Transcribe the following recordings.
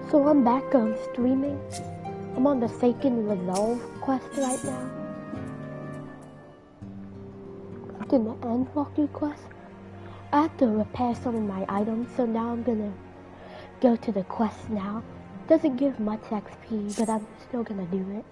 So I'm back on streaming. I'm on the second resolve quest right now. In the Endwalker quest, I have to repair some of my items, so now I'm gonna go to the quest now. Doesn't give much XP, but I'm still gonna do it.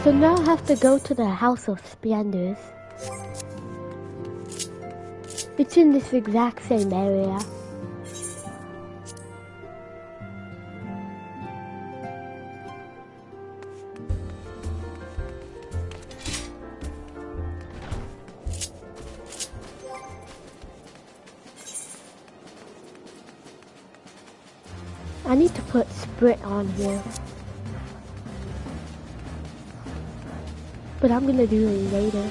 So now I have to go to the House of Splendors. It's in this exact same area. I need to put Sprit on here. But I'm gonna do it later.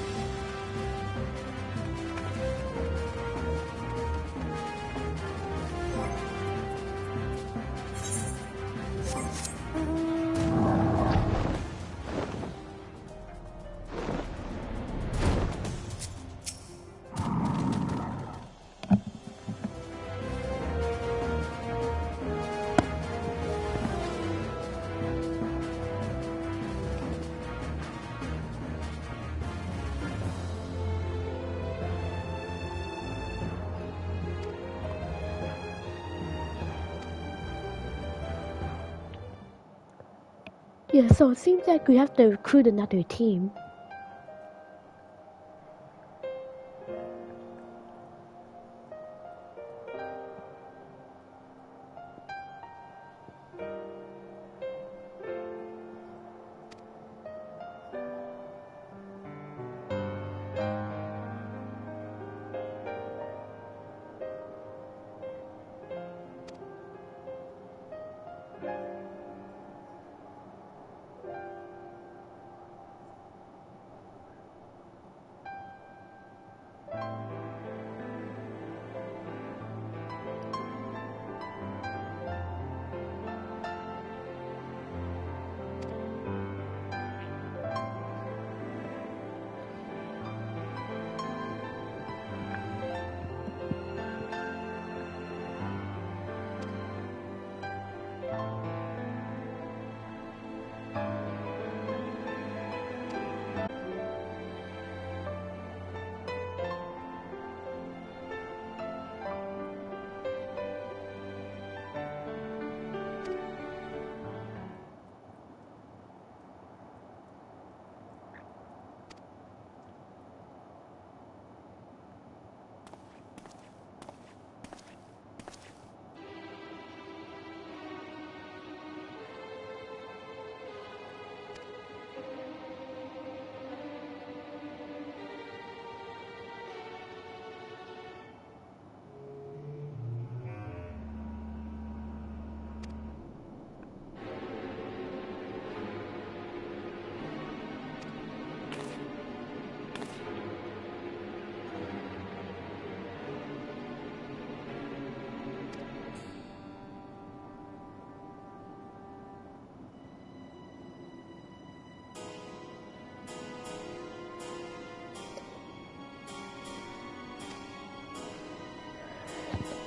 Yeah, so it seems like we have to recruit another team.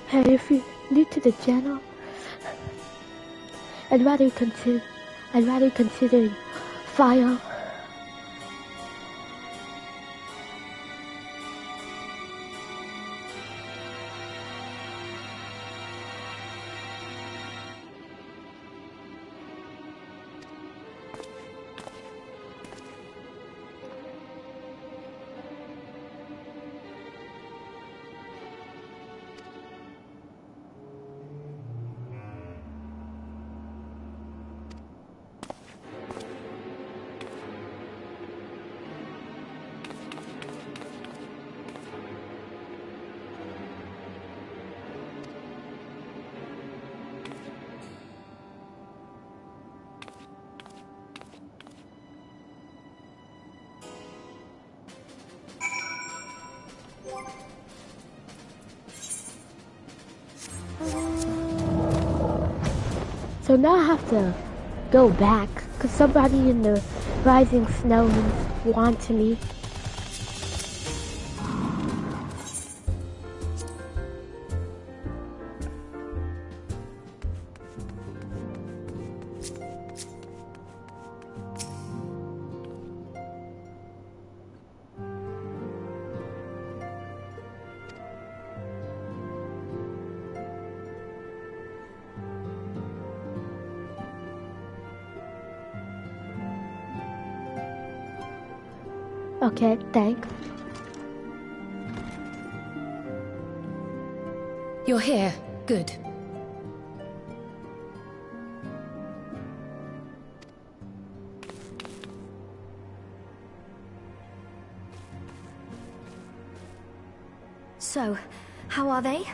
Hey, if you're new to the channel, I'd rather consider fire. So now I have to go back, because somebody in the Rising Snow is wanting me. Okay, thanks. You're here. Good. So, how are they?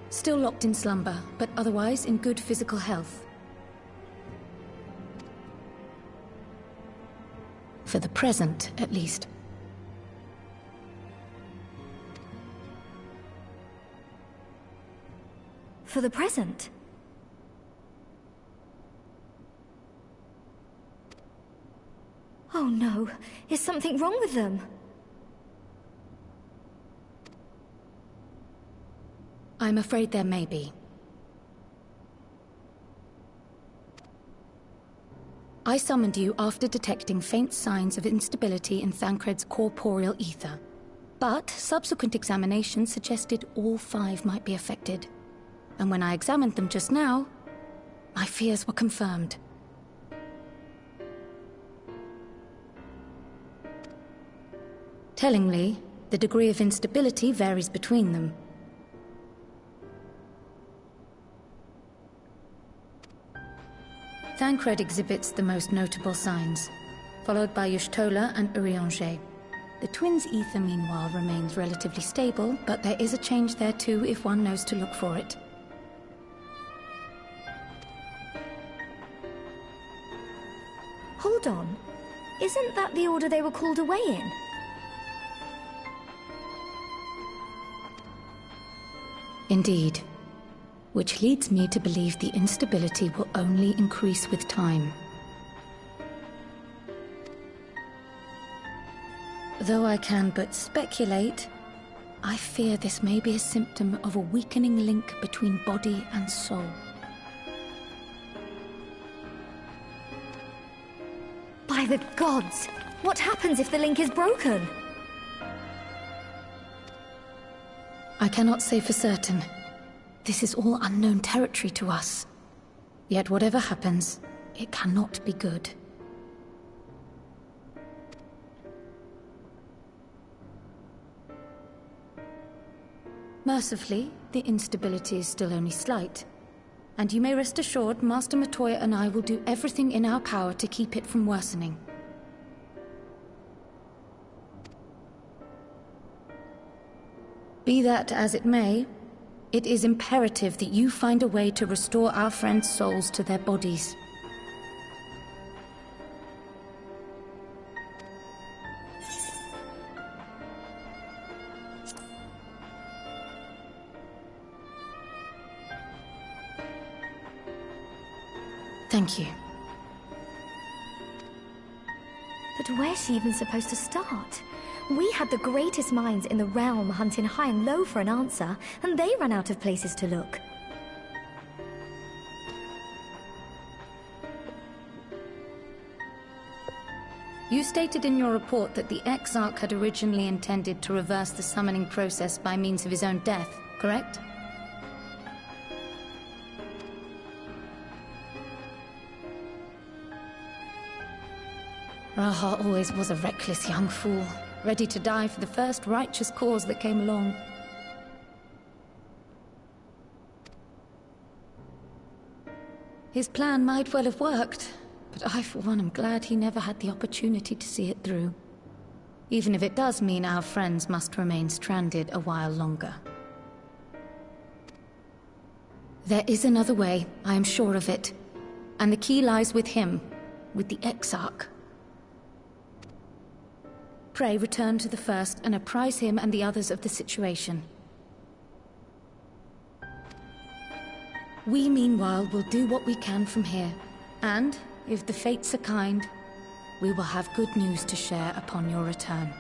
Still locked in slumber, but otherwise in good physical health. For the present, at least. For the present? Oh no, is something wrong with them? I'm afraid there may be. I summoned you after detecting faint signs of instability in Thancred's corporeal ether. But subsequent examination suggested all 5 might be affected. And when I examined them just now, my fears were confirmed. Tellingly, the degree of instability varies between them. Thancred exhibits the most notable signs, followed by Y'shtola and Urianger. The twins' ether, meanwhile, remains relatively stable, but there is a change there too if one knows to look for it. Hold on. Isn't that the order they were called away in? Indeed. Which leads me to believe the instability will only increase with time. Though I can but speculate, I fear this may be a symptom of a weakening link between body and soul. By the gods! What happens if the link is broken? I cannot say for certain. This is all unknown territory to us. Yet whatever happens, it cannot be good. Mercifully, the instability is still only slight. And you may rest assured Master Matoya and I will do everything in our power to keep it from worsening. Be that as it may, it is imperative that you find a way to restore our friends' souls to their bodies. Thank you. But where's she even supposed to start? We had the greatest minds in the realm hunting high and low for an answer, and they ran out of places to look. You stated in your report that the Exarch had originally intended to reverse the summoning process by means of his own death, correct? Raha always was a reckless young fool, ready to die for the first righteous cause that came along. His plan might well have worked, but I, for one, am glad he never had the opportunity to see it through. Even if it does mean our friends must remain stranded a while longer. There is another way, I am sure of it. And the key lies with him, with the Exarch. Pray return to the First and apprise him and the others of the situation. We, meanwhile, will do what we can from here. And, if the fates are kind, we will have good news to share upon your return.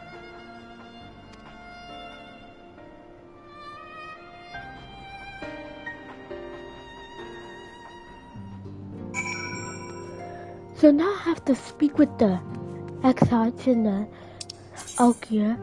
So now I have to speak with the Exarch and the Alkia.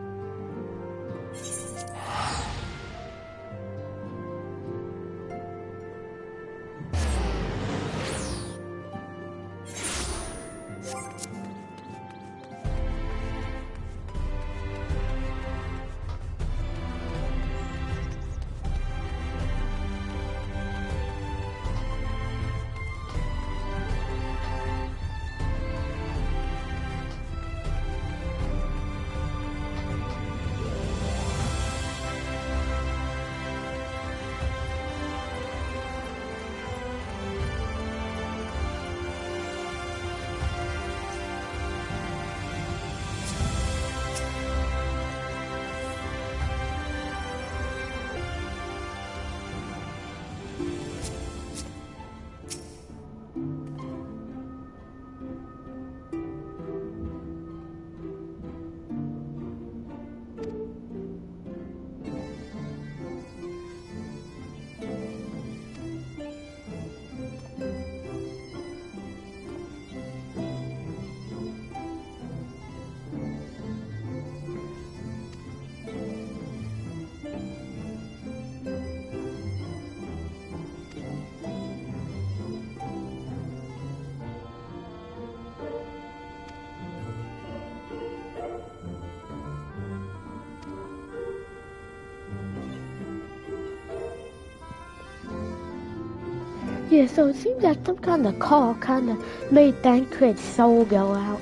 Yeah, so it seems like some kind of call kind of made Thancred's soul go out.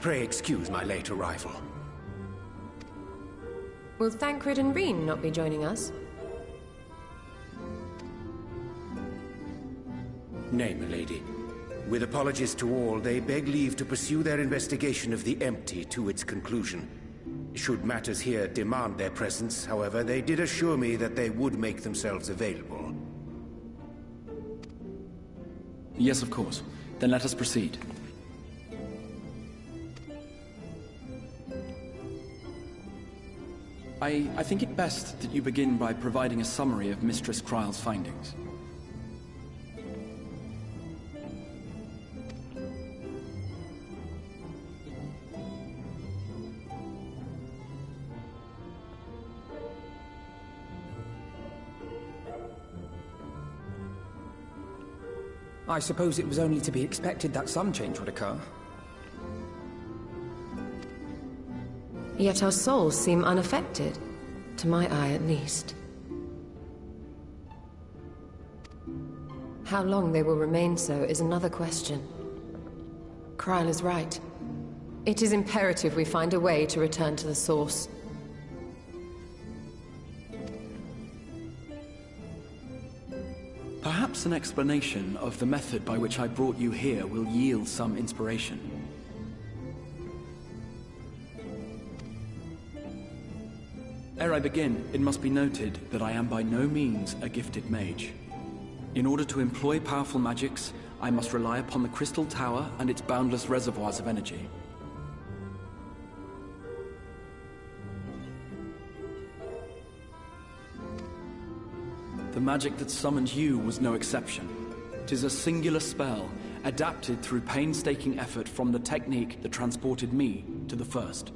Pray excuse my late arrival. Will Thancred and Reen not be joining us? Nay, milady. With apologies to all, they beg leave to pursue their investigation of the empty to its conclusion. Should matters here demand their presence, however, they did assure me that they would make themselves available. Yes, of course. Then let us proceed. I think it best that you begin by providing a summary of Mistress Kryle's findings. I suppose it was only to be expected that some change would occur. Yet our souls seem unaffected, to my eye at least. How long they will remain so is another question. Kryle is right. It is imperative we find a way to return to the source. Perhaps an explanation of the method by which I brought you here will yield some inspiration. Ere I begin, it must be noted that I am by no means a gifted mage. In order to employ powerful magics, I must rely upon the Crystal Tower and its boundless reservoirs of energy. The magic that summoned you was no exception. 'Tis a singular spell, adapted through painstaking effort from the technique that transported me to the First.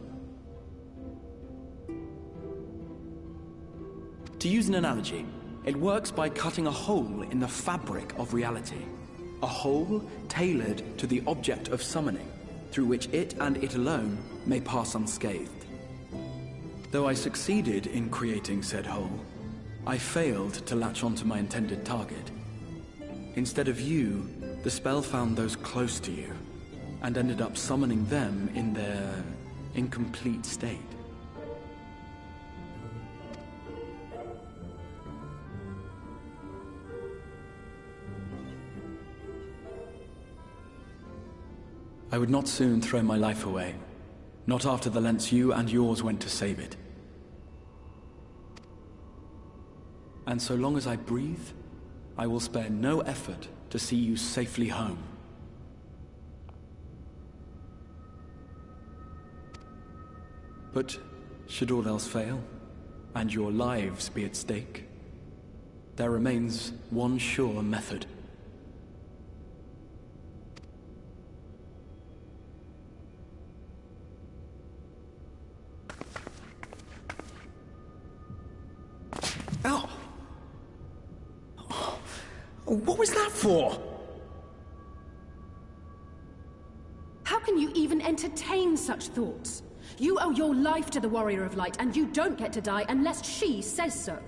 To use an analogy, it works by cutting a hole in the fabric of reality. A hole tailored to the object of summoning, through which it and it alone may pass unscathed. Though I succeeded in creating said hole, I failed to latch onto my intended target. Instead of you, the spell found those close to you, and ended up summoning them in their incomplete state. I would not soon throw my life away, not after the lengths you and yours went to save it. And so long as I breathe, I will spare no effort to see you safely home. But should all else fail, and your lives be at stake, there remains one sure method. Oh! What was that for? How can you even entertain such thoughts? You owe your life to the Warrior of Light, and you don't get to die unless she says so.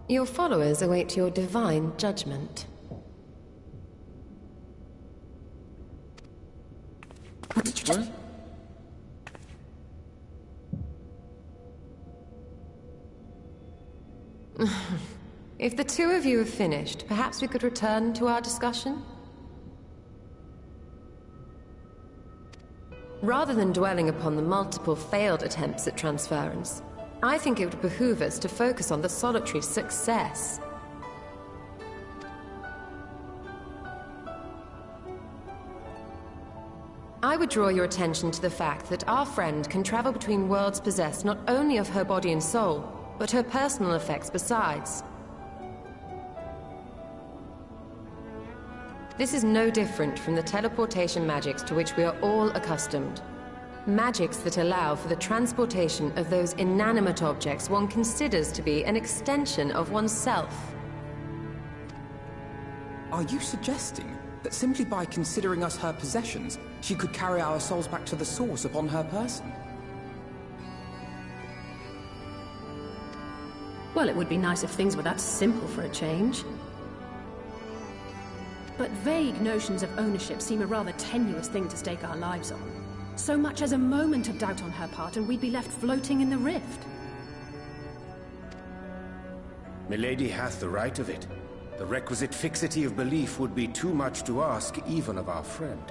Your followers await your divine judgment. What did you just... If the two of you have finished, perhaps we could return to our discussion? Rather than dwelling upon the multiple failed attempts at transference, I think it would behoove us to focus on the solitary success. I would draw your attention to the fact that our friend can travel between worlds possessed not only of her body and soul, but her personal effects besides. This is no different from the teleportation magics to which we are all accustomed. Magics that allow for the transportation of those inanimate objects one considers to be an extension of oneself. Are you suggesting that simply by considering us her possessions, she could carry our souls back to the source upon her person? Well, it would be nice if things were that simple for a change. But vague notions of ownership seem a rather tenuous thing to stake our lives on. So much as a moment of doubt on her part, and we'd be left floating in the rift. Milady hath the right of it. The requisite fixity of belief would be too much to ask, even of our friend.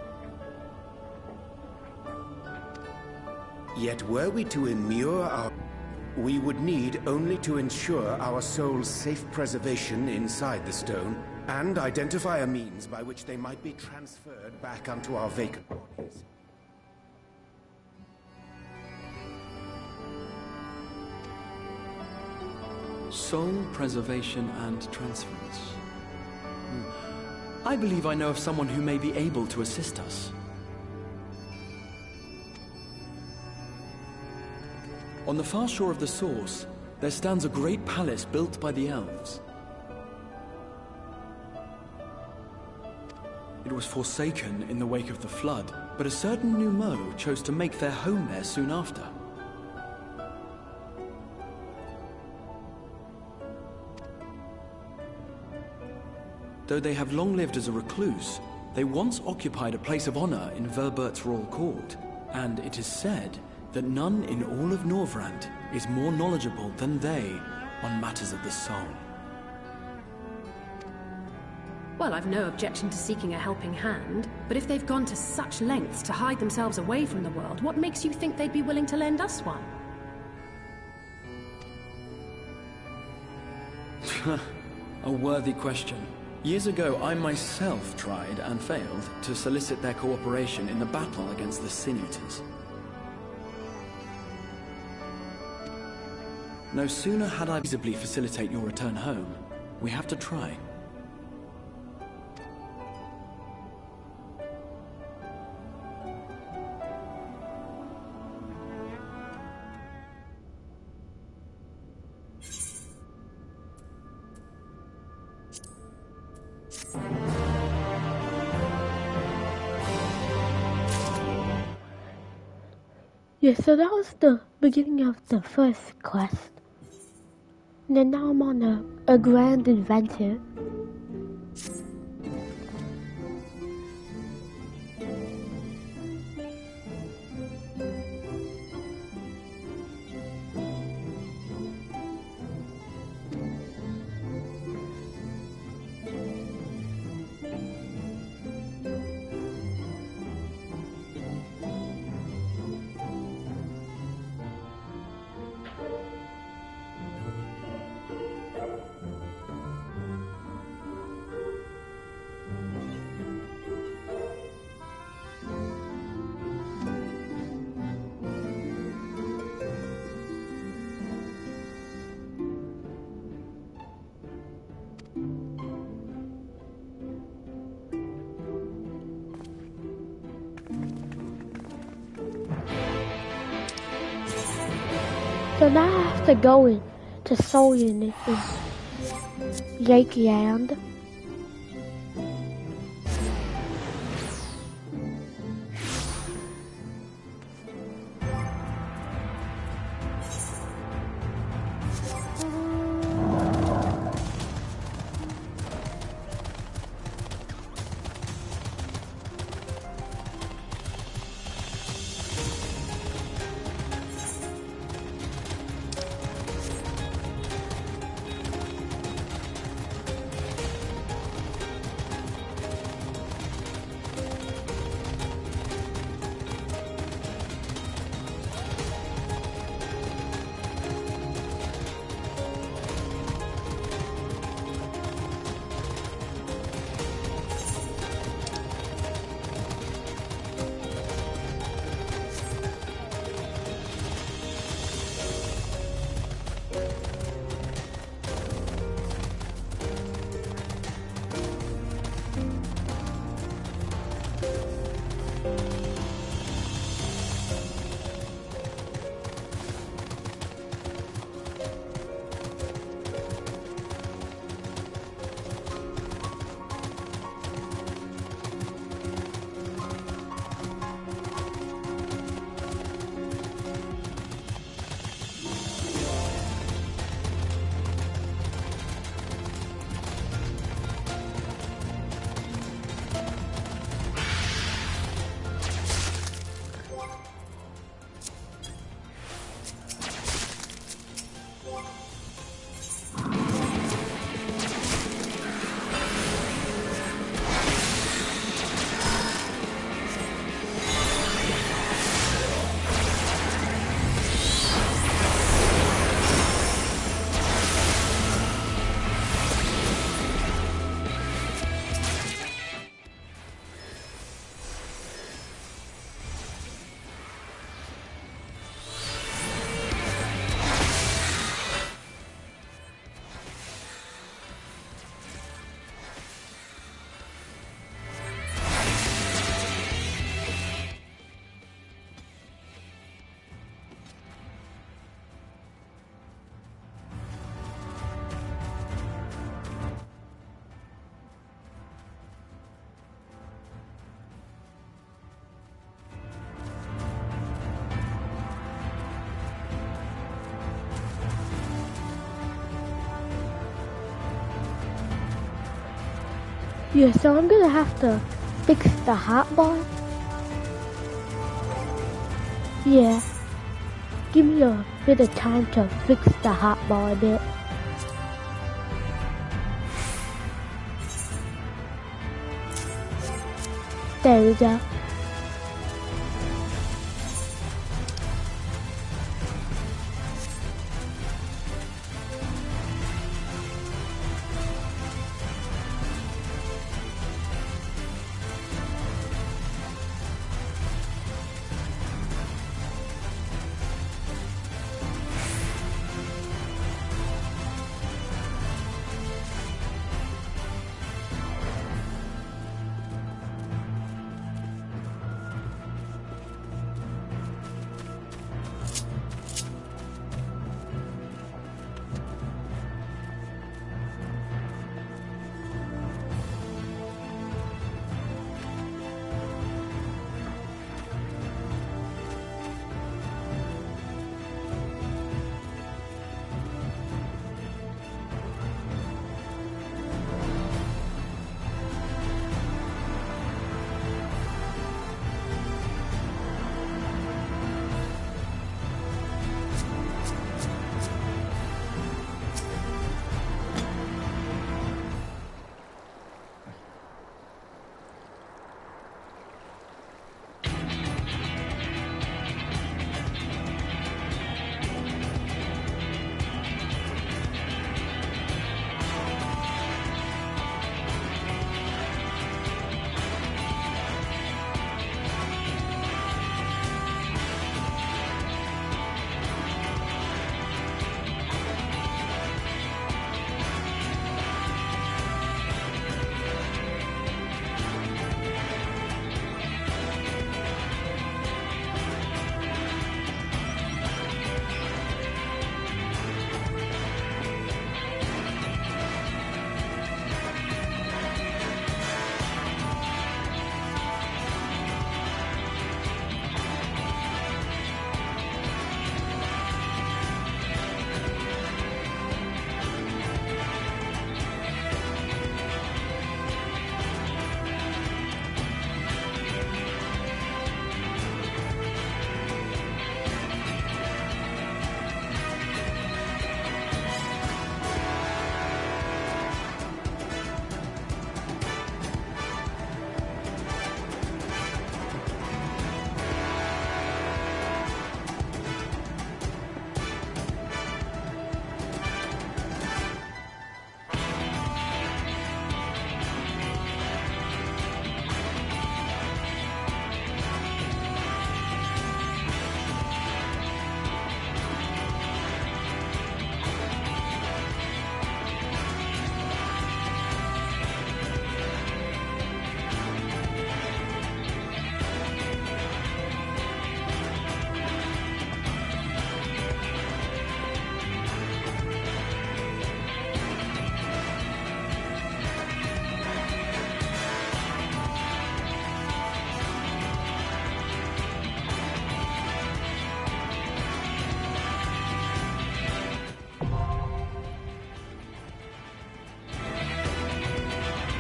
Yet were we to immure our... we would need only to ensure our souls' safe preservation inside the stone, and identify a means by which they might be transferred back unto our vacant bodies. Soul preservation and transference. I believe I know of someone who may be able to assist us. On the far shore of the source, there stands a great palace built by the elves. It was forsaken in the wake of the flood, but a certain Numo chose to make their home there soon after. Though they have long lived as a recluse, they once occupied a place of honor in Verbert's royal court, and it is said that none in all of Norvrand is more knowledgeable than they on matters of the soul. Well, I've no objection to seeking a helping hand, but if they've gone to such lengths to hide themselves away from the world, what makes you think they'd be willing to lend us one? A worthy question. Years ago, I myself tried and failed to solicit their cooperation in the battle against the Sin Eaters. No sooner had I feasibly facilitate your return home, we have to try. Yeah, so that was the beginning of the first quest. And then now I'm on a grand adventure. So now I have to go in to Soul Unit in Yakeland. Yeah, so I'm gonna have to fix the hotbar. Yeah, give me a bit of time to fix the hotbar a bit. There we go.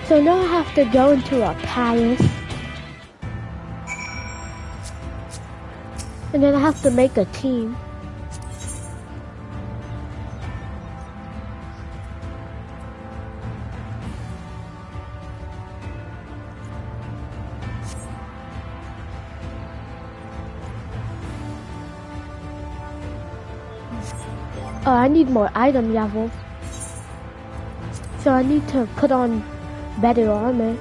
So now I have to go into a palace. And then I have to make a team. Oh, I need more item levels. So I need to put on better armor.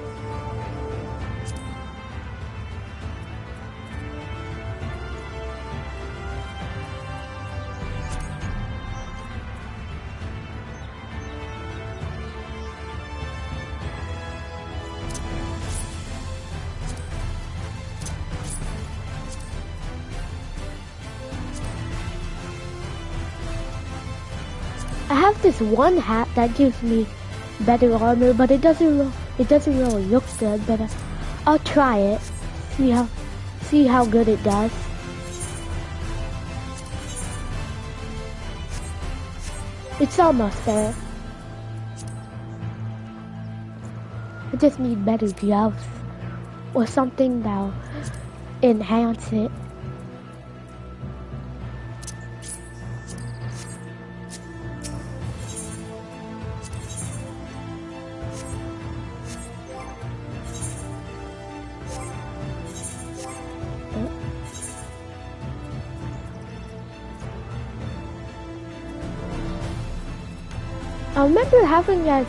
I have this one hat that gives me better armor, but it doesn't really look good. But I'll try it. See how good it does. It's almost there. I just need better gloves or something that'll enhance it. I remember having like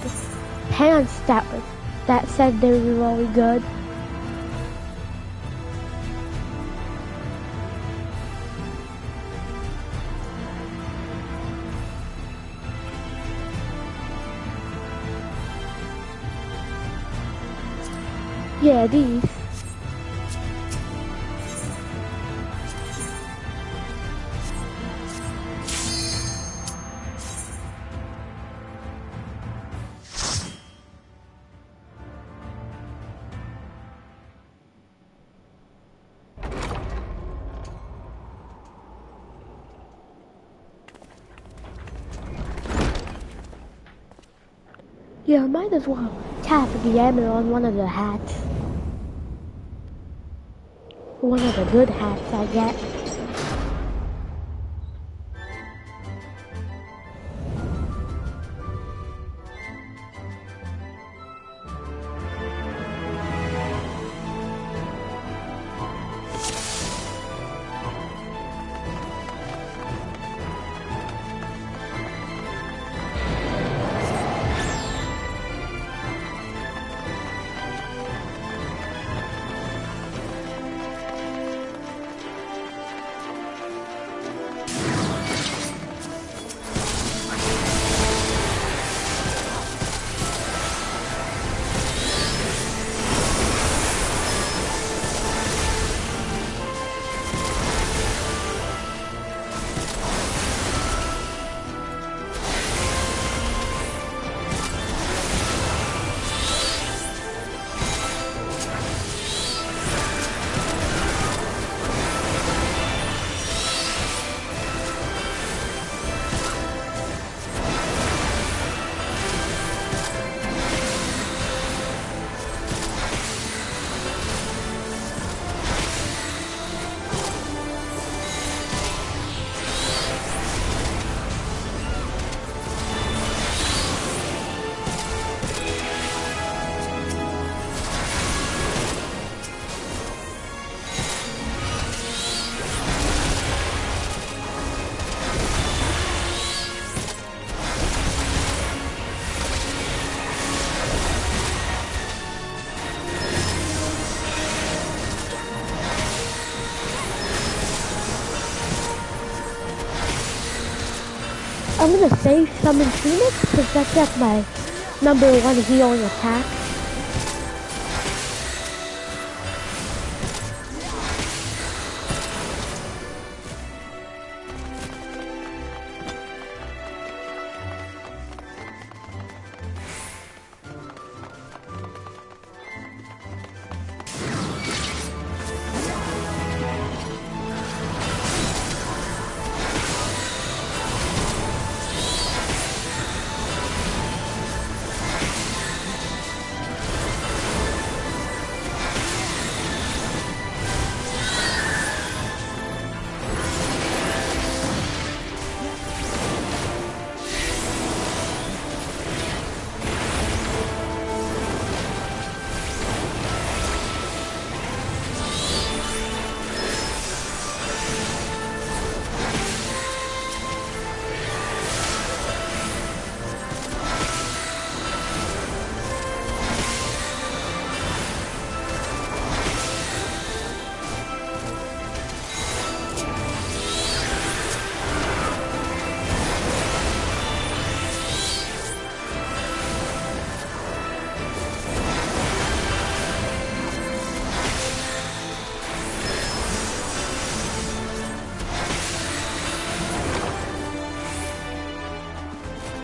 pants that said they were really good. Yeah, these. Yeah, I might as well tap the ammo on one of the hats. One of the good hats I get. I'm gonna save Summon Phoenix because that's like my #1 healing attack.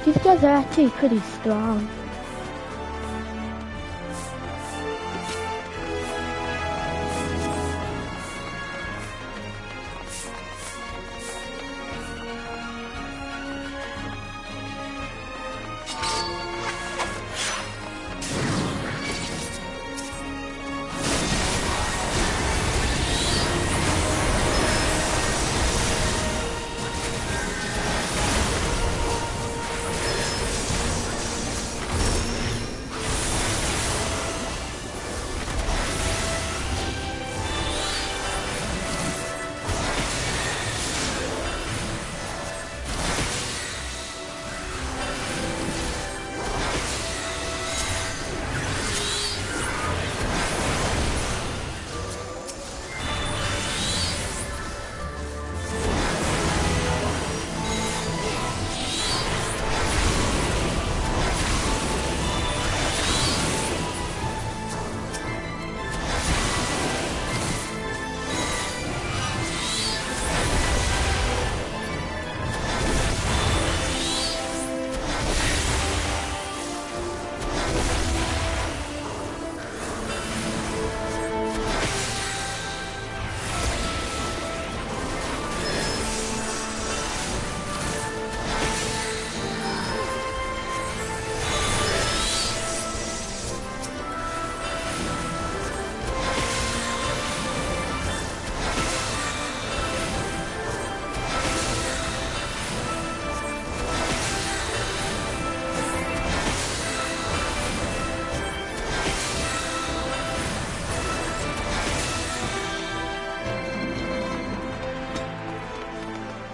These guys are actually pretty strong.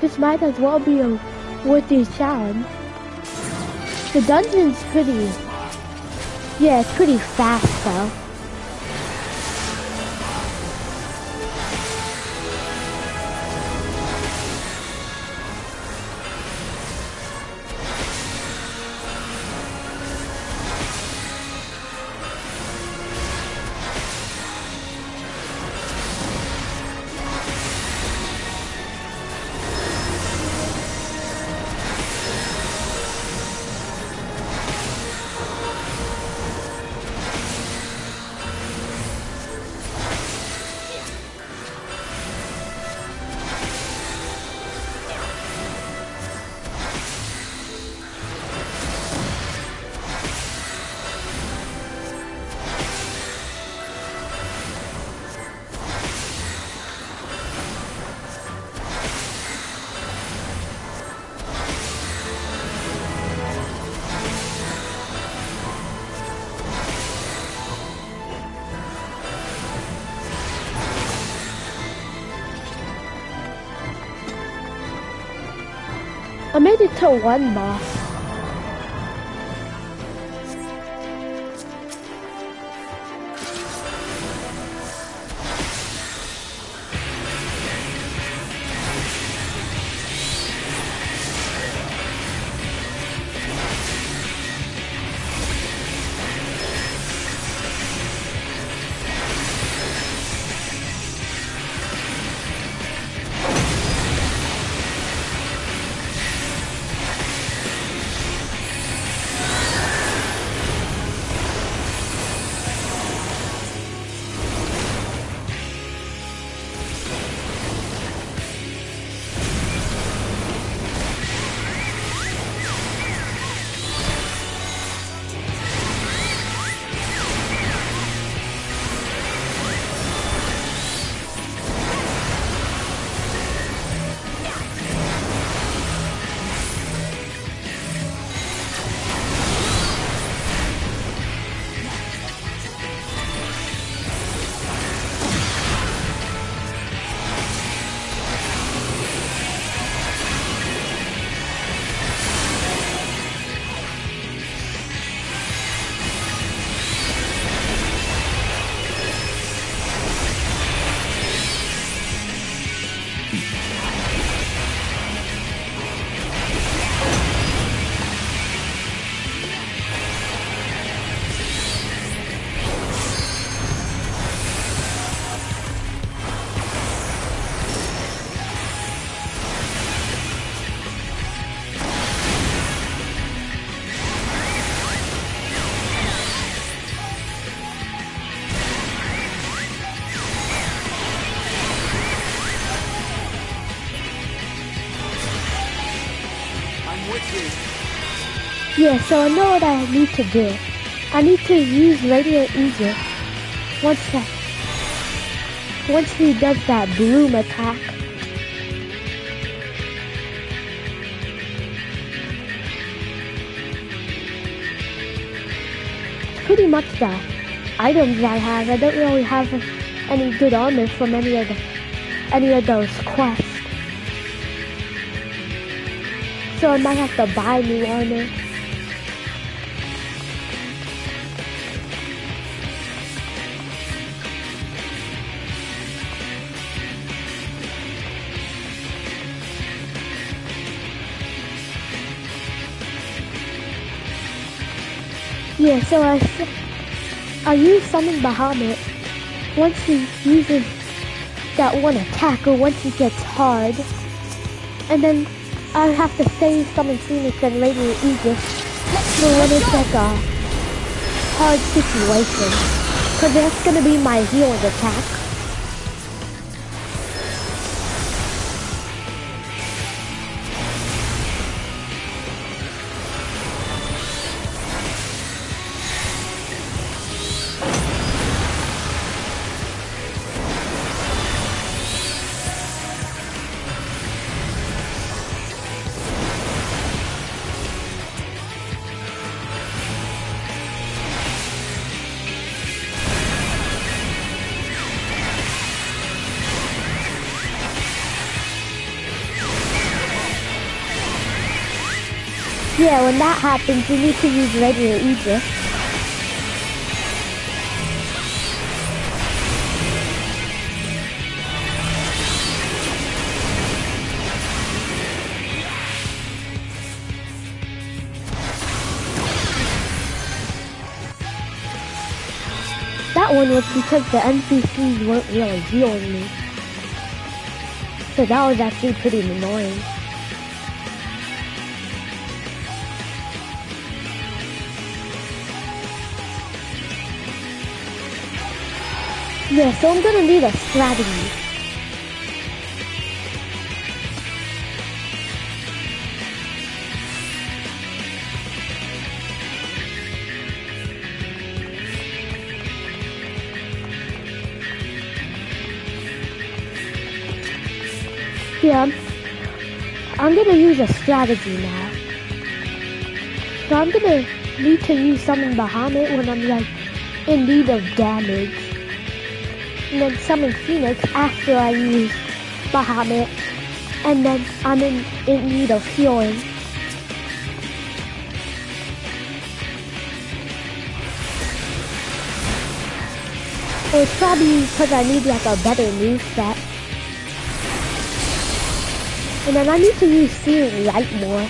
This might as well be a worthy challenge. The dungeon's pretty... Yeah, it's pretty fast though. I made it to one boss. Yeah, so I know what I need to do. I need to use Radiant Aegis once he does that bloom attack. Pretty much the items I have. I don't really have any good armor from any of those quests. So I might have to buy new armor. Yeah, so I use Summon Bahamut once he uses that one attack or once he gets hard. And then I have to stay Summon Phoenix and Radiant Aegis for when it's like a hard situation. Cause that's gonna be my healing attack. Yeah, when that happens, you need to use Radiant Aegis. That one was because the NPCs weren't really healing me. So that was actually pretty annoying. Yeah, so I'm gonna need a strategy. Yeah, I'm gonna use a strategy now. So I'm gonna need to use Summon Bahamut when I'm like in need of damage. And then Summon Phoenix after I use Bahamut. And then I'm in need of healing. Or it's probably because I need like a better move set. And then I need to use Searing Light more.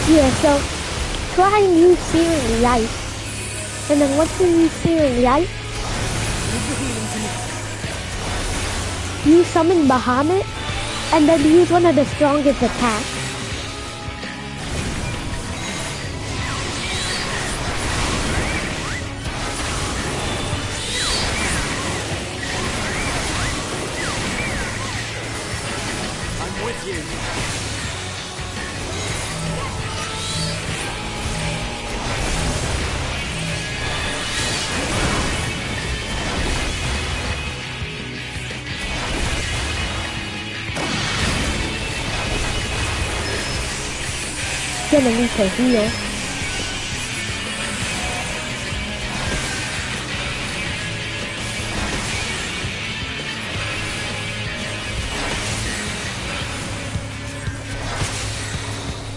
Yeah, so try and use Searing Light. And then once you use Searing Light, you summon Bahamut, and then use one of the strongest attacks. I'm with you. Gonna need to heal.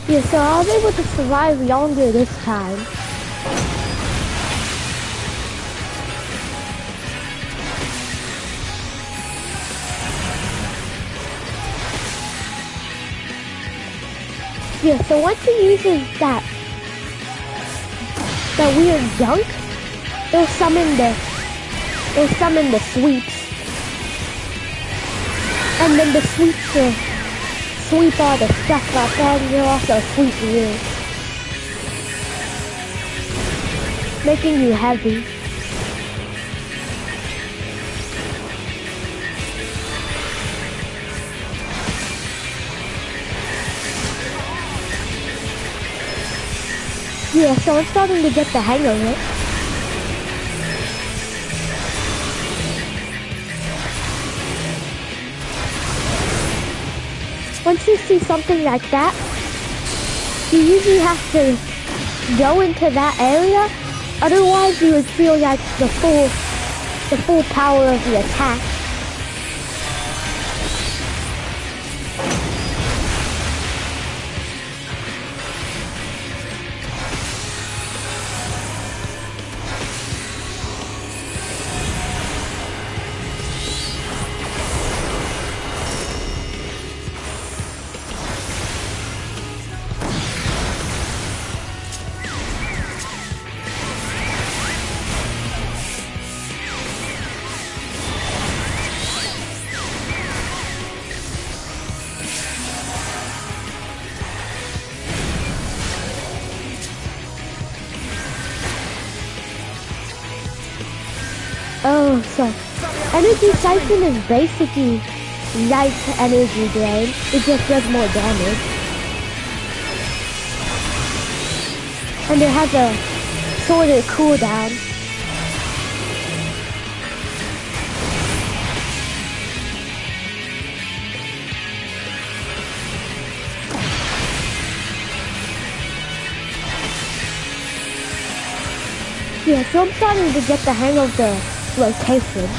Yeah, so I was able to survive longer this time. Yeah, so once he uses that weird junk, it'll summon the sweeps. And then the sweeps will sweep all the stuff up, and you'll also sweep you, making you heavy. Yeah, so I'm starting to get the hang of it. Once you see something like that, you usually have to go into that area, otherwise you would feel like the full power of the attack. Oh, so energy siphon is basically like energy drain. It just does more damage. And it has a sort of cooldown. Yeah, so I'm starting to get the hang of the rotation.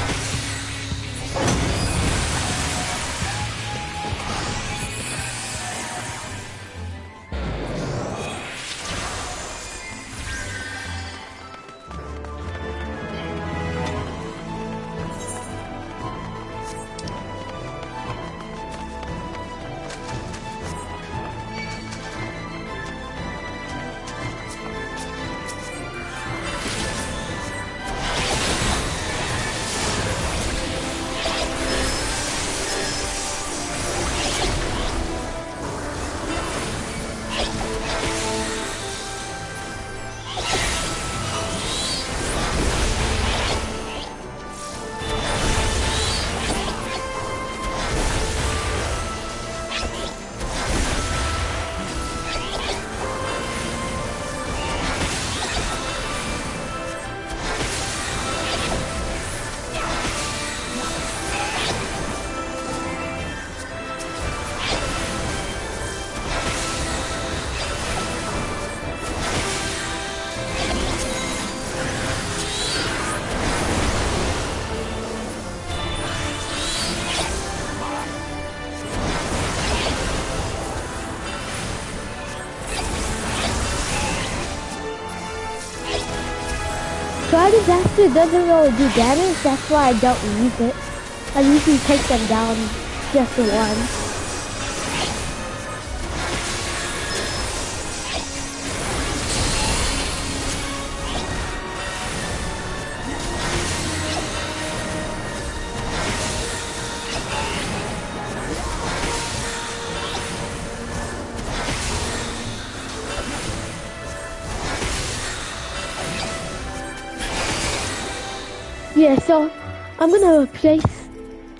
Try Disaster doesn't really do damage, that's why I don't use it. I usually take them down just once. Yeah, so I'm gonna replace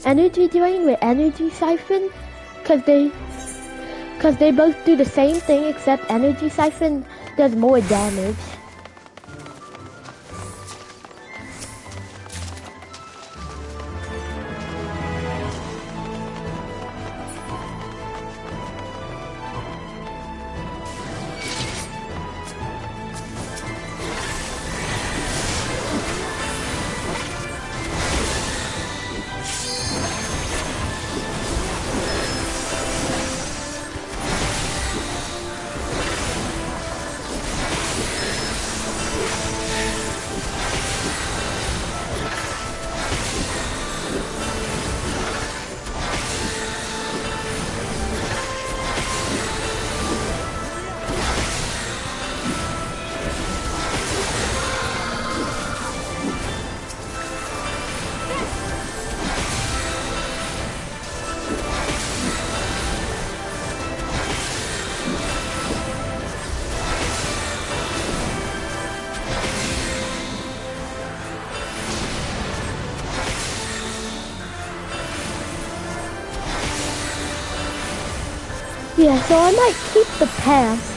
Energy Drain with Energy Siphon, cause they both do the same thing, except Energy Siphon does more damage. Yeah, so I might keep the pants.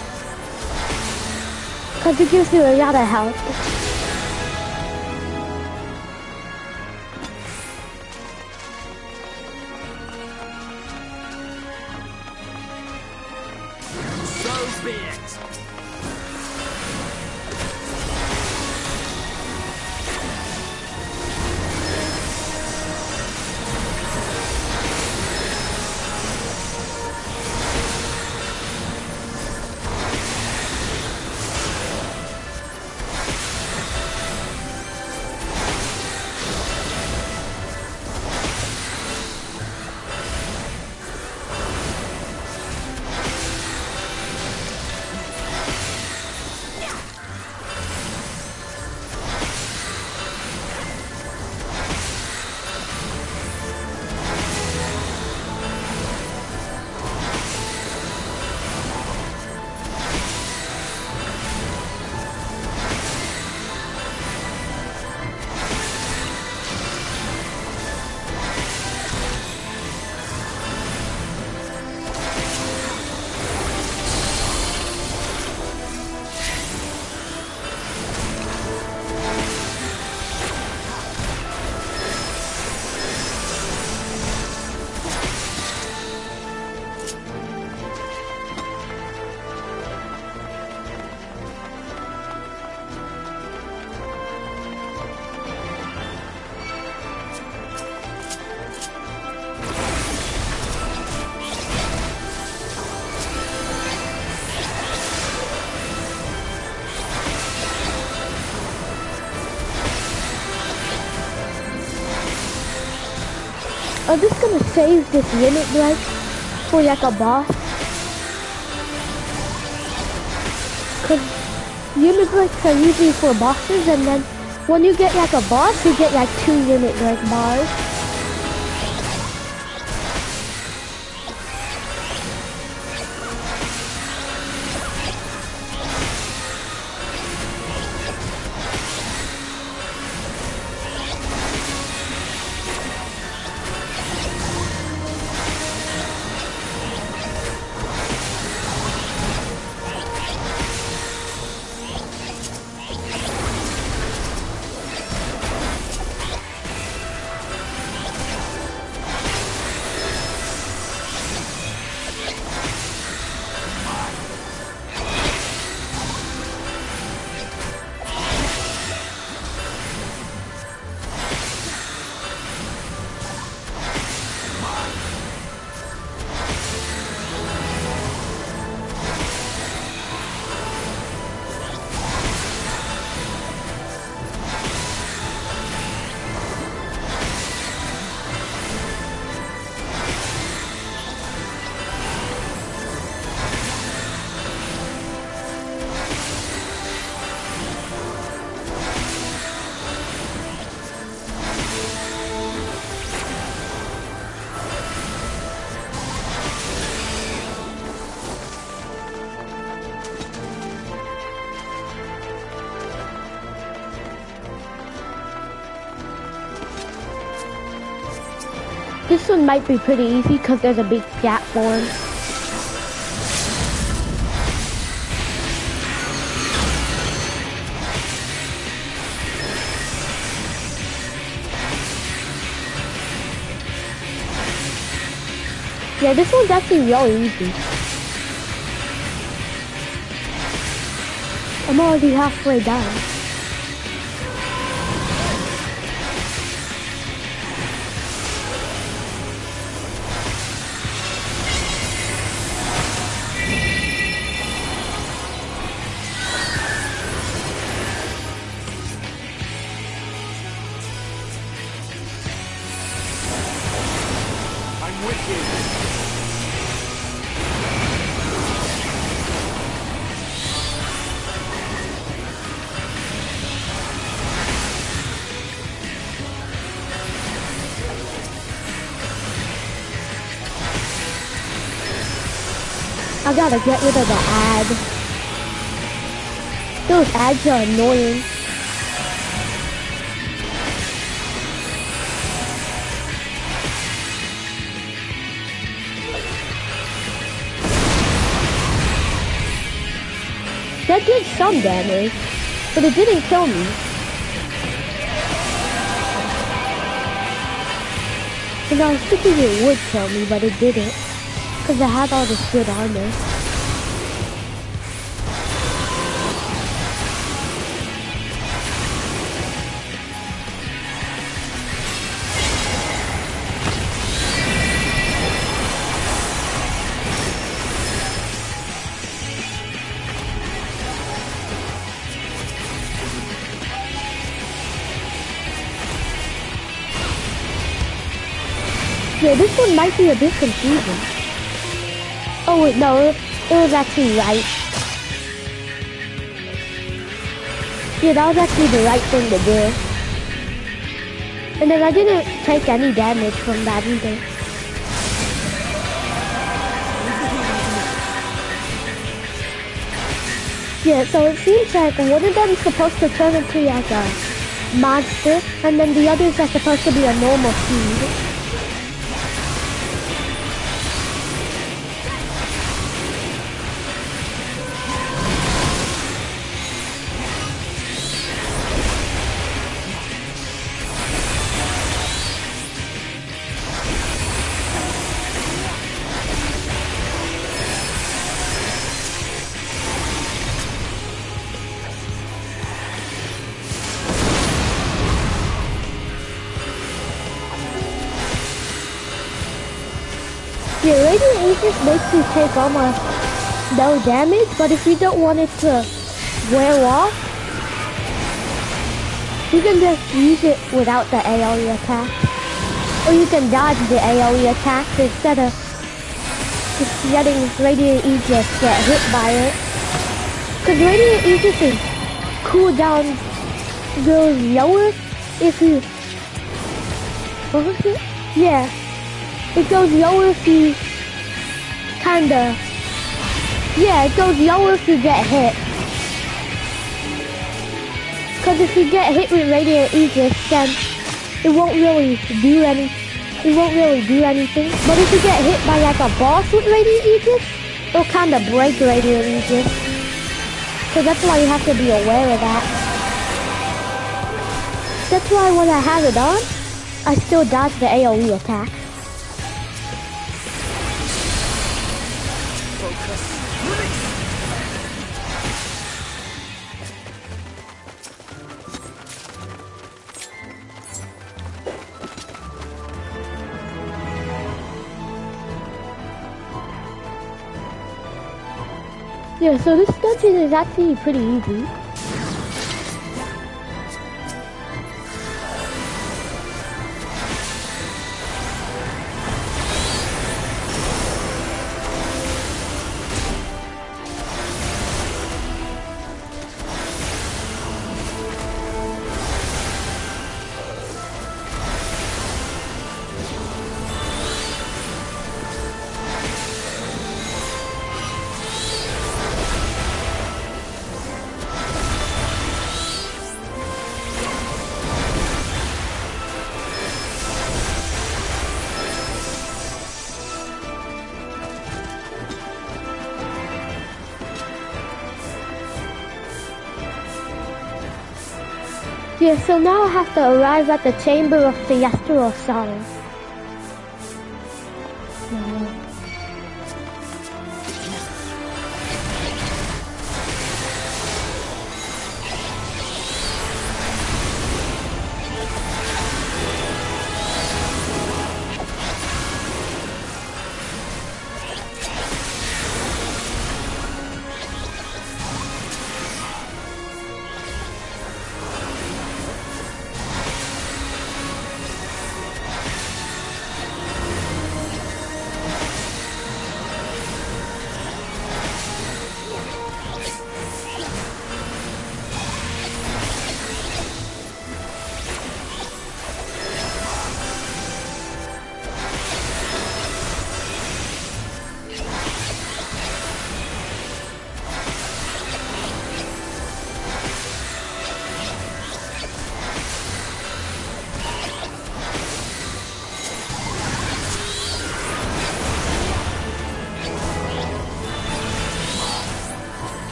Because it gives you a lot of health. So be it. I'm just gonna save this unit like for like a boss. Cause unit breaks are usually for bosses, and then when you get like a boss, you get like 2 unit break bars. This one might be pretty easy because there's a big platform. Yeah, this one's actually really easy. I'm already halfway done. I gotta get rid of the ad. Those ads are annoying. That did some damage, but it didn't kill me. And I was thinking it would kill me, but it didn't. Because I had all this good armor. Yeah, this one might be a bit confusing. Oh wait, no, it was actually right. Yeah, that was actually the right thing to do. And then I didn't take any damage from that either. Yeah, so it seems like one of them is supposed to turn into like a monster, and then the others are supposed to be a normal seed. Yeah, Radiant Aegis makes you take almost no damage, but if you don't want it to wear off, you can just use it without the AoE attack. Or you can dodge the AoE attack instead of just letting Radiant Aegis get hit by it. Because Radiant Aegis' cooldown goes lower if you... What was it? Yeah. It goes lower if you kinda... Yeah, it goes lower if you get hit. Cause if you get hit with Radiant Aegis, then it won't really do anything. But if you get hit by like a boss with Radiant Aegis, it'll kinda break Radiant Aegis. So that's why you have to be aware of that. That's why when I have it on, I still dodge the AoE attack. Yeah, so this dungeon is actually pretty easy. Yeah, so now I have to arrive at the Chamber of Celestial Sorrow.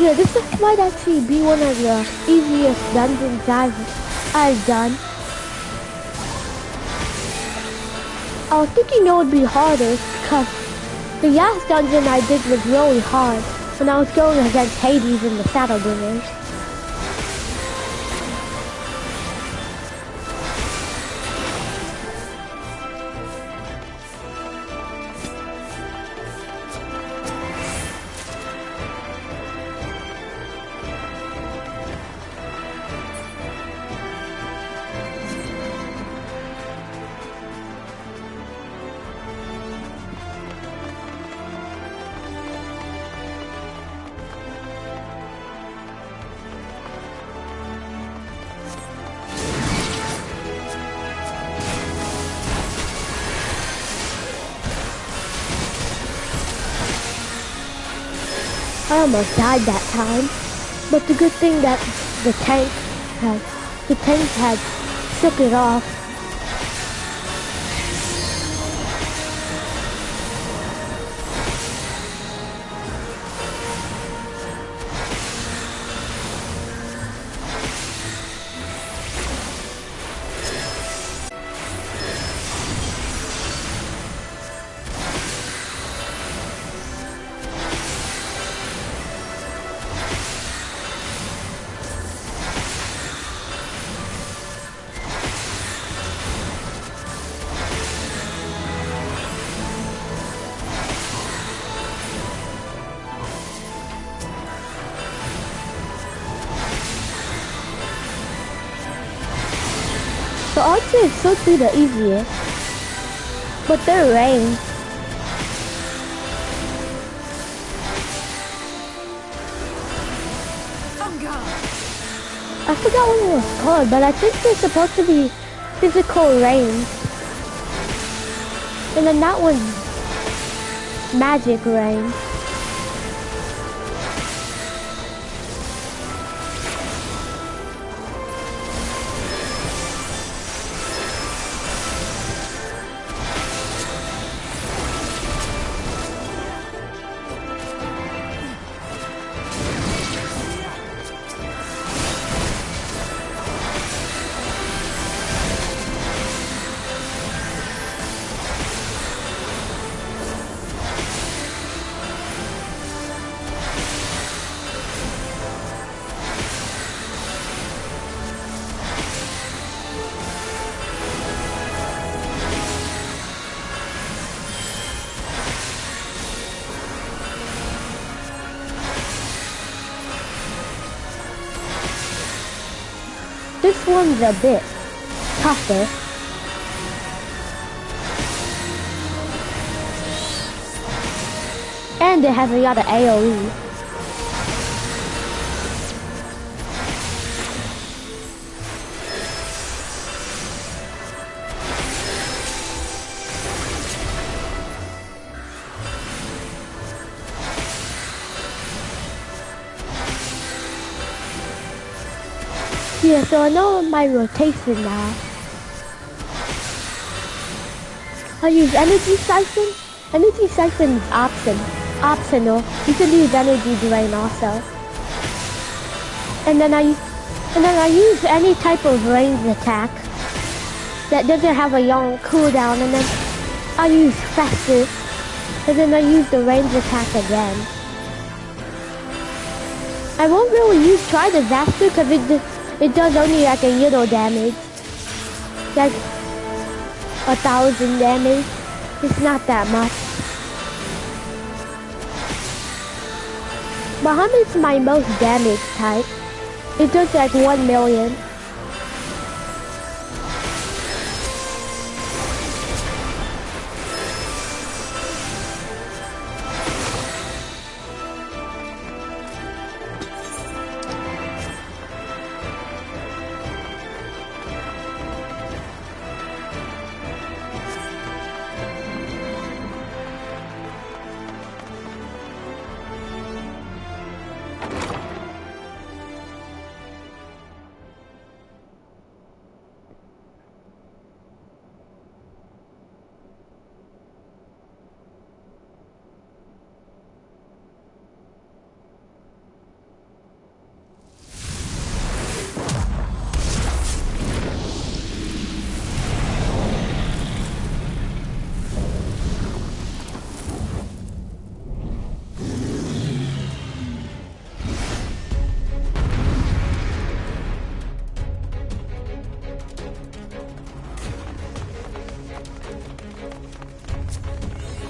Yeah, this might actually be one of the easiest dungeons I've done. I was thinking it would be harder because the last dungeon I did was really hard when I was going against Hades and the Shadowbringers. I almost died that time, but the good thing that the tank had shook it off. The archer is supposed to be the easiest, but they're ranged. I forgot what it was called, but I think they're supposed to be physical range. And then that one's magic range. This one's a bit tougher. And it has a lot of AoE. Yeah, so I know my rotation now. I use energy siphon. Energy siphon is optional. You can use energy drain also. And then I use any type of range attack that doesn't have a long cooldown, and then I use festive, and then I use the range attack again. I won't really try disaster because it does only like a little damage. Like 1,000 damage. It's not that much. Bahamut's my most damage type. It does like 1 million.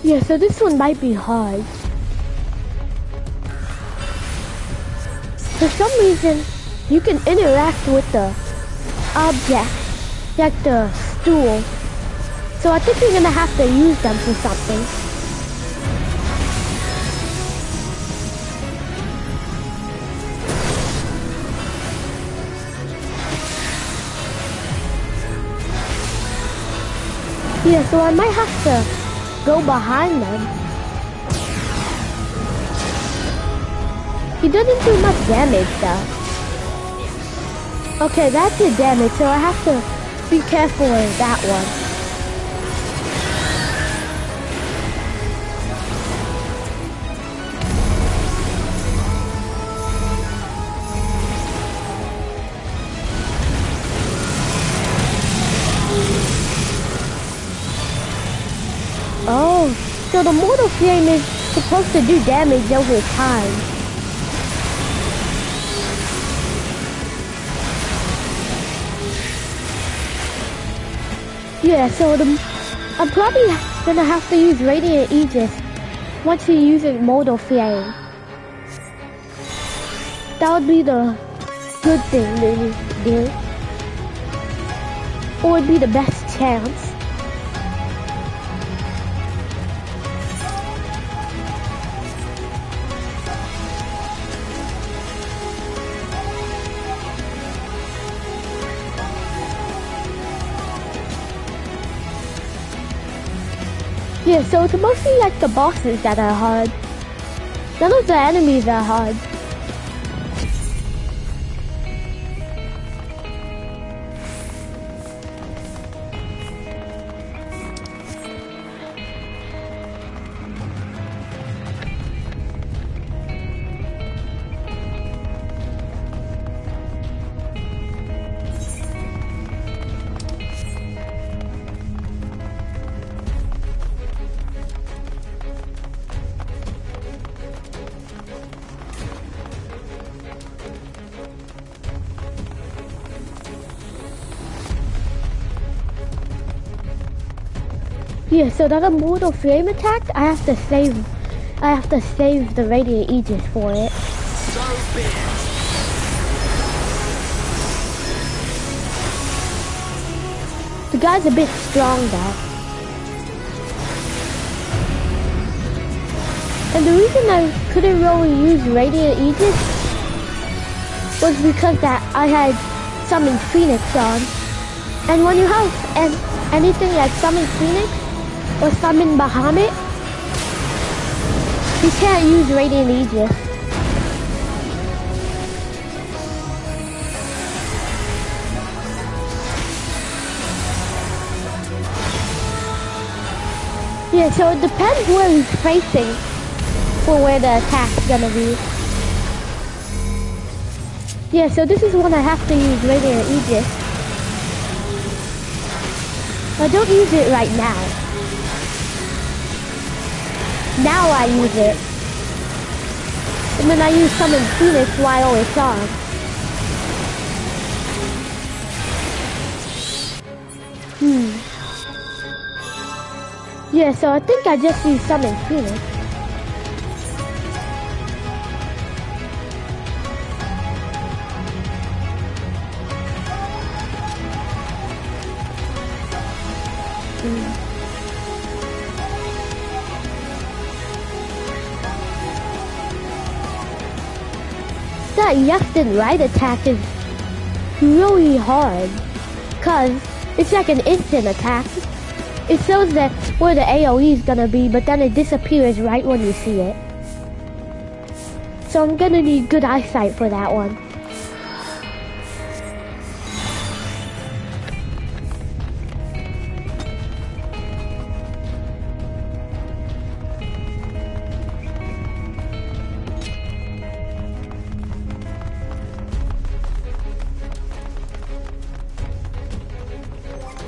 Yeah, so this one might be hard. For some reason, you can interact with the object, like the stool. So I think you're gonna have to use them for something. Yeah, so I might have to go behind them. He doesn't do much damage though. Okay, that did damage, so I have to be careful with that one. Oh, so the mortal flame is supposed to do damage over time. Yeah, so I'm probably gonna have to use Radiant Aegis once he uses mortal flame. That would be the good thing to do. Or would be the best chance. Yeah, so it's mostly like the bosses that are hard. None of the enemies are hard. Yeah, so that immortal flame attack, I have to save the Radiant Aegis for it. So be it. The guy's a bit strong though. And the reason I couldn't really use Radiant Aegis was because that I had Summoned Phoenix on. And when you have anything like Summoned Phoenix, or Summon Bahamut, you can't use Radiant Aegis. Yeah, so it depends where he's facing for where the attack's gonna be. Yeah, so this is when I have to use Radiant Aegis. I don't use it right now. Now I use it. And then I use Summon Phoenix while it's on. Yeah, so I think I just use Summon Phoenix. That left and right attack is really hard, cause it's like an instant attack. It shows that where the AoE is gonna be, but then it disappears right when you see it. So I'm gonna need good eyesight for that one.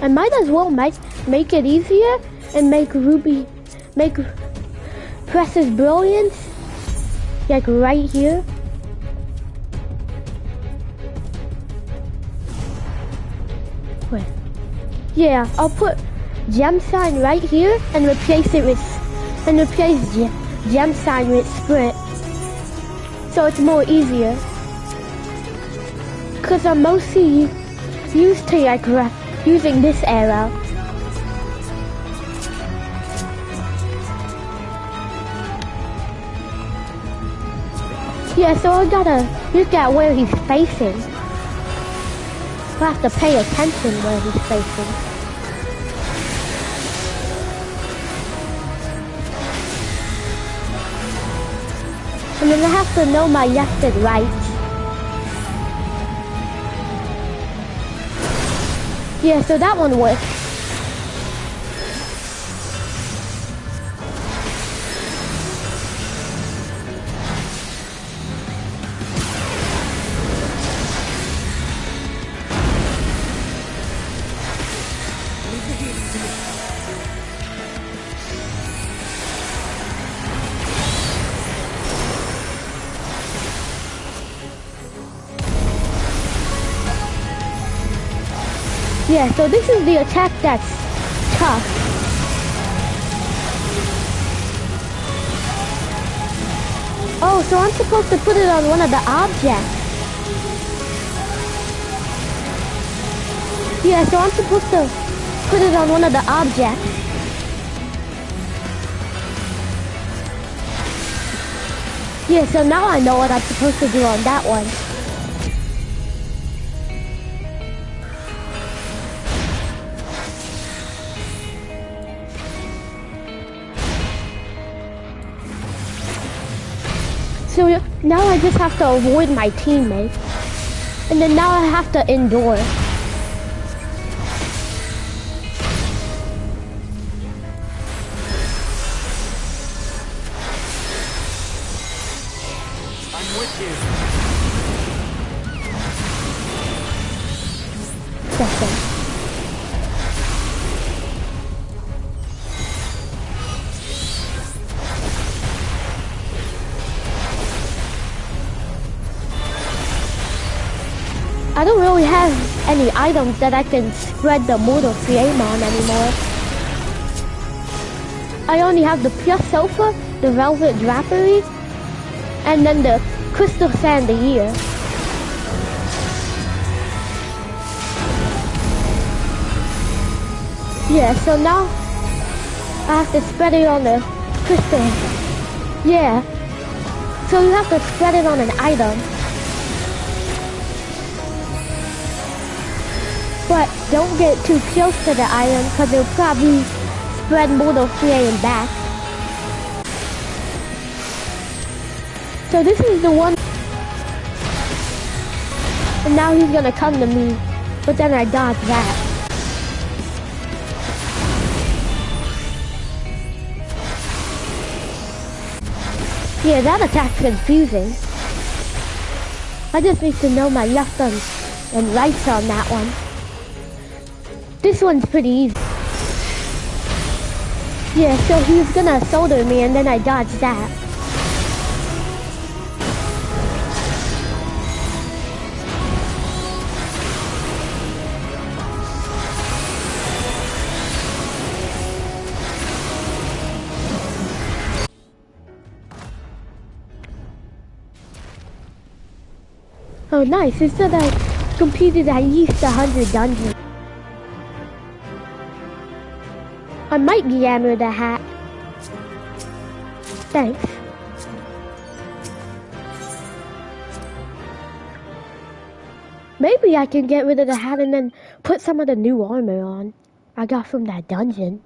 I might as well make it easier and make Precious Brilliance like right here. Wait. Yeah, I'll put Gem Sign right here and replace it with and replace gem sign with sprint, so it's more easier. Cause I'm mostly used to like using this arrow. Yeah, so I gotta look at where he's facing. I have to pay attention where he's facing. And then I have to know my left and right. Yeah, so that one works. Yeah, so this is the attack that's tough. Oh, so I'm supposed to put it on one of the objects. Yeah, so I'm supposed to put it on one of the objects. Yeah, so now I know what I'm supposed to do on that one. So now I just have to avoid my teammates. And then now I have to endure. I'm with you. Second. I don't really have any items that I can spread the mortal flame on anymore. I only have the pure sulfur, the velvet drapery, and then the crystal chandelier. Yeah, so now I have to spread it on the crystal. Yeah, so you have to spread it on an item. But don't get too close to the item because it'll probably spread mortal flame back. So this is the one. And now he's gonna come to me. But then I dodge that. Yeah, that attack's confusing. I just need to know my left and rights on that one. This one's pretty easy. Yeah, so he's gonna solder me and then I dodge that. Oh nice, it said I completed at least 100 dungeons. I might yammer the hat. Thanks. Maybe I can get rid of the hat and then put some of the new armor on I got from that dungeon.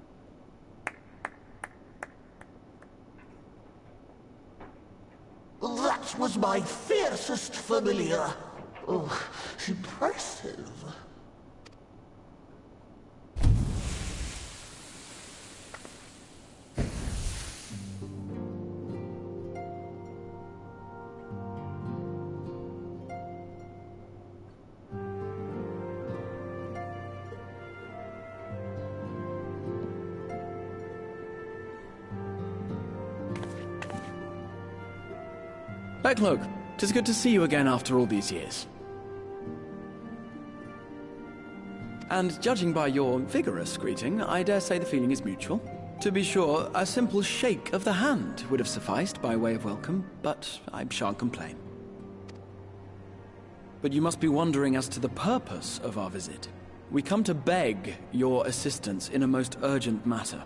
That was my fiercest familiar. Oh, impressive. Backlook, 'tis good to see you again after all these years. And judging by your vigorous greeting, I dare say the feeling is mutual. To be sure, a simple shake of the hand would have sufficed by way of welcome, but I shan't complain. But you must be wondering as to the purpose of our visit. We come to beg your assistance in a most urgent matter.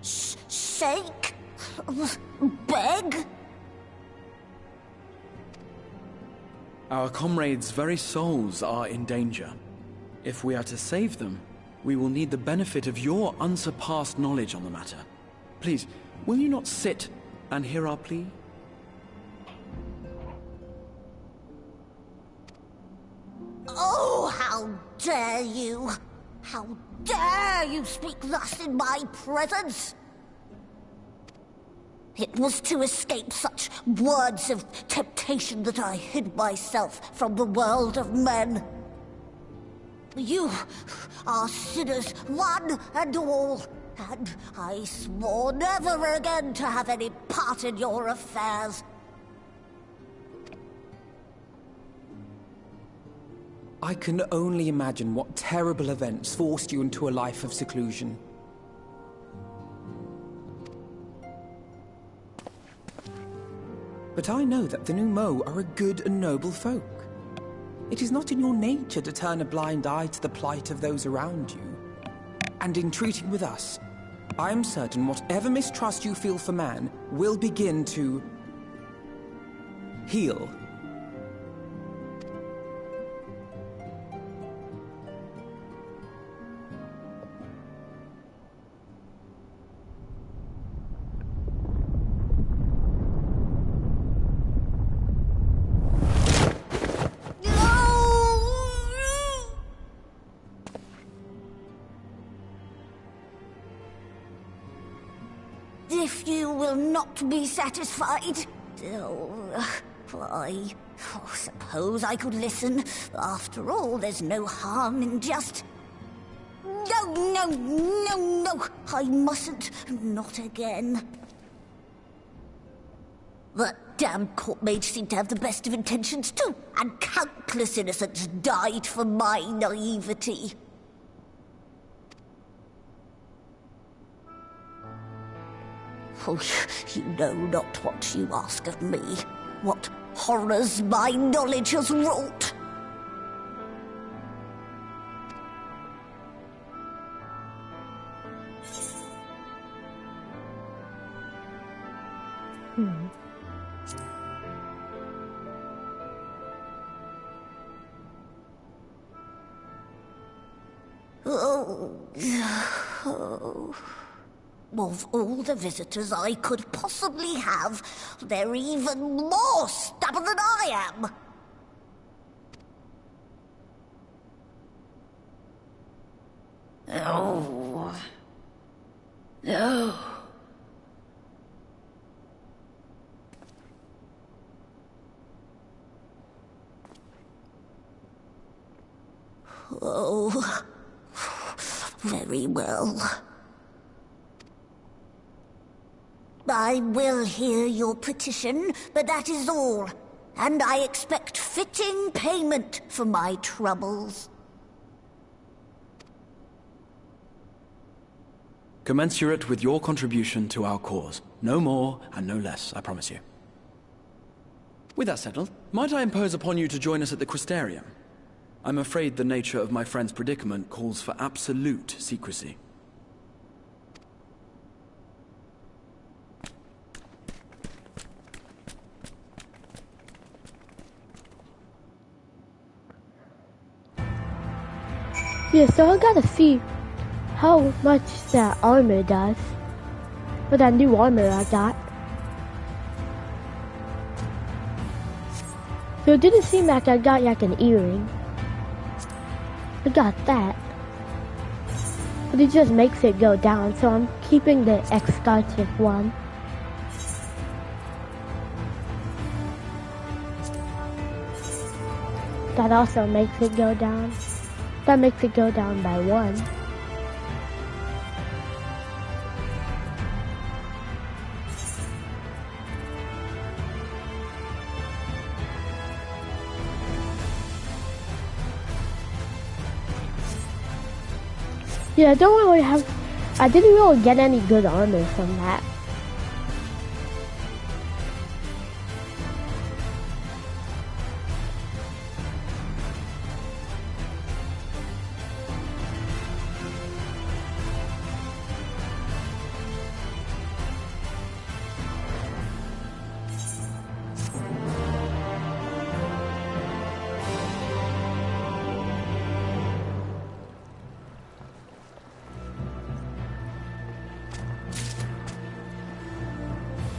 Shake? Beg? Our comrades' very souls are in danger. If we are to save them, we will need the benefit of your unsurpassed knowledge on the matter. Please, will you not sit and hear our plea? Oh, how dare you! How dare you speak thus in my presence! It was to escape such words of temptation that I hid myself from the world of men. You are sinners, one and all, and I swore never again to have any part in your affairs. I can only imagine what terrible events forced you into a life of seclusion. But I know that the Numo are a good and noble folk. It is not in your nature to turn a blind eye to the plight of those around you. And in treating with us, I am certain whatever mistrust you feel for man will begin to heal. If you will not be satisfied, I suppose I could listen. After all, there's no harm in just... No, I mustn't. Not again. That damn court mage seemed to have the best of intentions too, and countless innocents died for my naivety. Oh, you know not what you ask of me. What horrors my knowledge has wrought. Of all the visitors I could possibly have, they're even more stubborn than I am. No. No. Oh, very well. I will hear your petition, but that is all. And I expect fitting payment for my troubles. Commensurate with your contribution to our cause. No more and no less, I promise you. With that settled, might I impose upon you to join us at the Crystarium? I'm afraid the nature of my friend's predicament calls for absolute secrecy. Yeah, so I gotta see how much that armor does. For that new armor I got. So it didn't seem like I got like an earring. I got that. But it just makes it go down, so I'm keeping the extarchic one. That also makes it go down. That makes it go down by 1. Yeah, I didn't really get any good armor from that.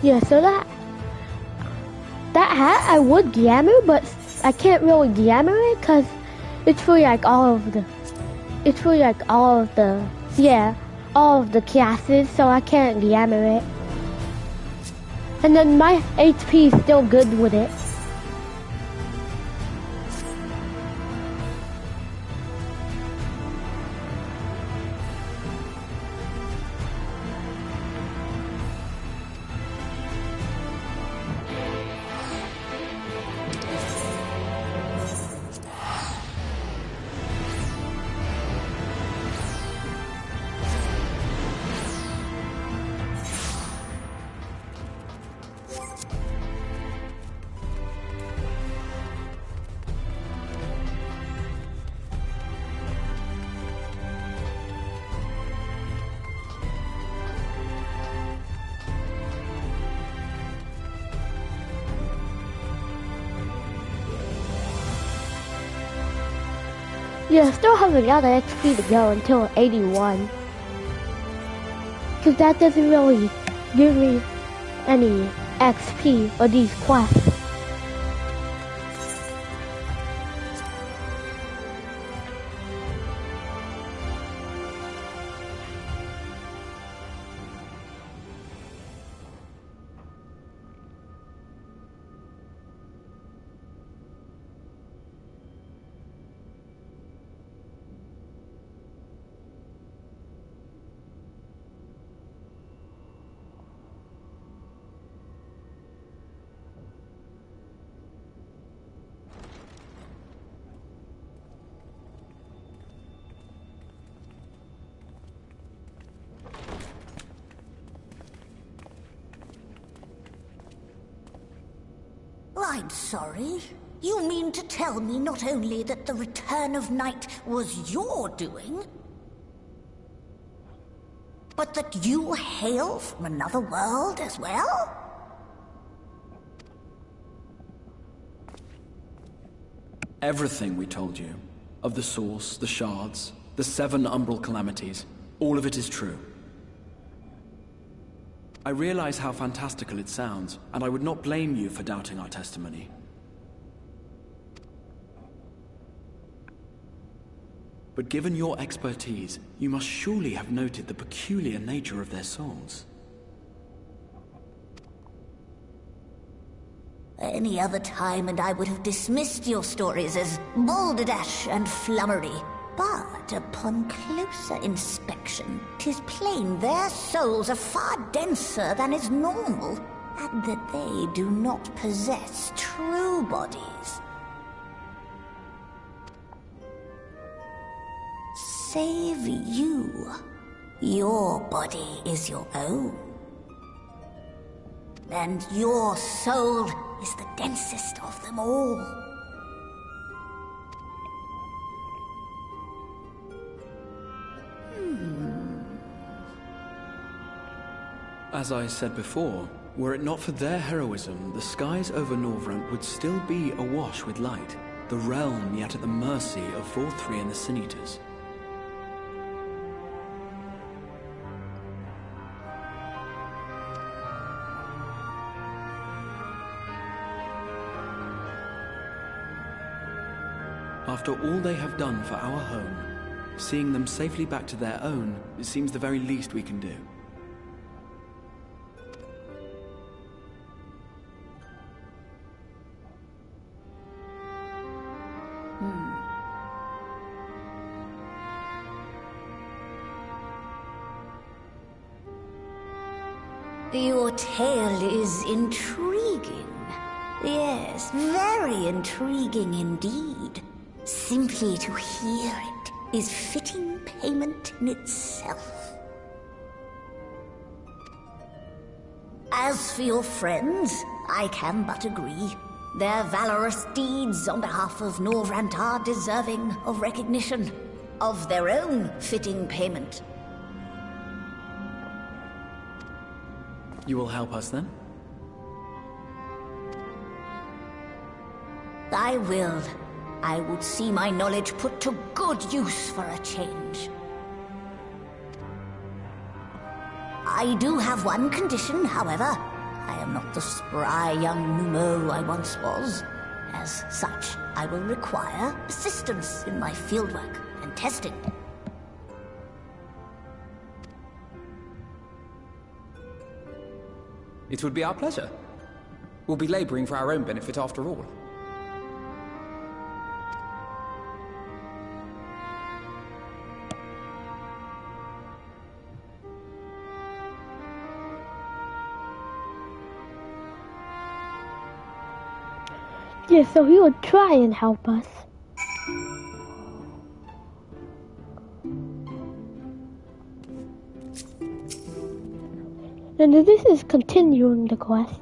Yeah, so that hat I would gamma, but I can't really gamma it because it's for like all of the classes, so I can't gamma it. And then my HP is still good with it. Yeah, I still have a lot of XP to go until 81. Because that doesn't really give me any XP for these quests. I'm sorry. You mean to tell me not only that the return of night was your doing, but that you hail from another world as well? Everything we told you, of the source, the shards, the 7 umbral calamities, all of it is true. I realize how fantastical it sounds, and I would not blame you for doubting our testimony. But given your expertise, you must surely have noted the peculiar nature of their songs. Any other time and I would have dismissed your stories as balderdash and flummery. But upon closer inspection, 'tis plain their souls are far denser than is normal, and that they do not possess true bodies. Save you. Your body is your own. And your soul is the densest of them all. As I said before, were it not for their heroism, the skies over Norvrent would still be awash with light, the realm yet at the mercy of Vorthri and the Sin Eaters. After all they have done for our home, seeing them safely back to their own, it seems the very least we can do. Your tale is intriguing. Yes, very intriguing indeed. Simply to hear it is fitting payment in itself. As for your friends, I can but agree. Their valorous deeds on behalf of Norvrant are deserving of recognition, of their own fitting payment. You will help us then? I will. I would see my knowledge put to good use for a change. I do have one condition, however. I am not the spry young Numo I once was. As such, I will require assistance in my fieldwork and testing. It would be our pleasure. We'll be laboring for our own benefit after all. Yeah, so he would try and help us. And this is continuing the quest.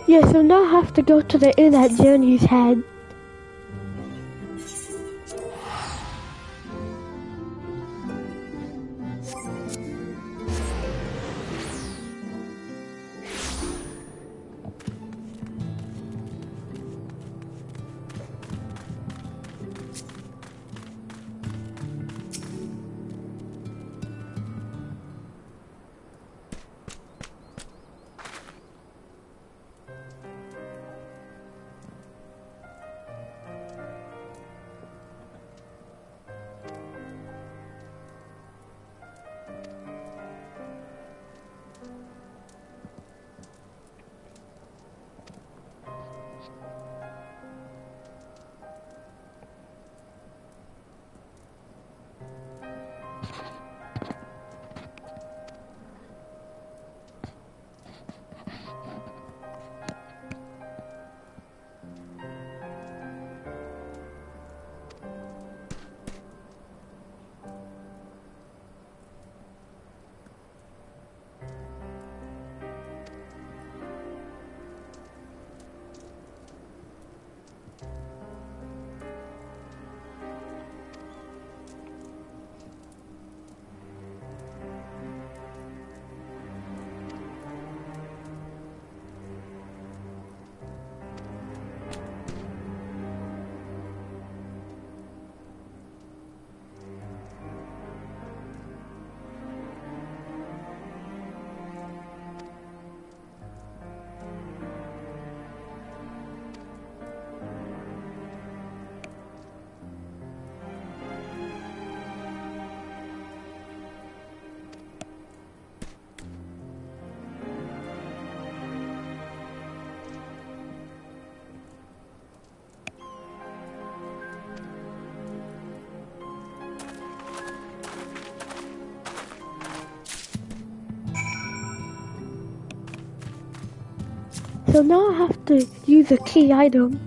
Yeah, so now I have to go to the inn at Journey's Head. So now I have to use a key item.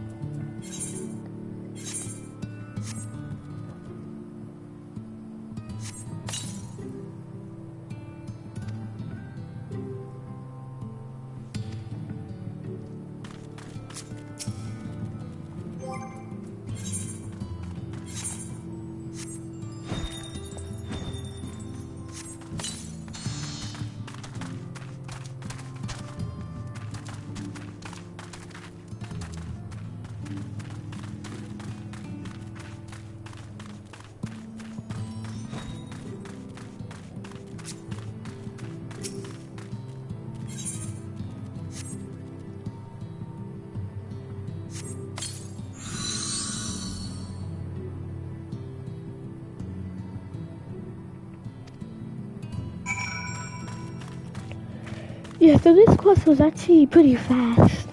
Yeah, so this quest was actually pretty fast.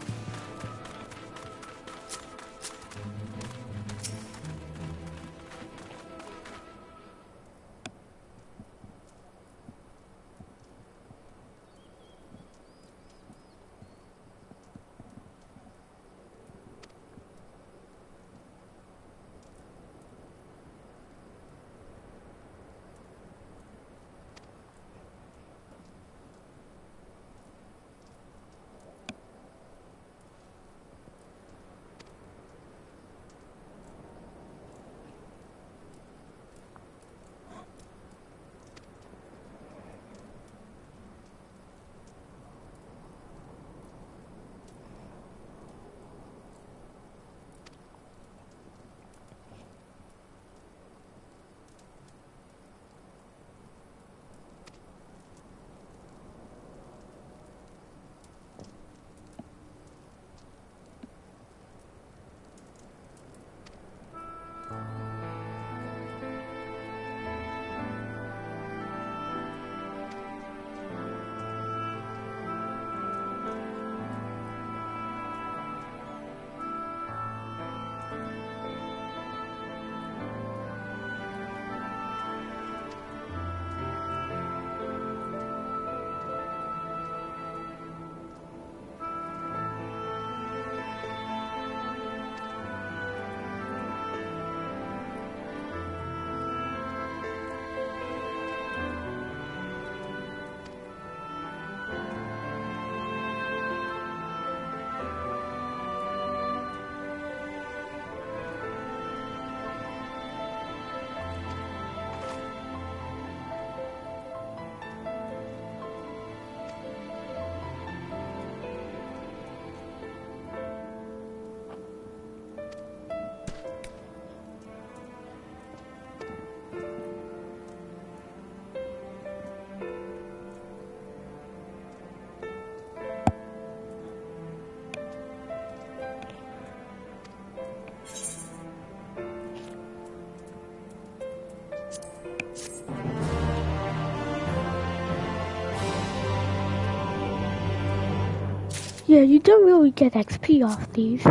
Yeah, you don't really get XP off these.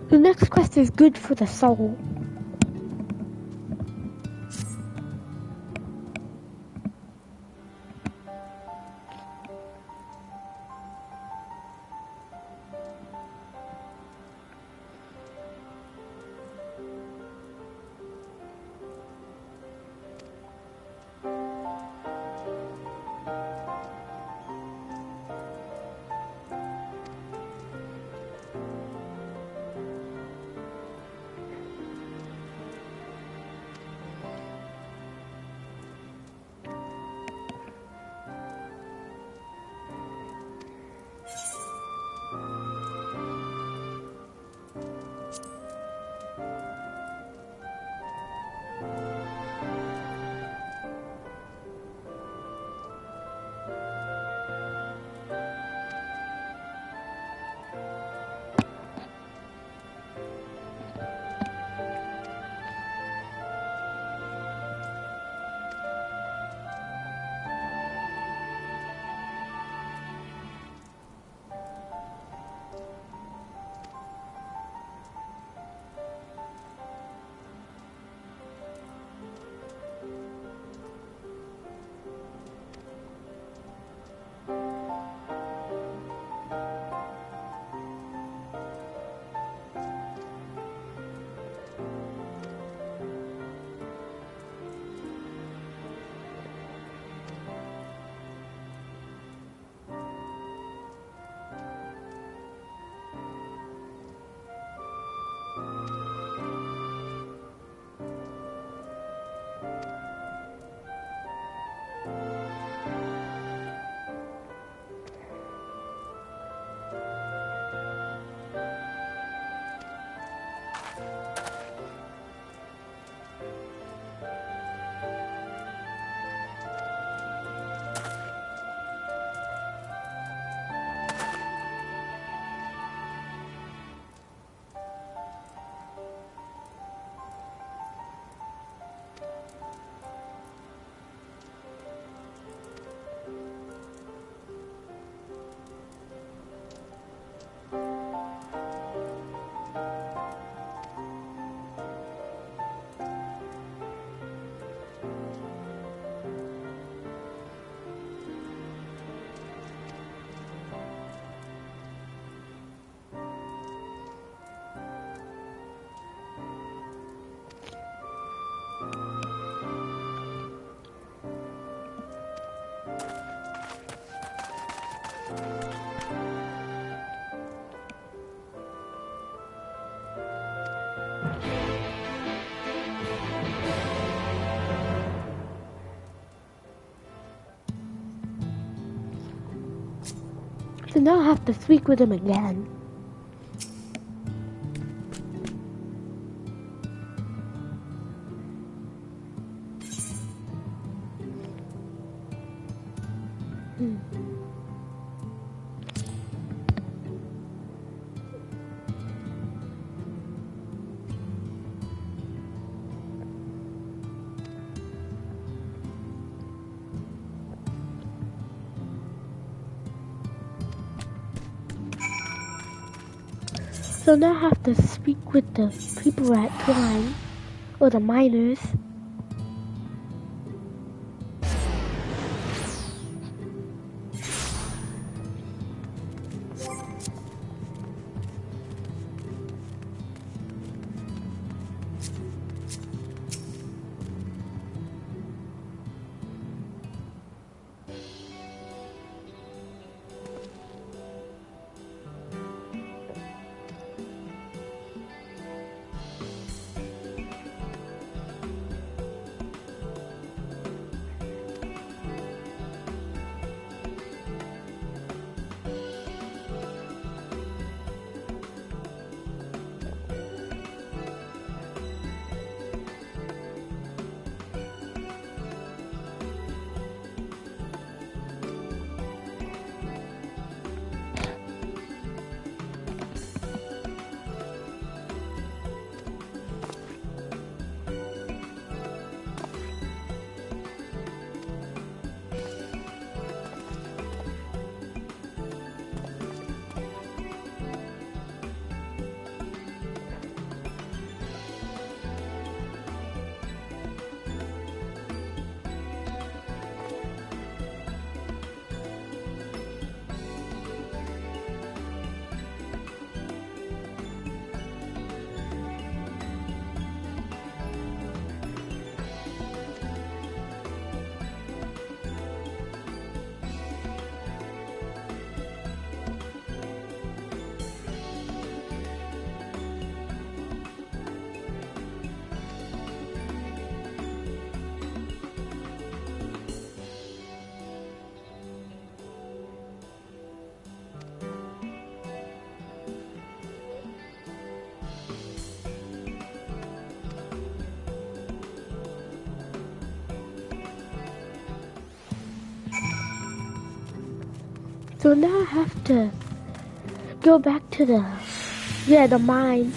The next quest is good for the soul. So now I have to speak with him again. So now I have to speak with the people at Twine, or the miners. So now I have to go back to the mine.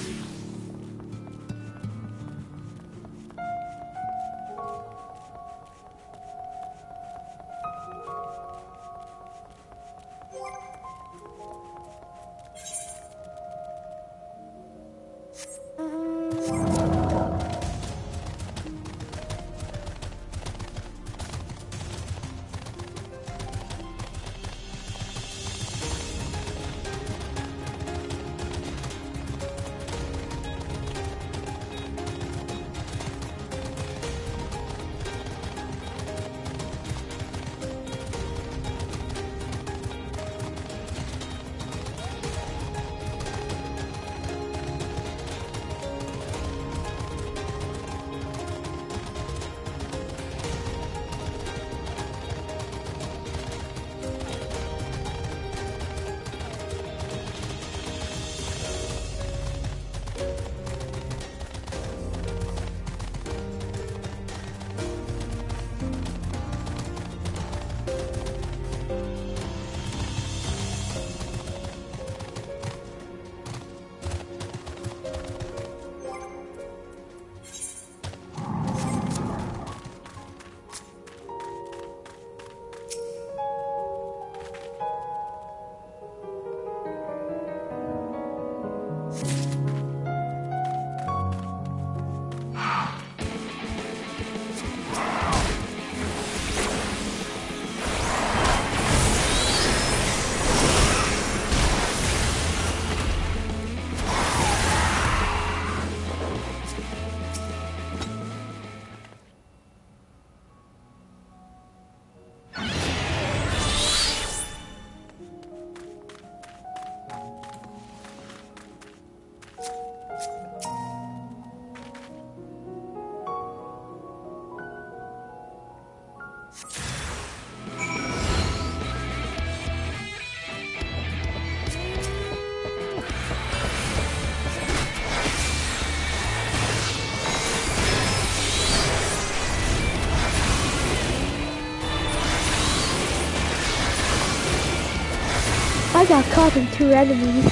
got caught in 2 enemies.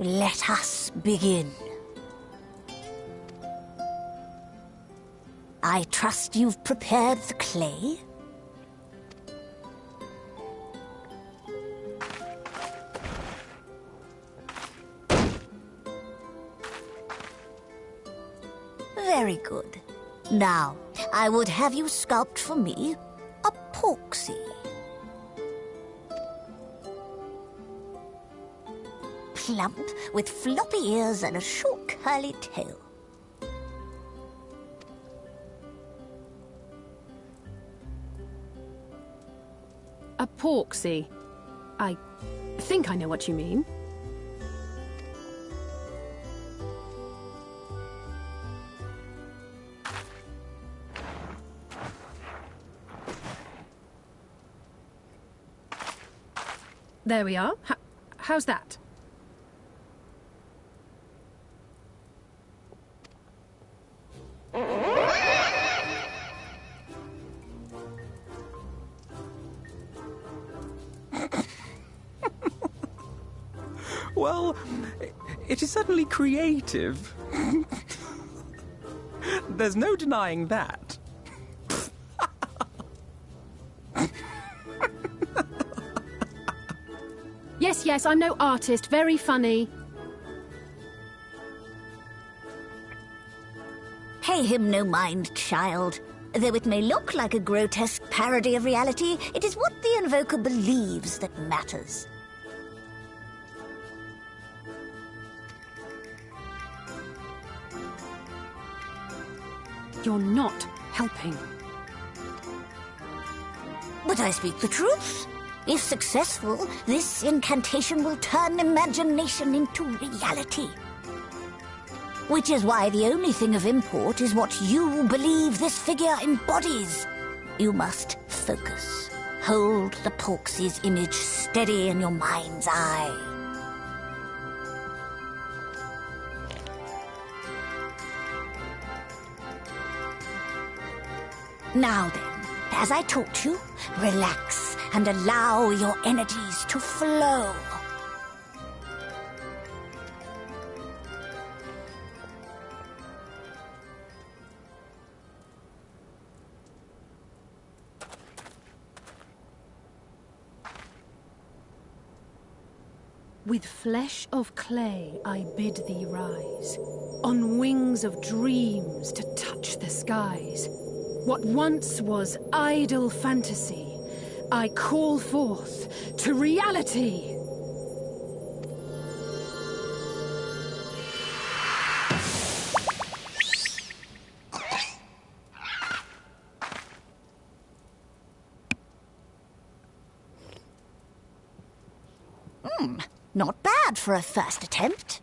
Let us begin. I trust you've prepared the clay? Very good. Now, I would have you sculpt for me a porksy. Plump, with floppy ears and a short curly tail. A porksy. I think I know what you mean. There we are. How's that? Well, it is certainly creative. There's no denying that. Yes, I'm no artist. Very funny. Pay him no mind, child. Though it may look like a grotesque parody of reality, it is what the invoker believes that matters. You're not helping. But I speak the truth. If successful, this incantation will turn imagination into reality. Which is why the only thing of import is what you believe this figure embodies. You must focus. Hold the Porksy's image steady in your mind's eye. Now then, as I taught you, relax and allow your energies to flow. With flesh of clay I bid thee rise, on wings of dreams to touch the skies. What once was idle fantasy, I call forth to reality. Not bad for a first attempt.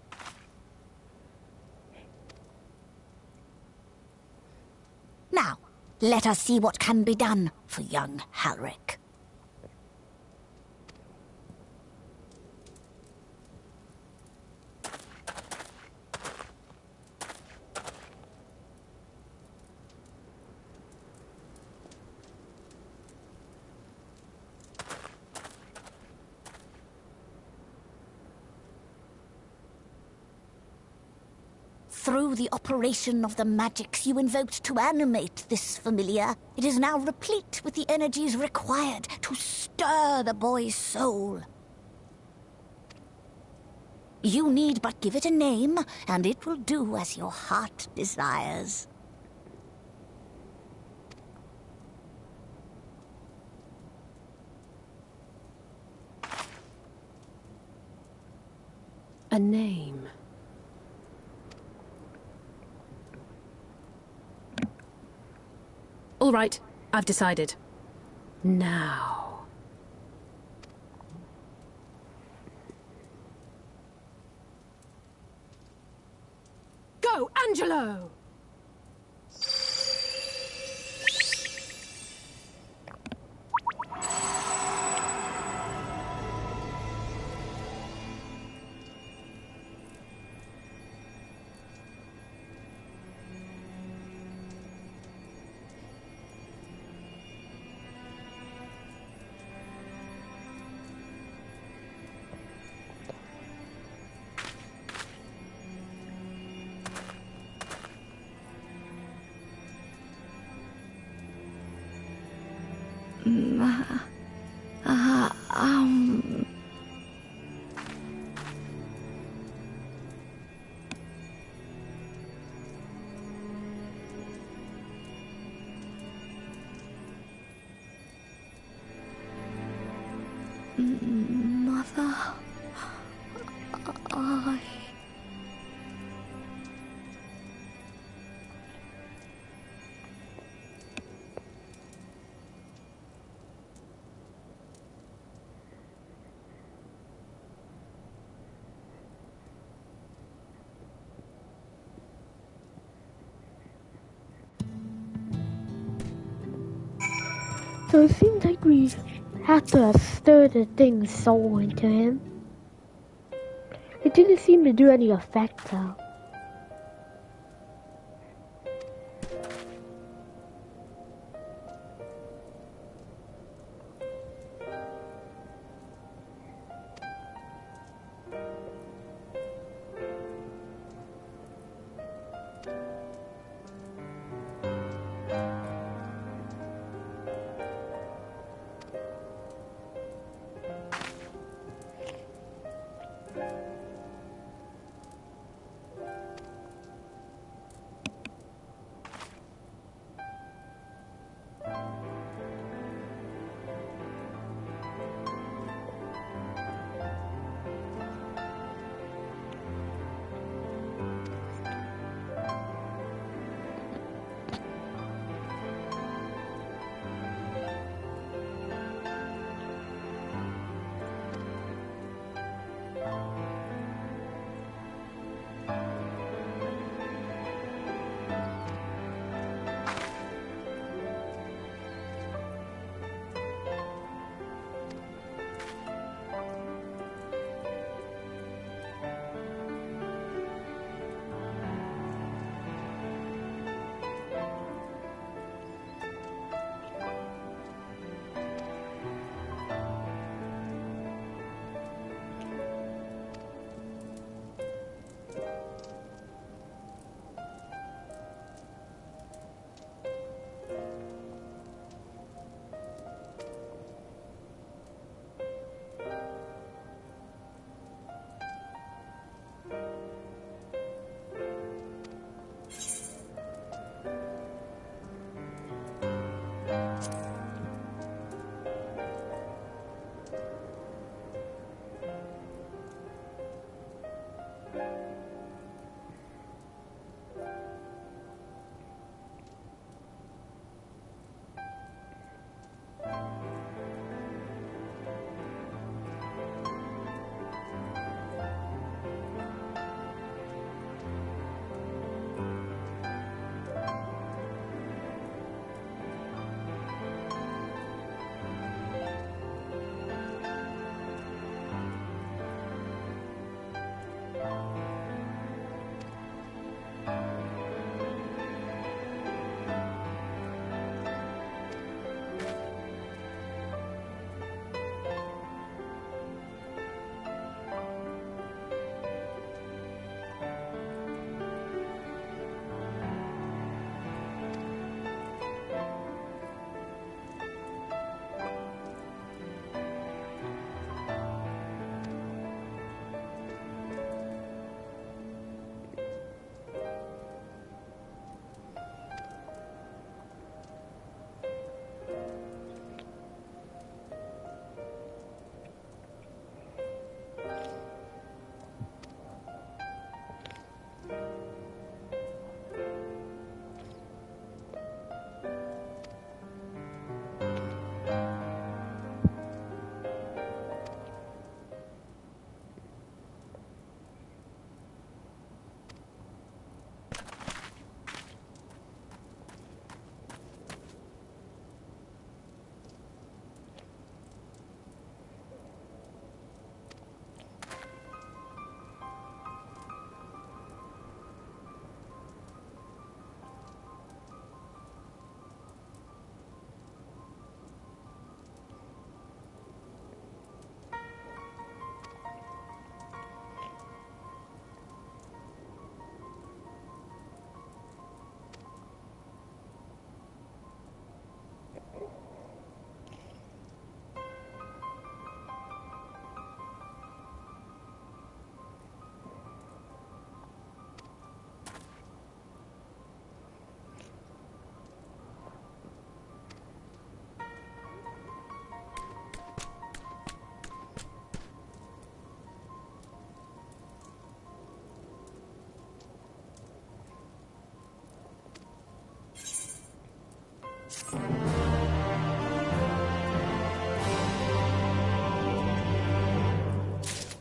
Now, let us see what can be done for young Halric. Through the operation of the magics you invoked to animate this familiar, it is now replete with the energies required to stir the boy's soul. You need but give it a name, and it will do as your heart desires. A name. All right, I've decided. Now. Go, Angelo! Mother, I... So it seems like we have to stir the thing's soul into him. It didn't seem to do any effect though.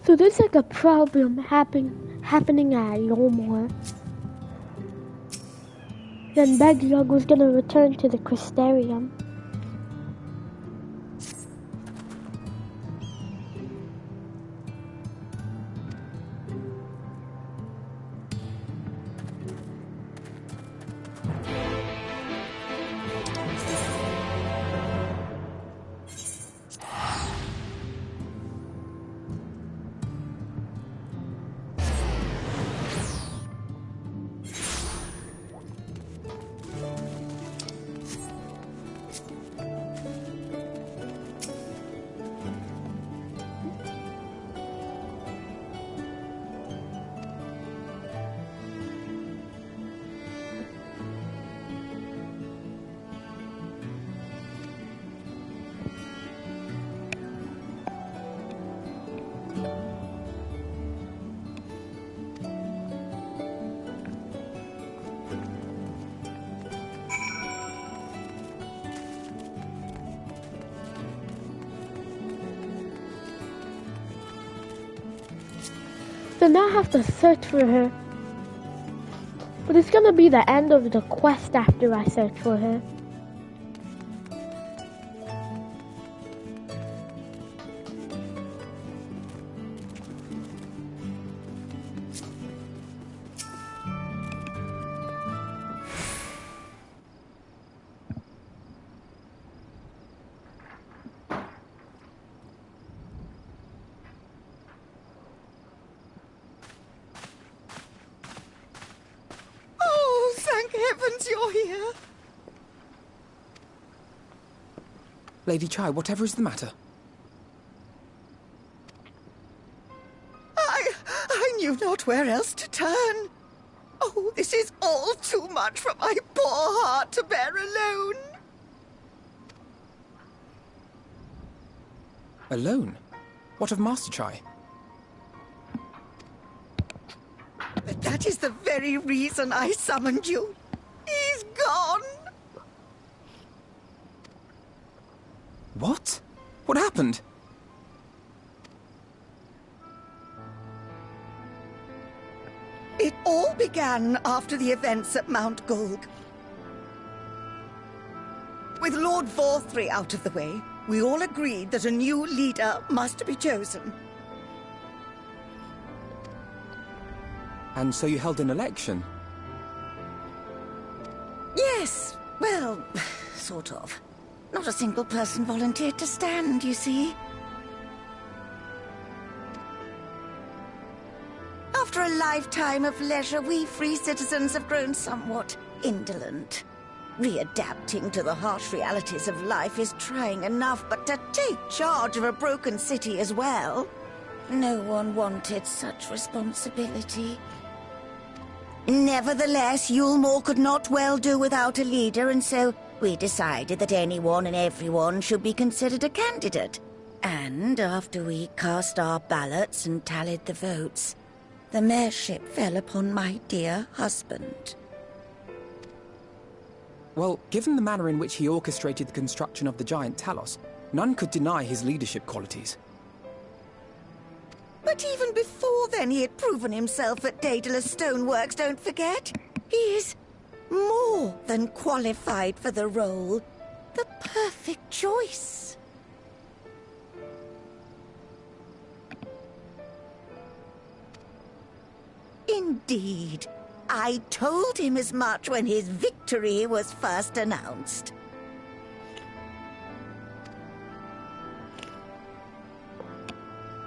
So there's like a problem happening at Yolmore. Then Beg-Yog was gonna return to the Crystarium. So now I have to search for her. But it's gonna be the end of the quest after I search for her. You're here. Lady Chai, whatever is the matter? I knew not where else to turn. Oh, this is all too much for my poor heart to bear alone. Alone? What of Master Chai? But that is the very reason I summoned you. He's gone. What? What happened? It all began after the events at Mount Gulg. With Lord Vorthry out of the way, we all agreed that a new leader must be chosen. And so you held an election? Yes, well, sort of. Not a single person volunteered to stand, you see. After a lifetime of leisure, we free citizens have grown somewhat indolent. Readapting to the harsh realities of life is trying enough, but to take charge of a broken city as well? No one wanted such responsibility. Nevertheless, Yulmore could not well do without a leader, and so we decided that anyone and everyone should be considered a candidate. And after we cast our ballots and tallied the votes, the mayorship fell upon my dear husband. Well, given the manner in which he orchestrated the construction of the giant Talos, none could deny his leadership qualities. But even before then, he had proven himself at Daedalus Stoneworks, don't forget. He is more than qualified for the role. The perfect choice. Indeed. I told him as much when his victory was first announced.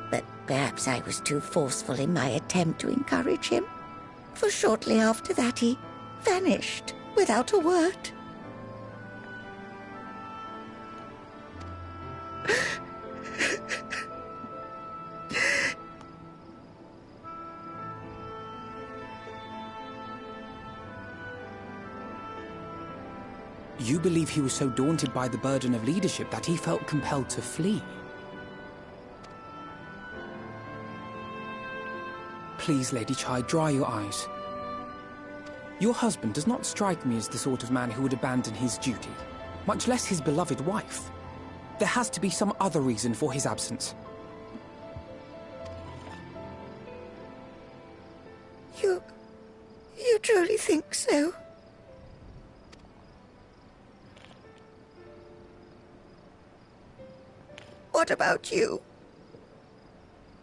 But perhaps I was too forceful in my attempt to encourage him. For shortly after that, he vanished without a word. You believe he was so daunted by the burden of leadership that he felt compelled to flee? Please, Lady Chai, dry your eyes. Your husband does not strike me as the sort of man who would abandon his duty, much less his beloved wife. There has to be some other reason for his absence. truly think so? What about you?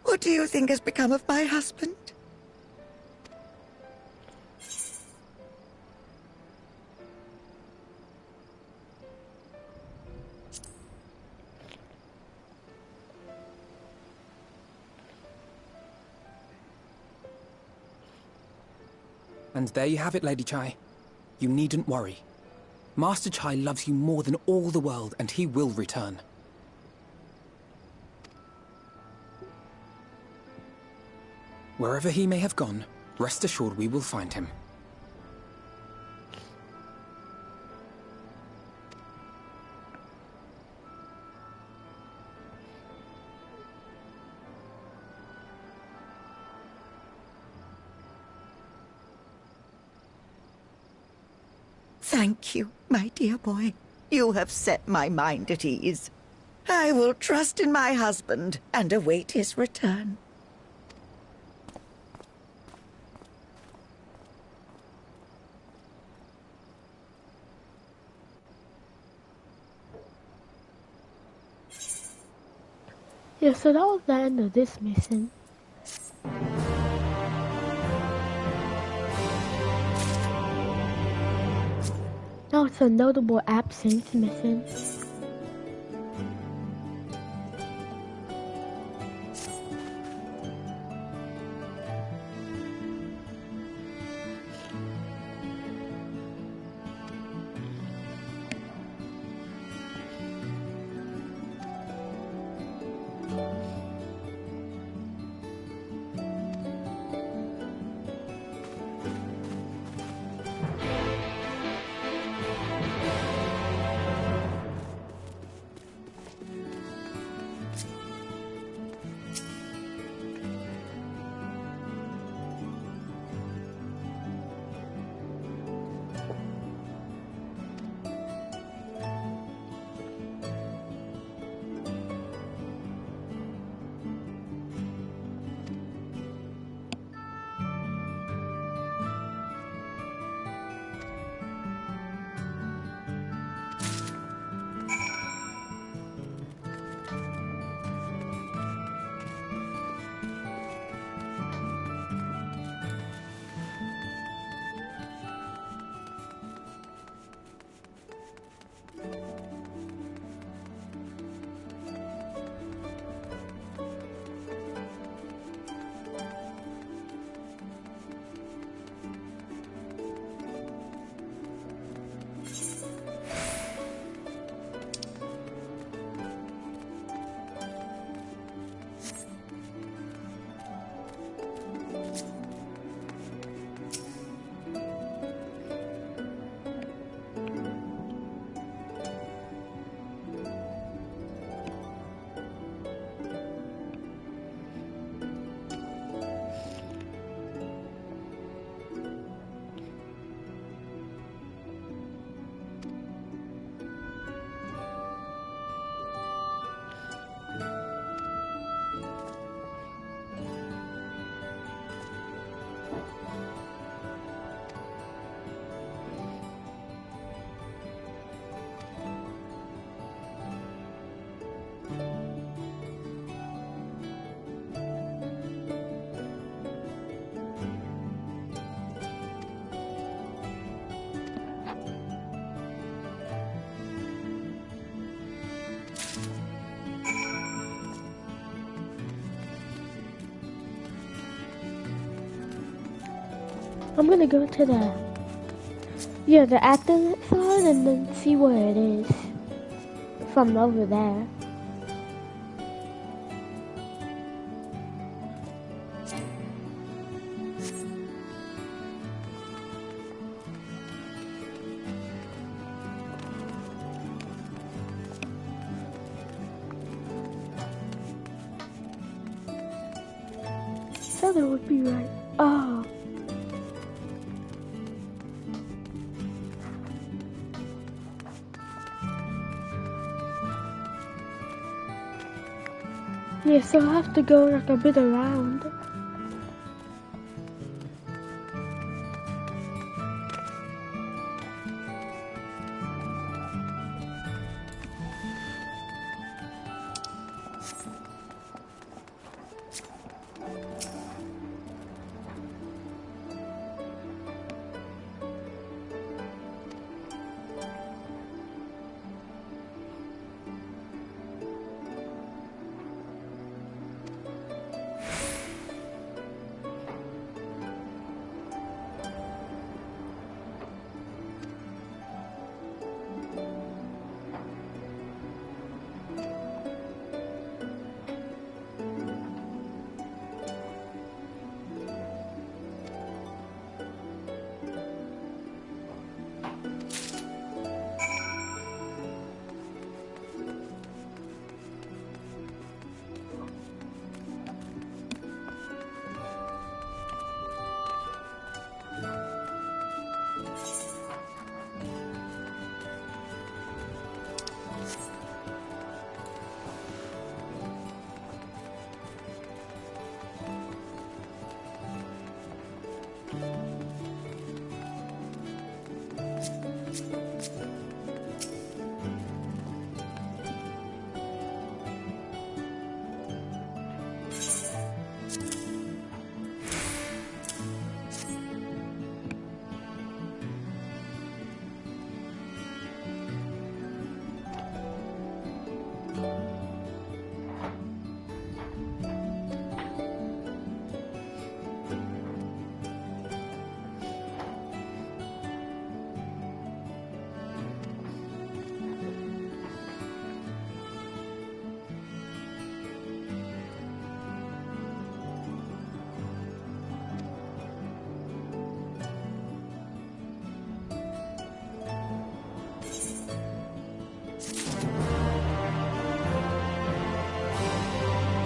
What do you think has become of my husband? And there you have it, Lady Chai. You needn't worry. Master Chai loves you more than all the world, and he will return. Wherever he may have gone, rest assured we will find him. Thank you, my dear boy. You have set my mind at ease. I will trust in my husband and await his return. Yeah, so that was the end of this mission. Now it's a notable absence mission. I'm gonna go to the Athens side and then see where it is from over there. So that would be right. Oh. Yeah, so I have to go like a bit around.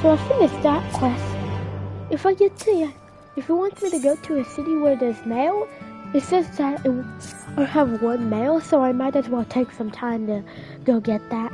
So I finished that quest. If it wants me to go to a city where there's mail, it says that I have one mail, so I might as well take some time to go get that.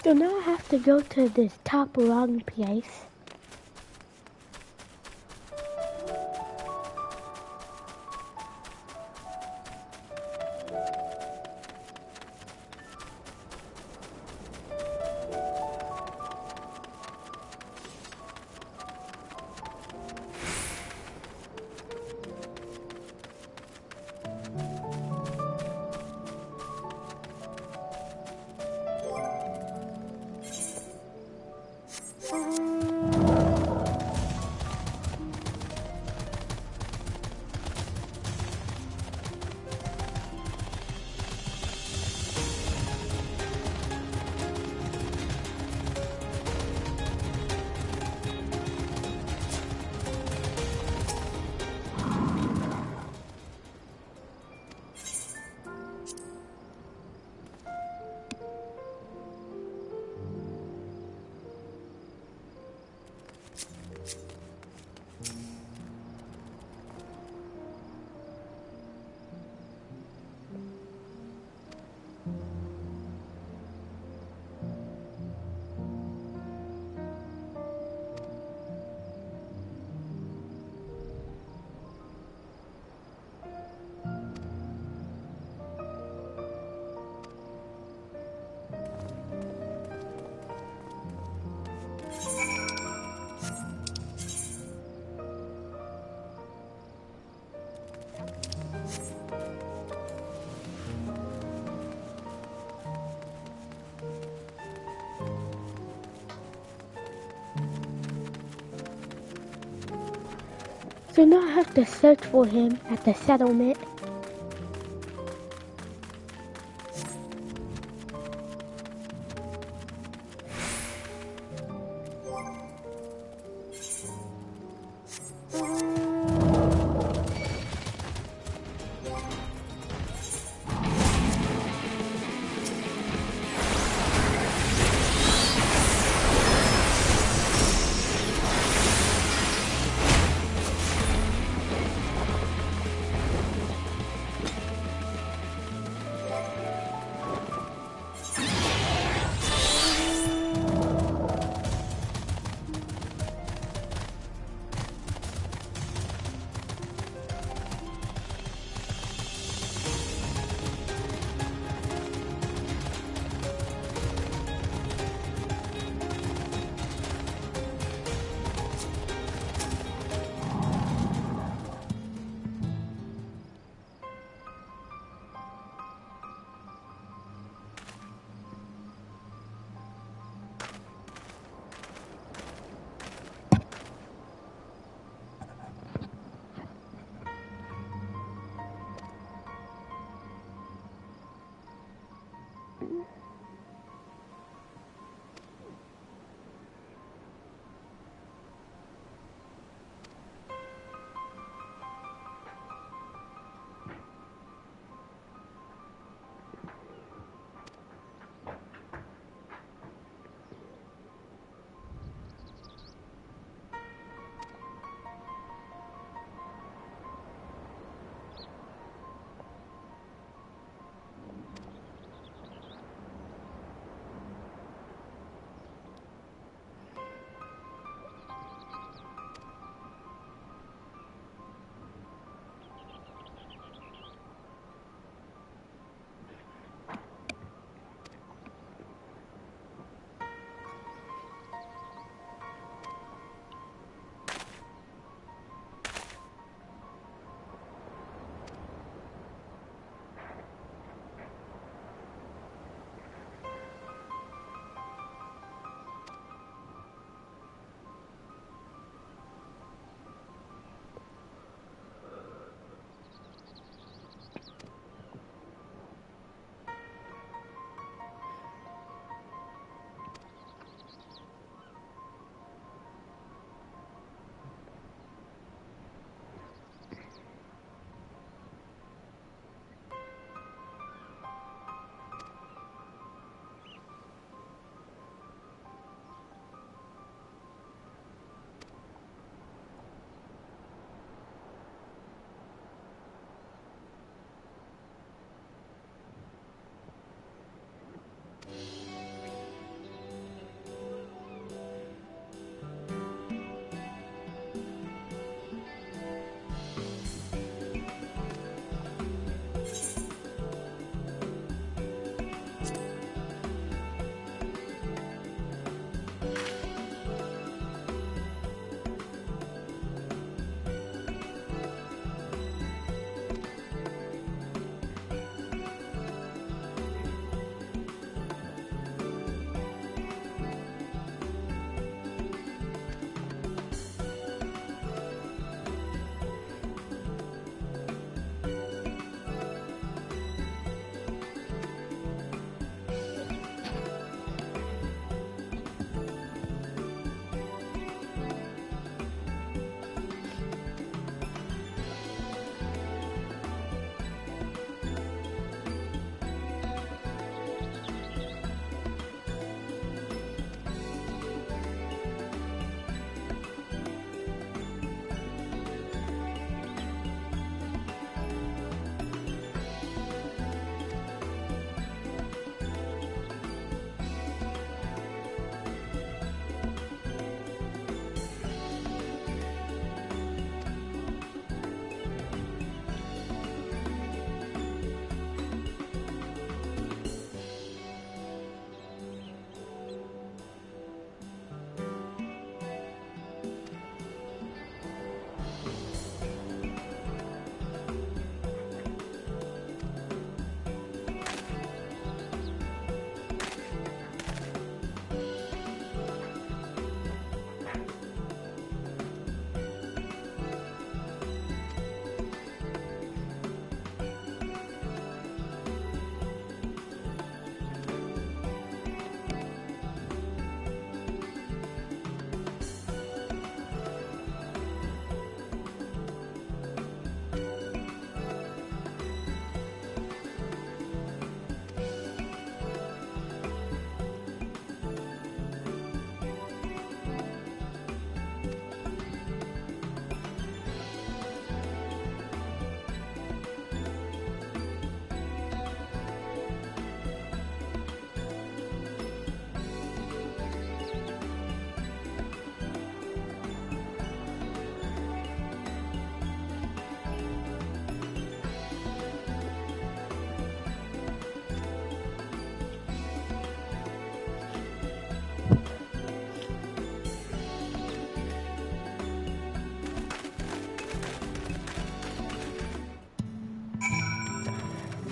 So now I have to go to this top wrong place. So now I have to search for him at the settlement.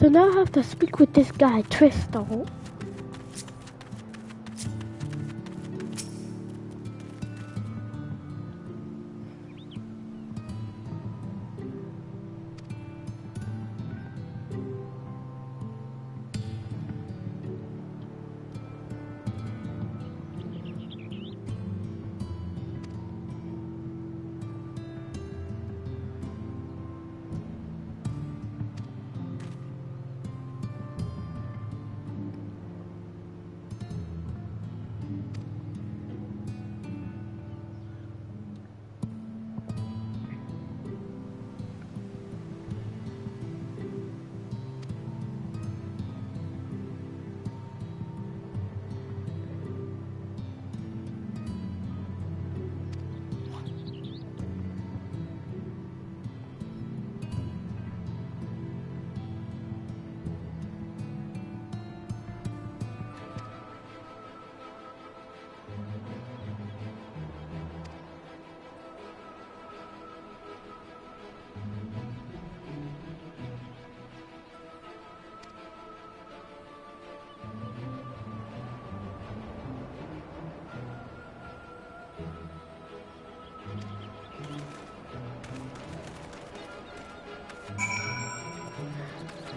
So now I have to speak with this guy, Tristan.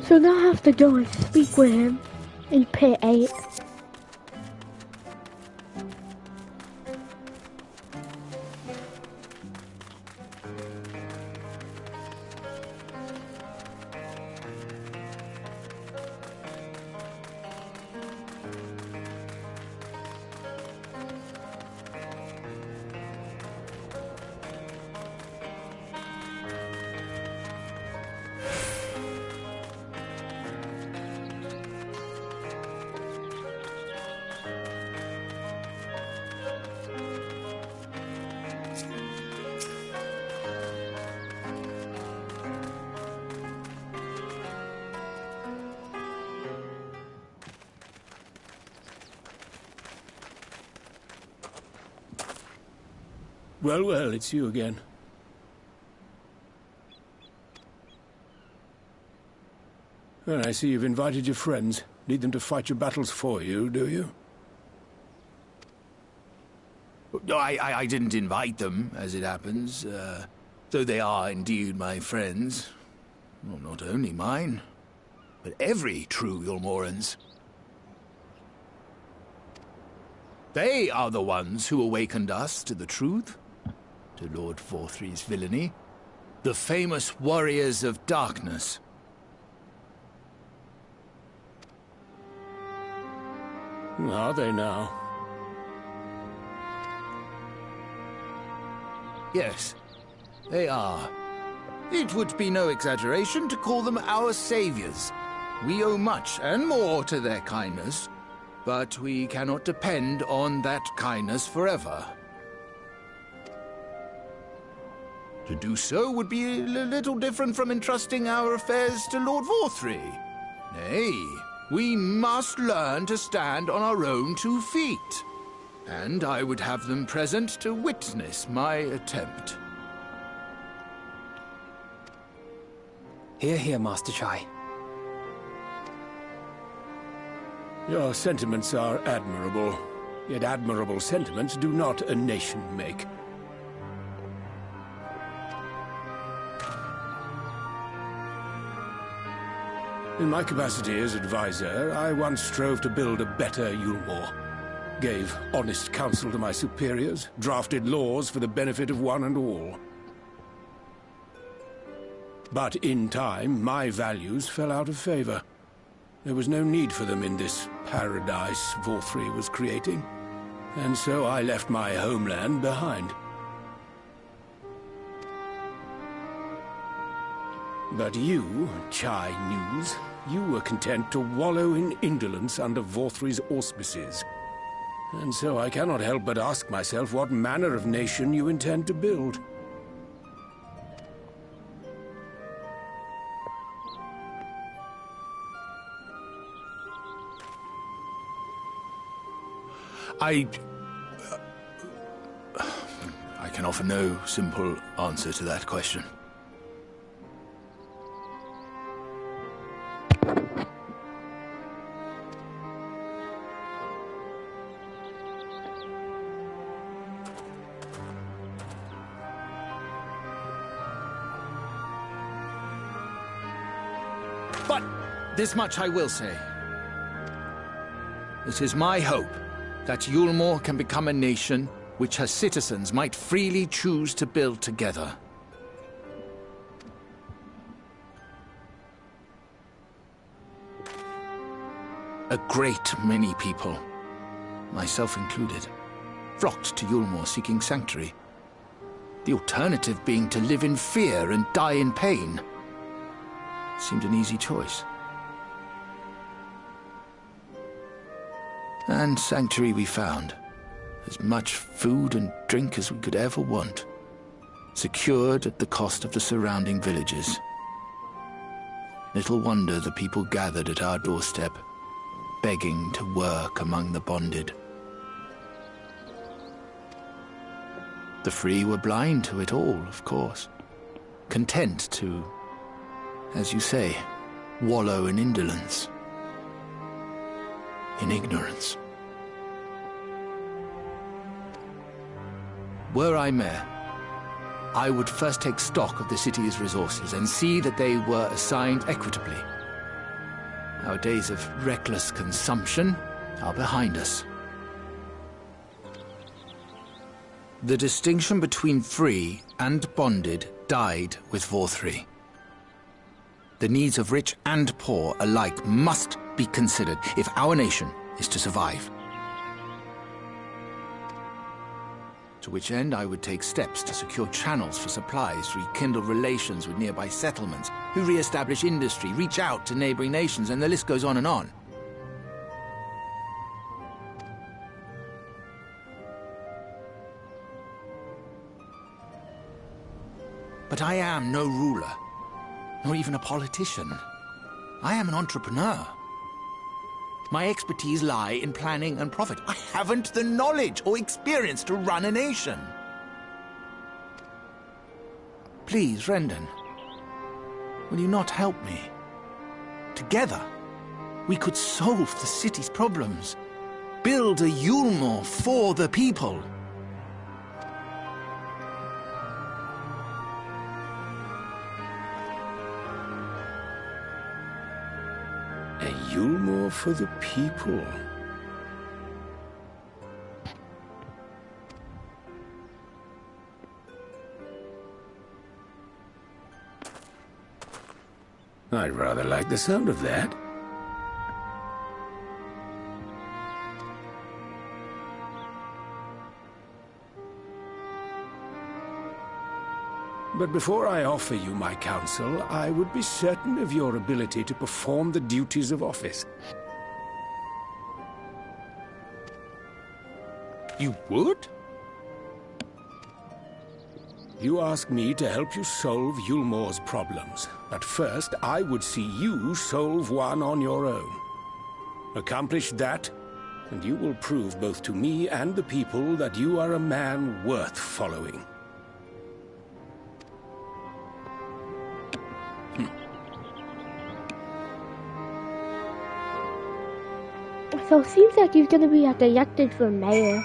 So now I have to go and speak with him in Pit 8. Well, well, it's you again. Well, I see you've invited your friends. Need them to fight your battles for you, do you? No, I didn't invite them, as it happens, though they are indeed my friends. Well, not only mine, but every true Yulmoran's. They are the ones who awakened us to the truth, to Lord Vorthry's villainy, the famous warriors of darkness. Are they now? Yes, they are. It would be no exaggeration to call them our saviors. We owe much and more to their kindness, but we cannot depend on that kindness forever. To do so would be a little different from entrusting our affairs to Lord Vorthry. Nay, we must learn to stand on our own 2 feet. And I would have them present to witness my attempt. Hear, hear, Master Chai. Your sentiments are admirable, yet admirable sentiments do not a nation make. In my capacity as advisor, I once strove to build a better Yulmore. Gave honest counsel to my superiors, drafted laws for the benefit of one and all. But in time, my values fell out of favor. There was no need for them in this paradise Vorthry was creating. And so I left my homeland behind. But you, Chai News, you were content to wallow in indolence under Vorthry's auspices. And so I cannot help but ask myself what manner of nation you intend to build. I can offer no simple answer to that question. But this much I will say. It is my hope that Yulmore can become a nation which her citizens might freely choose to build together. A great many people, myself included, flocked to Yulmore seeking sanctuary. The alternative being to live in fear and die in pain seemed an easy choice. And sanctuary we found. As much food and drink as we could ever want. Secured at the cost of the surrounding villages. Little wonder the people gathered at our doorstep, begging to work among the bonded. The free were blind to it all, of course. Content to, as you say, wallow in indolence. In ignorance. Were I mayor, I would first take stock of the city's resources and see that they were assigned equitably. Our days of reckless consumption are behind us. The distinction between free and bonded died with Vorthri. The needs of rich and poor alike must be considered if our nation is to survive. To which end I would take steps to secure channels for supplies, rekindle relations with nearby settlements, who re-establish industry, reach out to neighboring nations, and the list goes on and on. But I am no ruler, nor even a politician. I am an entrepreneur. My expertise lie in planning and profit. I haven't the knowledge or experience to run a nation. Please, Rendon, will you not help me? Together, we could solve the city's problems. Build a Yulmore for the people. A Yulmore for the people. I'd rather like the sound of that. But before I offer you my counsel, I would be certain of your ability to perform the duties of office. You would? You ask me to help you solve Yulmore's problems, but first I would see you solve one on your own. Accomplish that, and you will prove both to me and the people that you are a man worth following. So it seems like he's gonna be elected for mayor.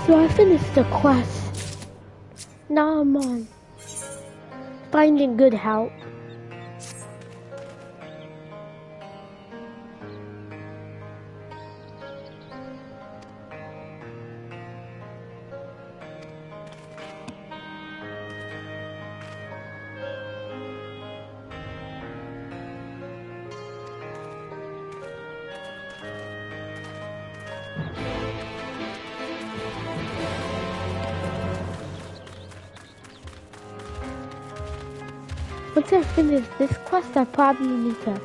So I finished the quest. Now I'm on finding good help. Once I finish this quest, I probably need to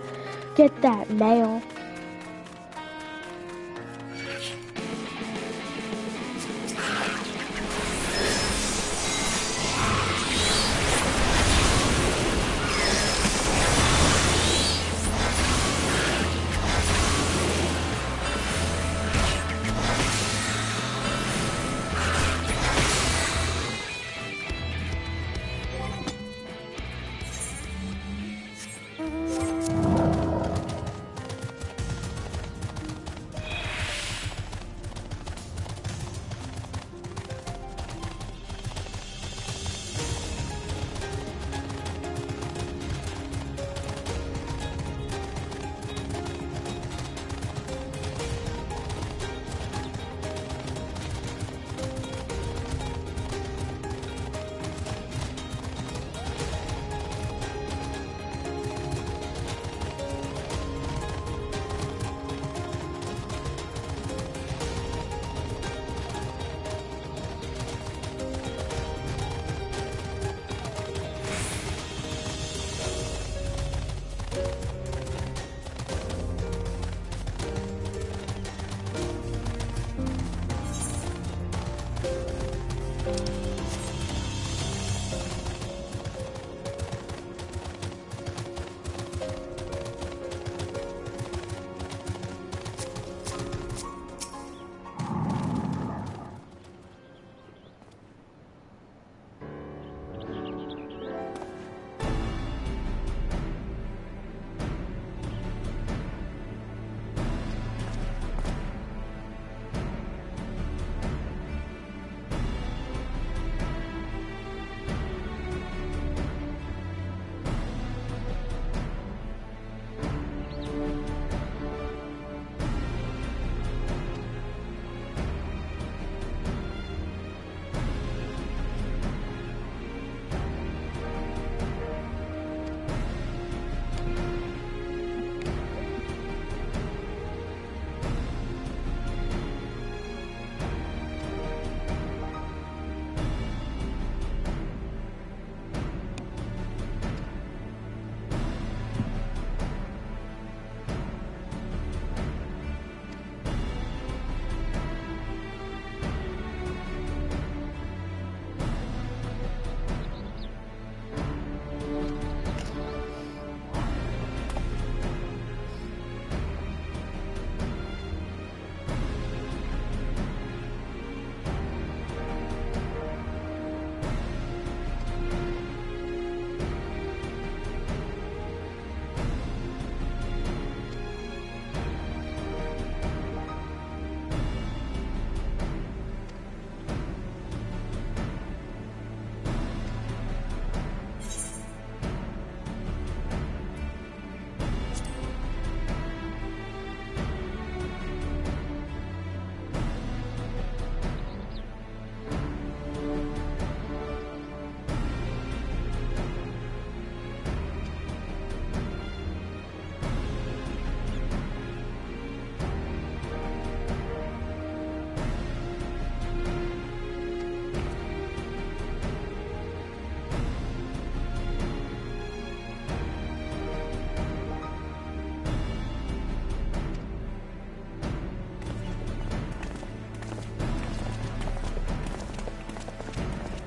get that mail.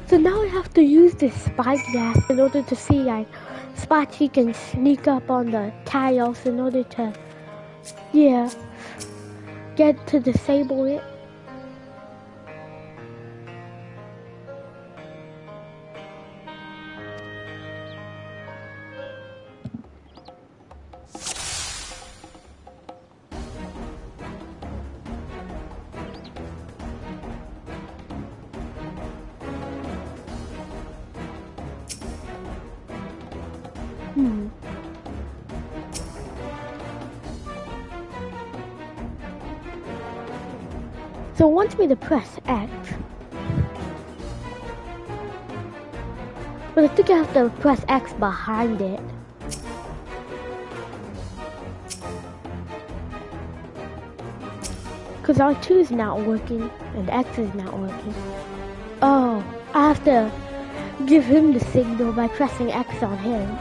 So now I have to use this spy glass in order to see like spots he can sneak up on the tiles in order to, yeah, get to disable it. So it wants me to press X. But I think I have to press X behind it. Because R2 is not working, and X is not working. Oh, I have to give him the signal by pressing X on him.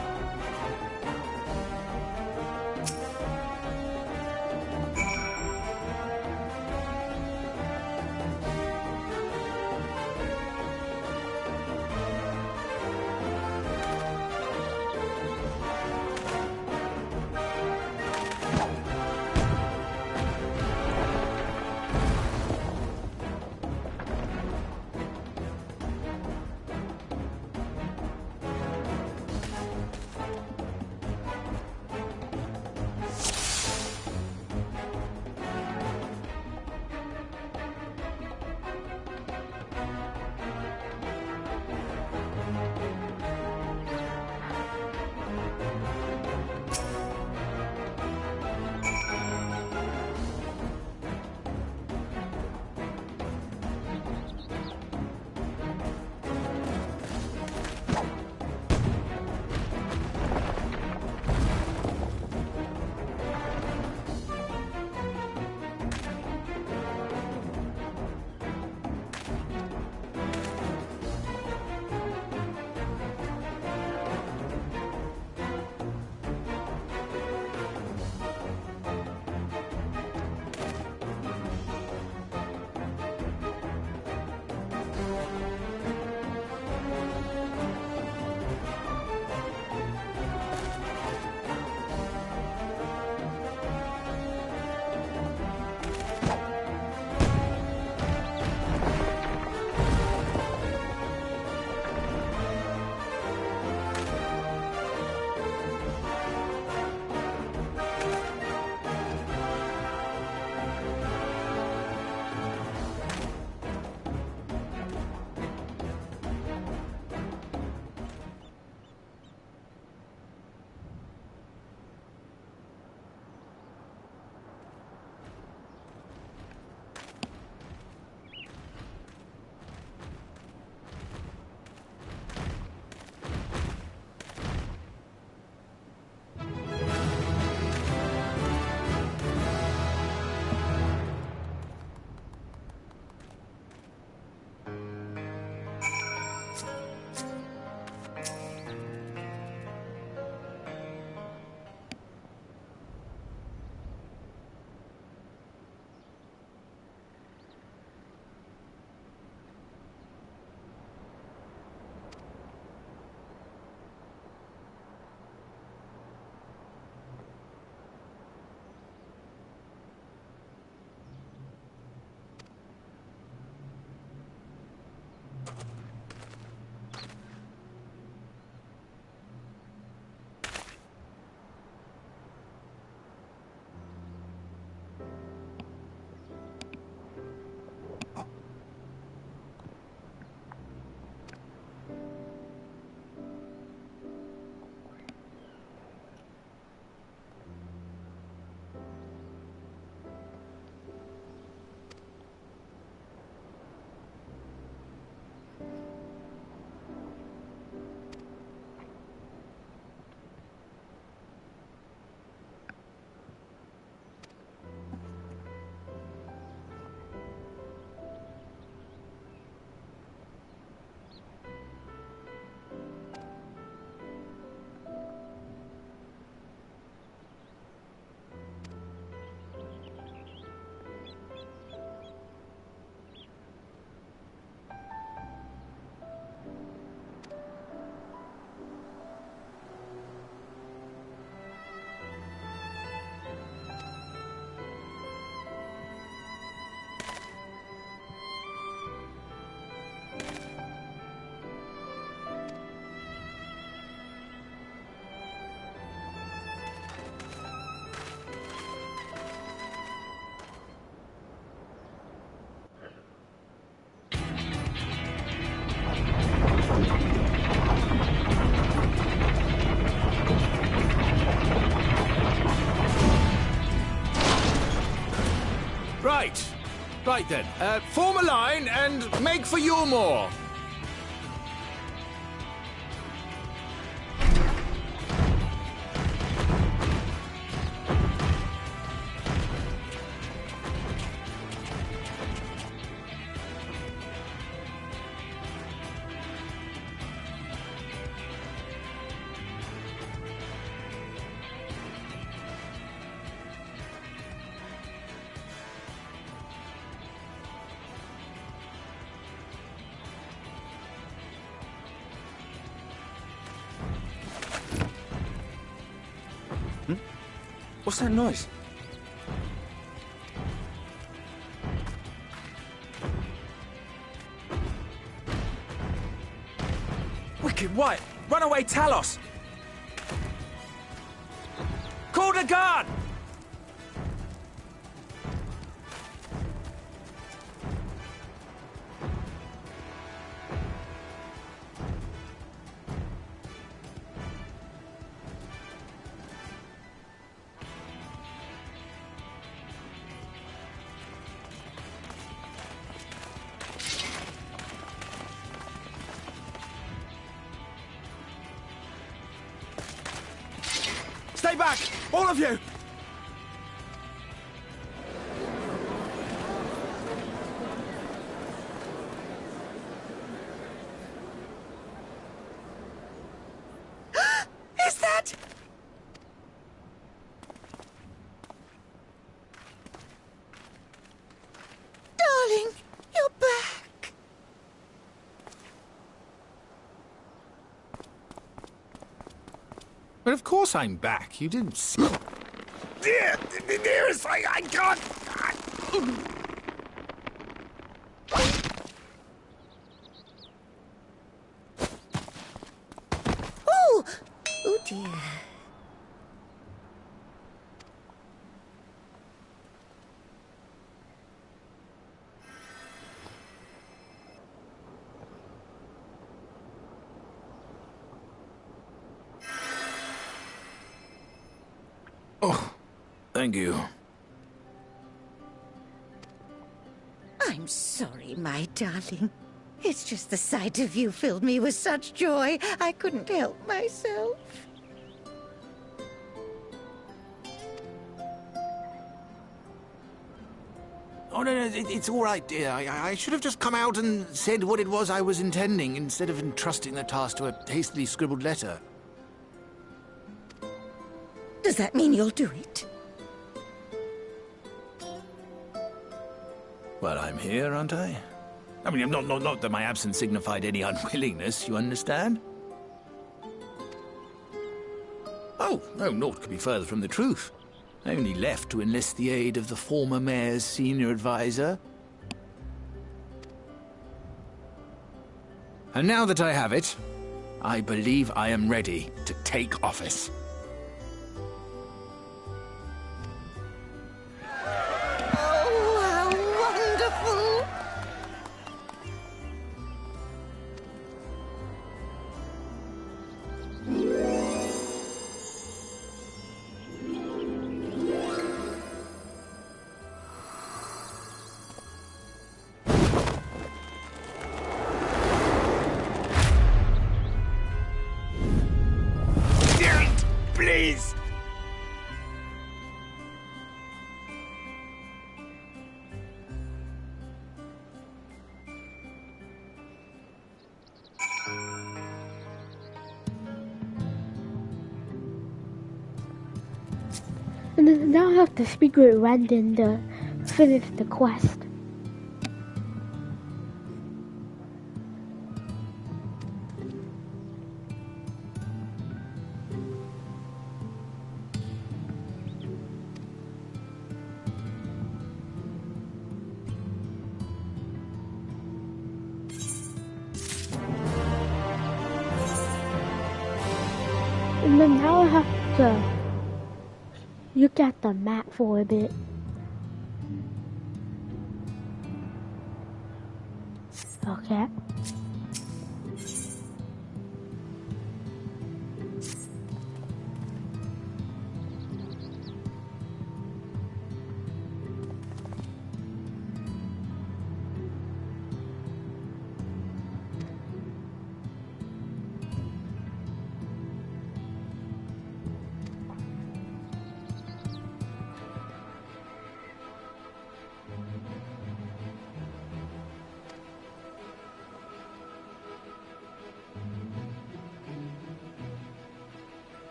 Right then, form a line and make for Yulmore. What's that noise? Wicked White! Runaway Talos! Call the guard! Stay back! All of you! Is that... Darling, you're back. Well, of course I'm back. You didn't see... Dearest, I can't... Oh! Oh dear. Oh, thank you. I'm sorry, my darling. It's just the sight of you filled me with such joy, I couldn't help myself. Oh, no, it's all right, dear. I should have just come out and said what it was I was intending, instead of entrusting the task to a hastily scribbled letter. Does that mean you'll do it? Well, I'm here, aren't I? I mean, not that my absence signified any unwillingness, you understand? Oh, no, naught could be further from the truth. I only left to enlist the aid of the former mayor's senior advisor. And now that I have it, I believe I am ready to take office. Oh, how wonderful! Please! And then now I have to speak with Randon to finish the quest. And then now I have to look at the map for a bit. Okay.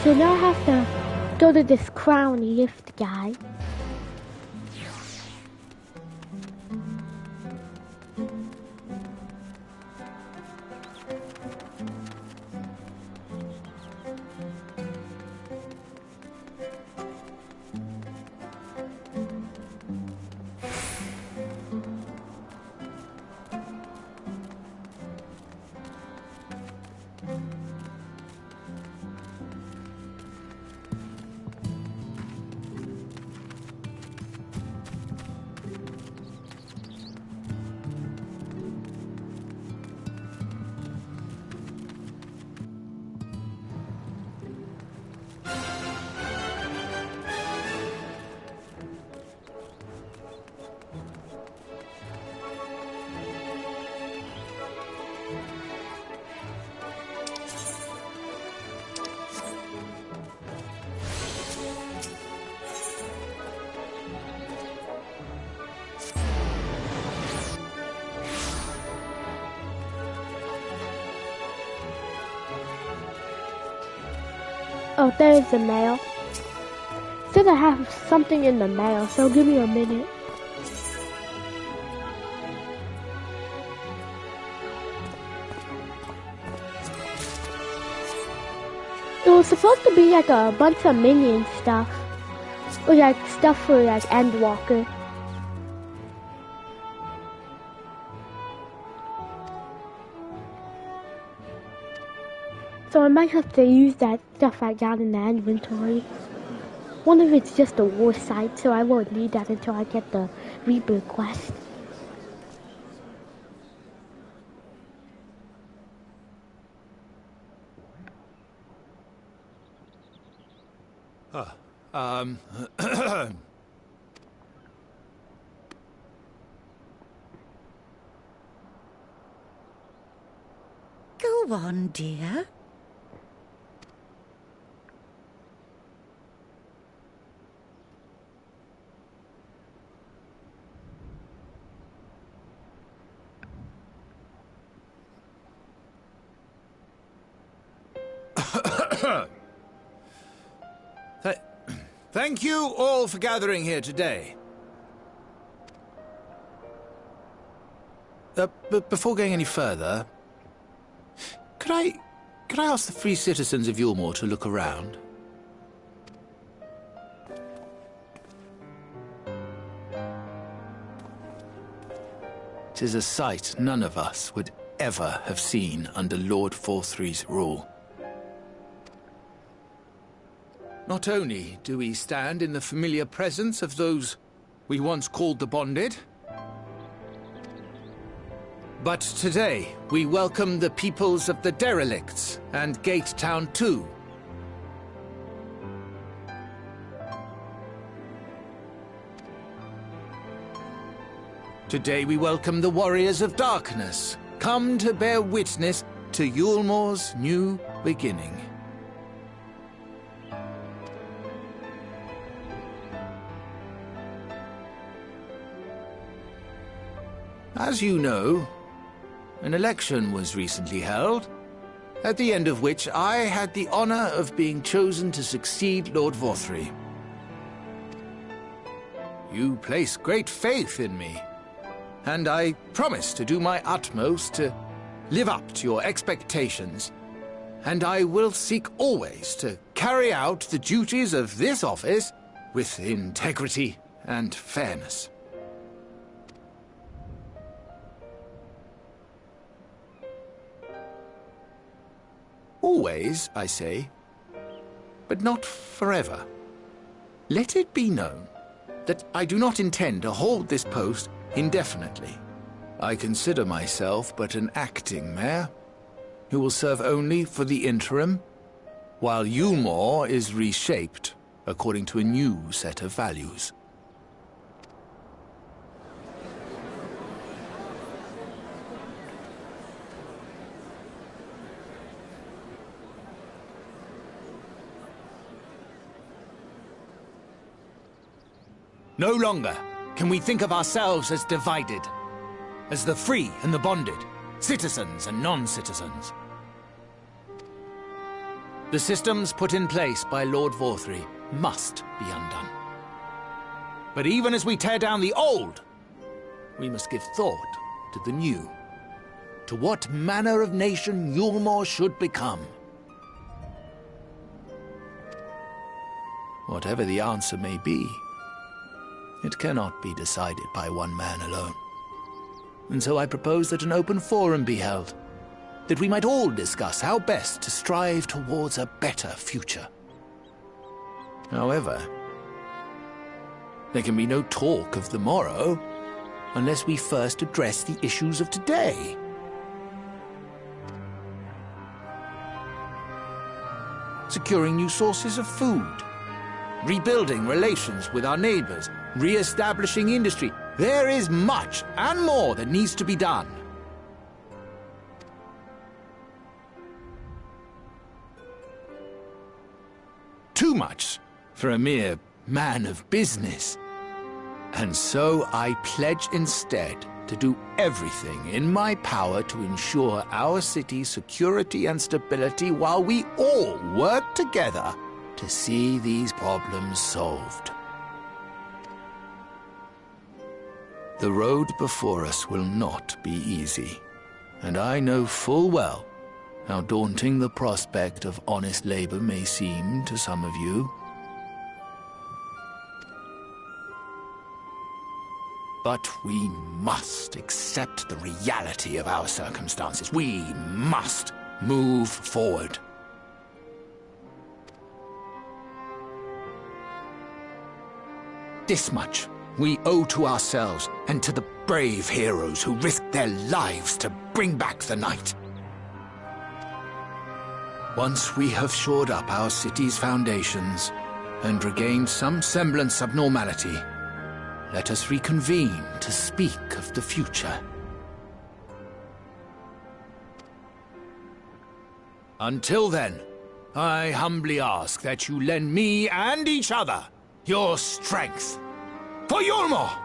So now I have to go to this crown lift guy. Oh, there's the mail. Said I have something in the mail, so give me a minute. It was supposed to be like a bunch of minion stuff. Or like stuff for like Endwalker. So I might have to use that stuff I got in the inventory. One of it's just a war site, so I won't need that until I get the reboot quest. Go on, dear. Thank you all for gathering here today. But before going any further, could I ask the free citizens of Yulmore to look around? Tis a sight none of us would ever have seen under Lord 43's rule. Not only do we stand in the familiar presence of those we once called the Bonded, but today we welcome the peoples of the Derelicts and Gate Town too. Today we welcome the Warriors of Darkness, come to bear witness to Yulmore's new beginning. As you know, an election was recently held, at the end of which I had the honor of being chosen to succeed Lord Vothry. You place great faith in me, and I promise to do my utmost to live up to your expectations, and I will seek always to carry out the duties of this office with integrity and fairness. Always, I say, but not forever. Let it be known that I do not intend to hold this post indefinitely. I consider myself but an acting mayor, who will serve only for the interim, while Yulmore is reshaped according to a new set of values. No longer can we think of ourselves as divided, as the free and the bonded, citizens and non-citizens. The systems put in place by Lord Vorthry must be undone. But even as we tear down the old, we must give thought to the new. To what manner of nation Yulmore should become. Whatever the answer may be, it cannot be decided by one man alone. And so I propose that an open forum be held, that we might all discuss how best to strive towards a better future. However, there can be no talk of the morrow unless we first address the issues of today. Securing new sources of food, rebuilding relations with our neighbors, re-establishing industry. There is much and more that needs to be done. Too much for a mere man of business. And so I pledge instead to do everything in my power to ensure our city's security and stability while we all work together to see these problems solved. The road before us will not be easy, and I know full well how daunting the prospect of honest labor may seem to some of you. But we must accept the reality of our circumstances. We must move forward. This much we owe to ourselves and to the brave heroes who risked their lives to bring back the night. Once we have shored up our city's foundations and regained some semblance of normality, let us reconvene to speak of the future. Until then, I humbly ask that you lend me and each other your strength. For Yulmore!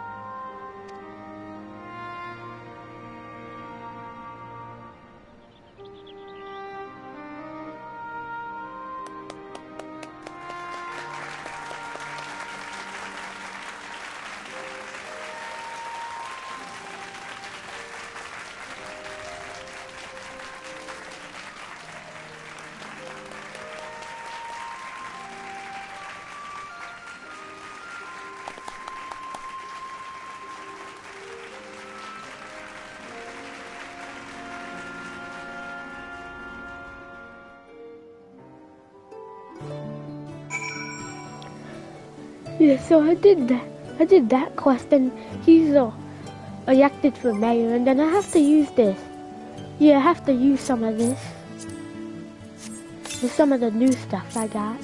Yeah, so I did that quest, and he's elected for mayor, and then I have to use this. Yeah, I have to use some of this. With some of the new stuff I got.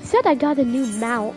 Said I got a new mount.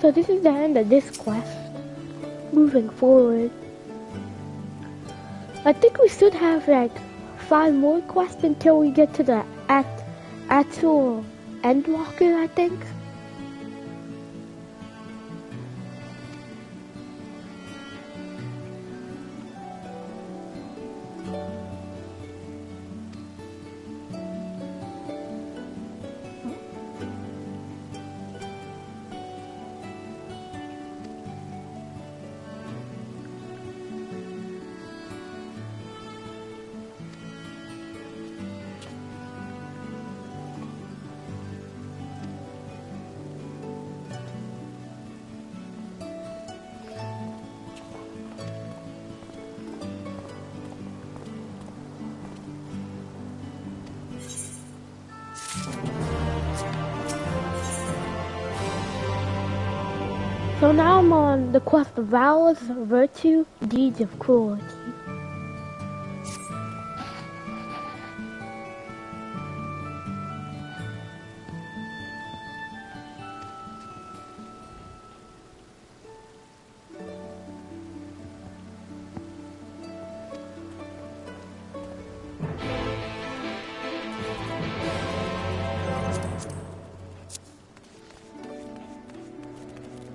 So this is the end of this quest. Moving forward, I think we should have like 5 more quests until we get to the actual Endwalker, I think. So now I'm on the quest of Vows, Virtue, Deeds of Cruelty.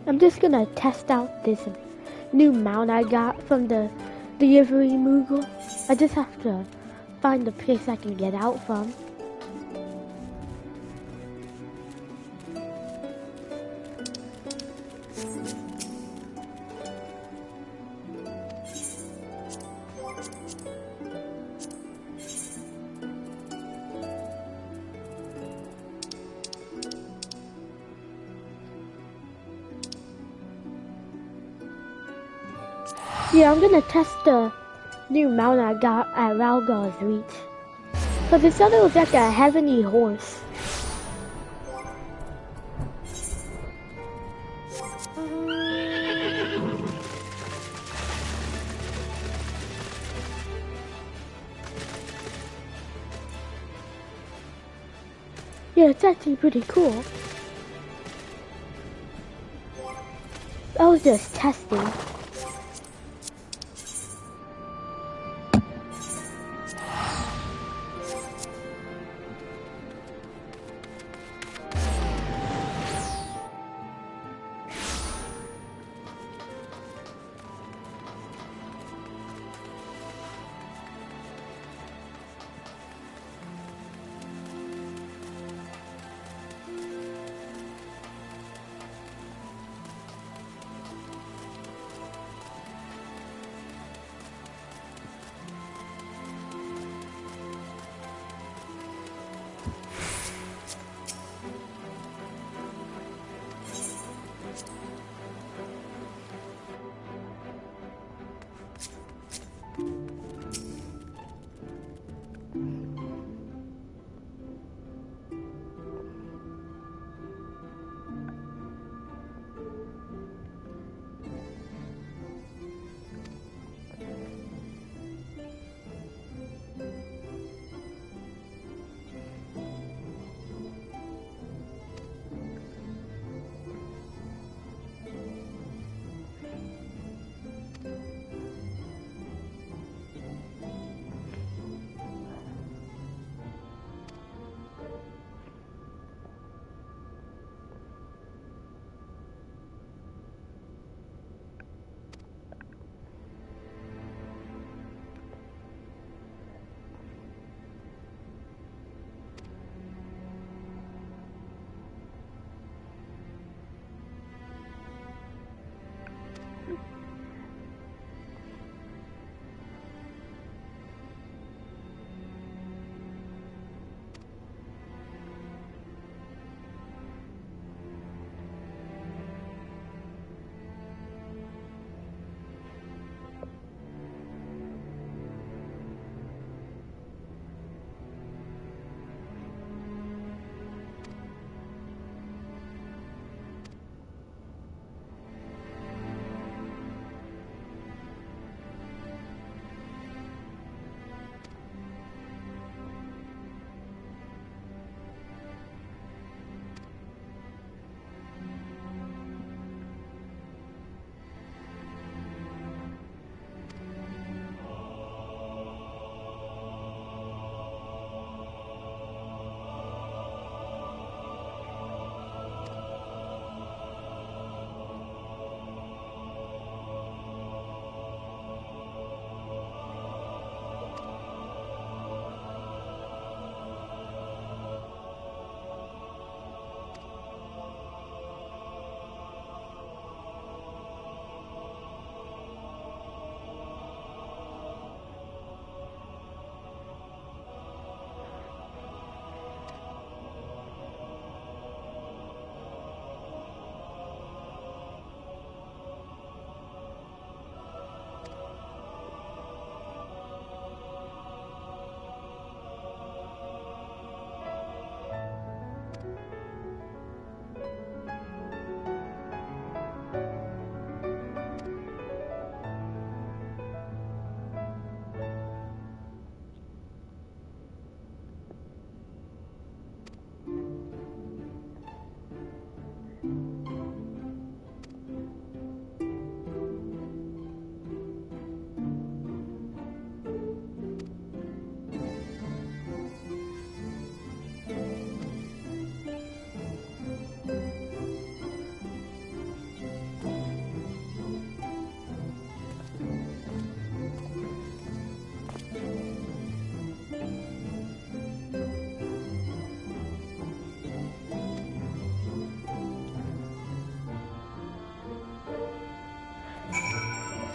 I'm just gonna test out this new mount I got from the delivery Moogle. I just have to find the place I can get out from. Yeah, I'm gonna test the new mount I got at Ralgar's Reach. Cause it said it was like a heavenly horse. Yeah, it's actually pretty cool. I was just testing.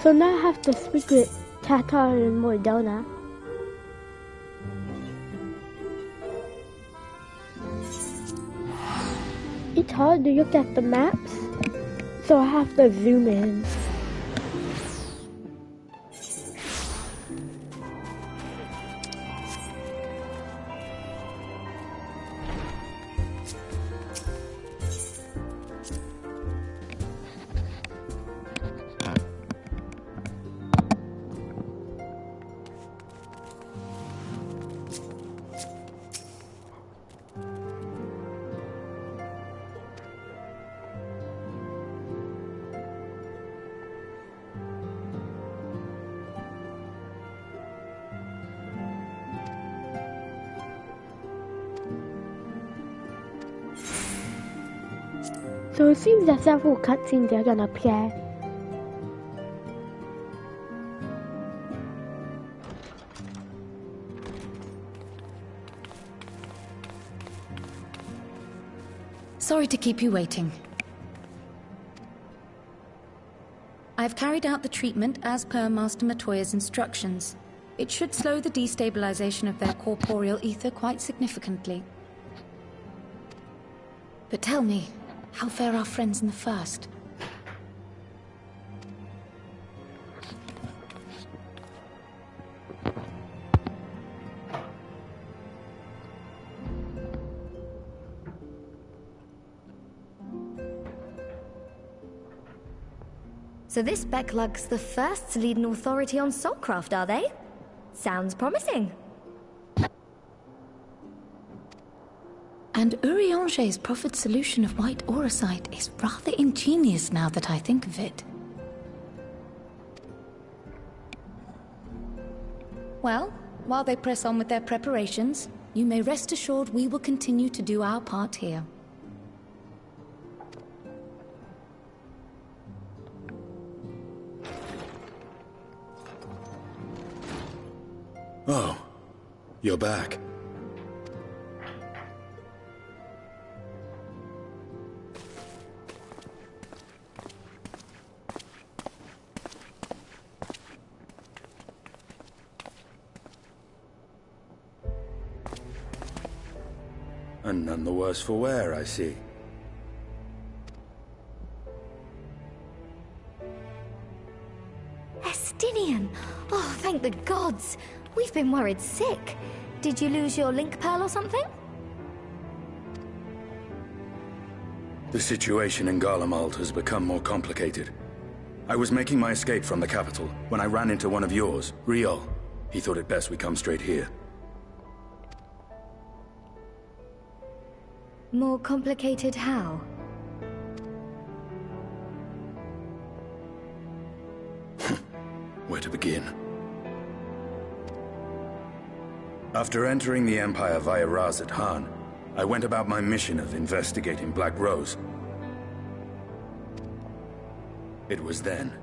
So now I have to speak with Tatar and Mordona. It's hard to look at the maps, so I have to zoom in. So it seems that several cutscenes are gonna play. Sorry to keep you waiting. I've carried out the treatment as per Master Matoya's instructions. It should slow the destabilization of their corporeal ether quite significantly. But tell me, how fare our friends in the first? So this Becklug's the first to lead an authority on soulcraft, are they? Sounds promising. And Urianger's proffered solution of white auracite is rather ingenious now that I think of it. Well, while they press on with their preparations, you may rest assured we will continue to do our part here. Oh, you're back. And none the worse for wear, I see. Estinian! Oh, thank the gods! We've been worried sick. Did you lose your link pearl or something? The situation in Garlemald has become more complicated. I was making my escape from the capital when I ran into one of yours, Riol. He thought it best we come straight here. More complicated how? Where to begin? After entering the Empire via Razat Han, I went about my mission of investigating Black Rose. It was then,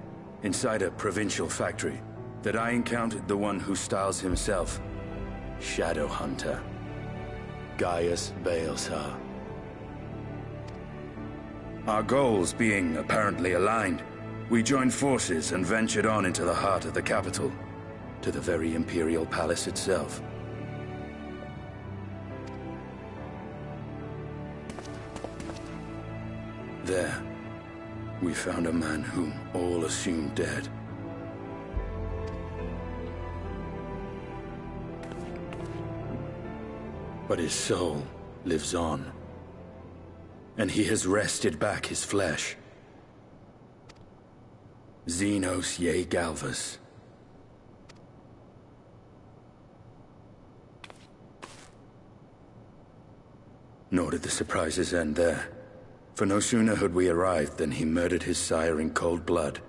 inside a provincial factory, that I encountered the one who styles himself Shadow Hunter, Gaius Baelsar. Our goals being apparently aligned, we joined forces and ventured on into the heart of the capital, to the very Imperial Palace itself. There, we found a man whom all assumed dead. But his soul lives on, and he has wrested back his flesh. Xenos Ye Galvas. Nor did the surprises end there. For no sooner had we arrived than he murdered his sire in cold blood.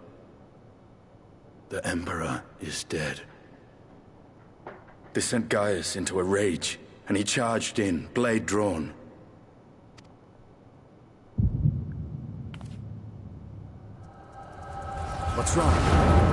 The Emperor is dead. This sent Gaius into a rage, and he charged in, blade drawn. What's wrong?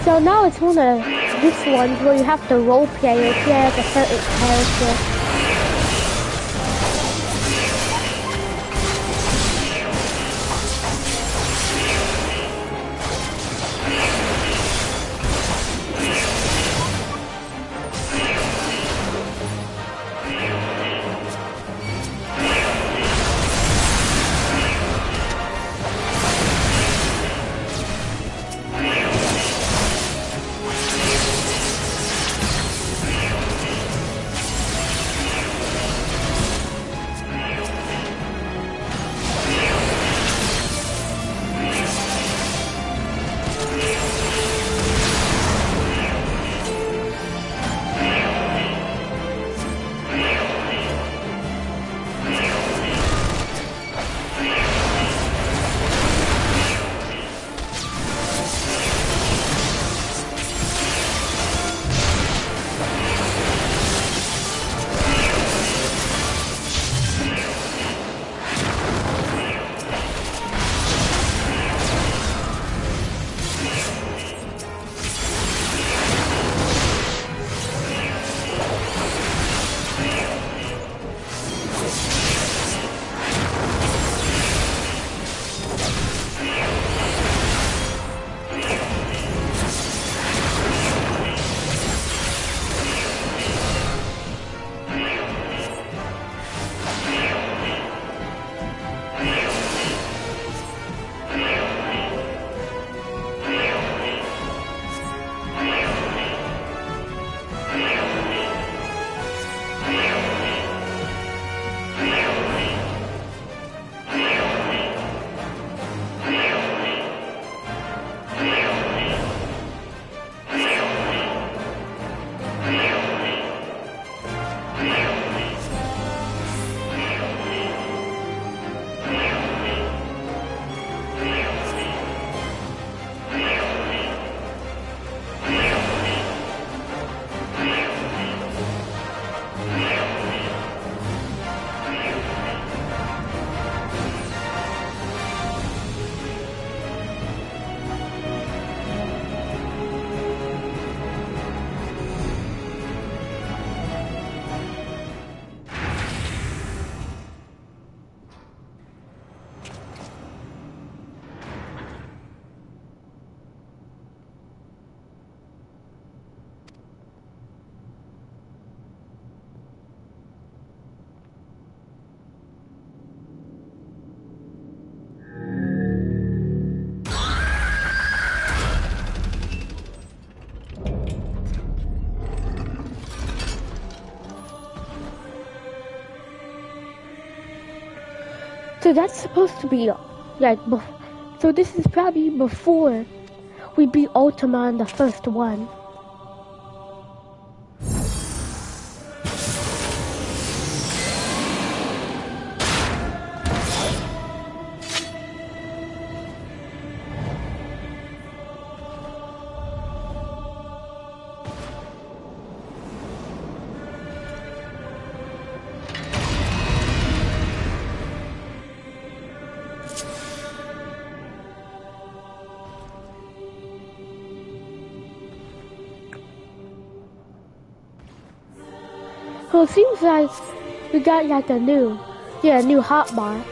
So now it's one of this ones where you have to role play or play as a certain character. So that's supposed to be like, so this is probably before we beat Ultima in the first one. So it seems like we got like a new hotbar.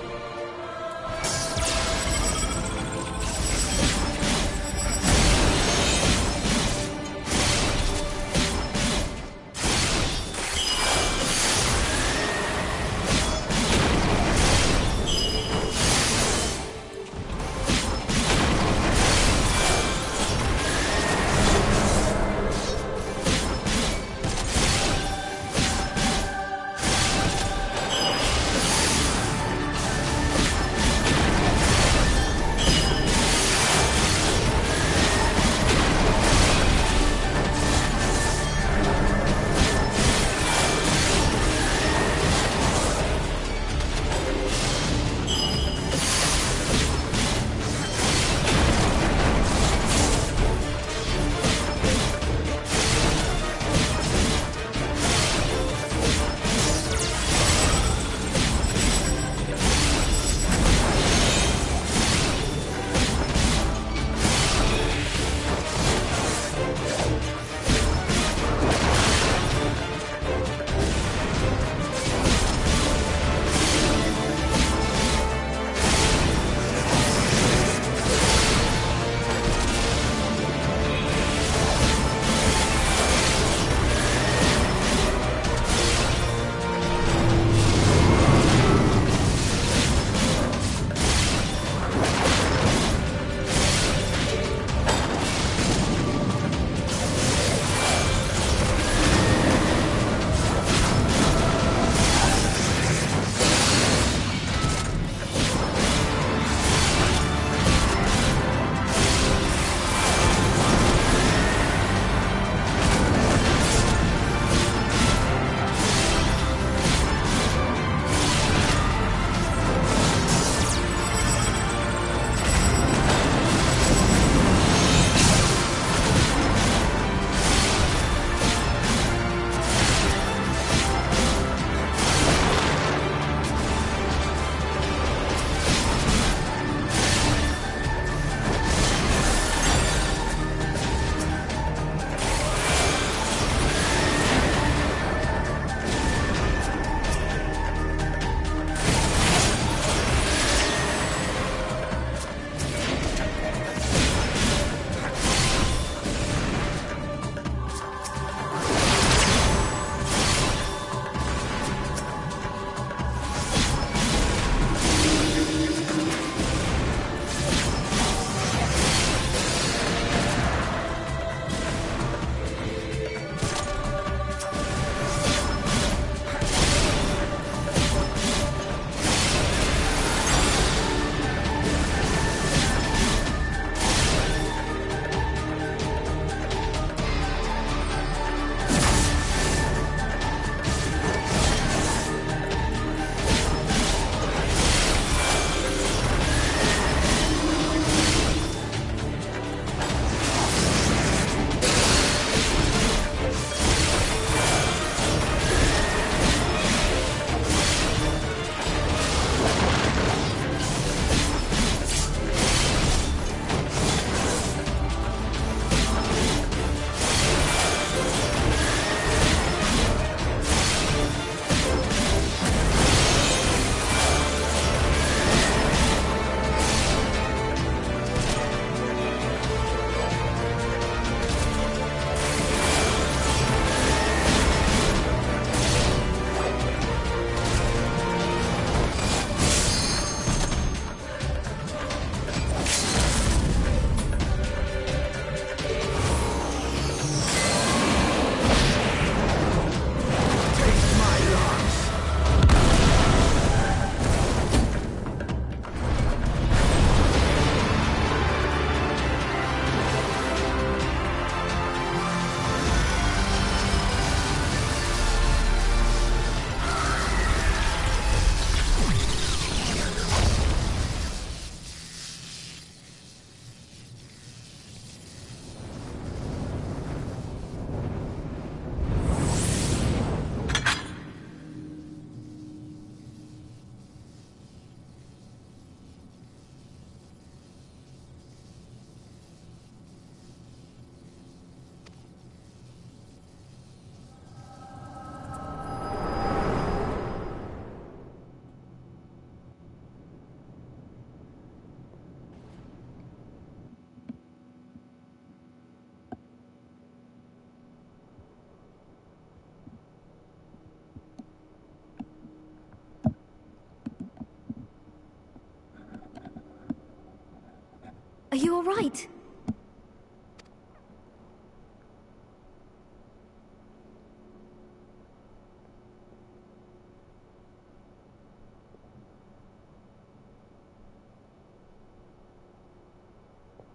Are you all right?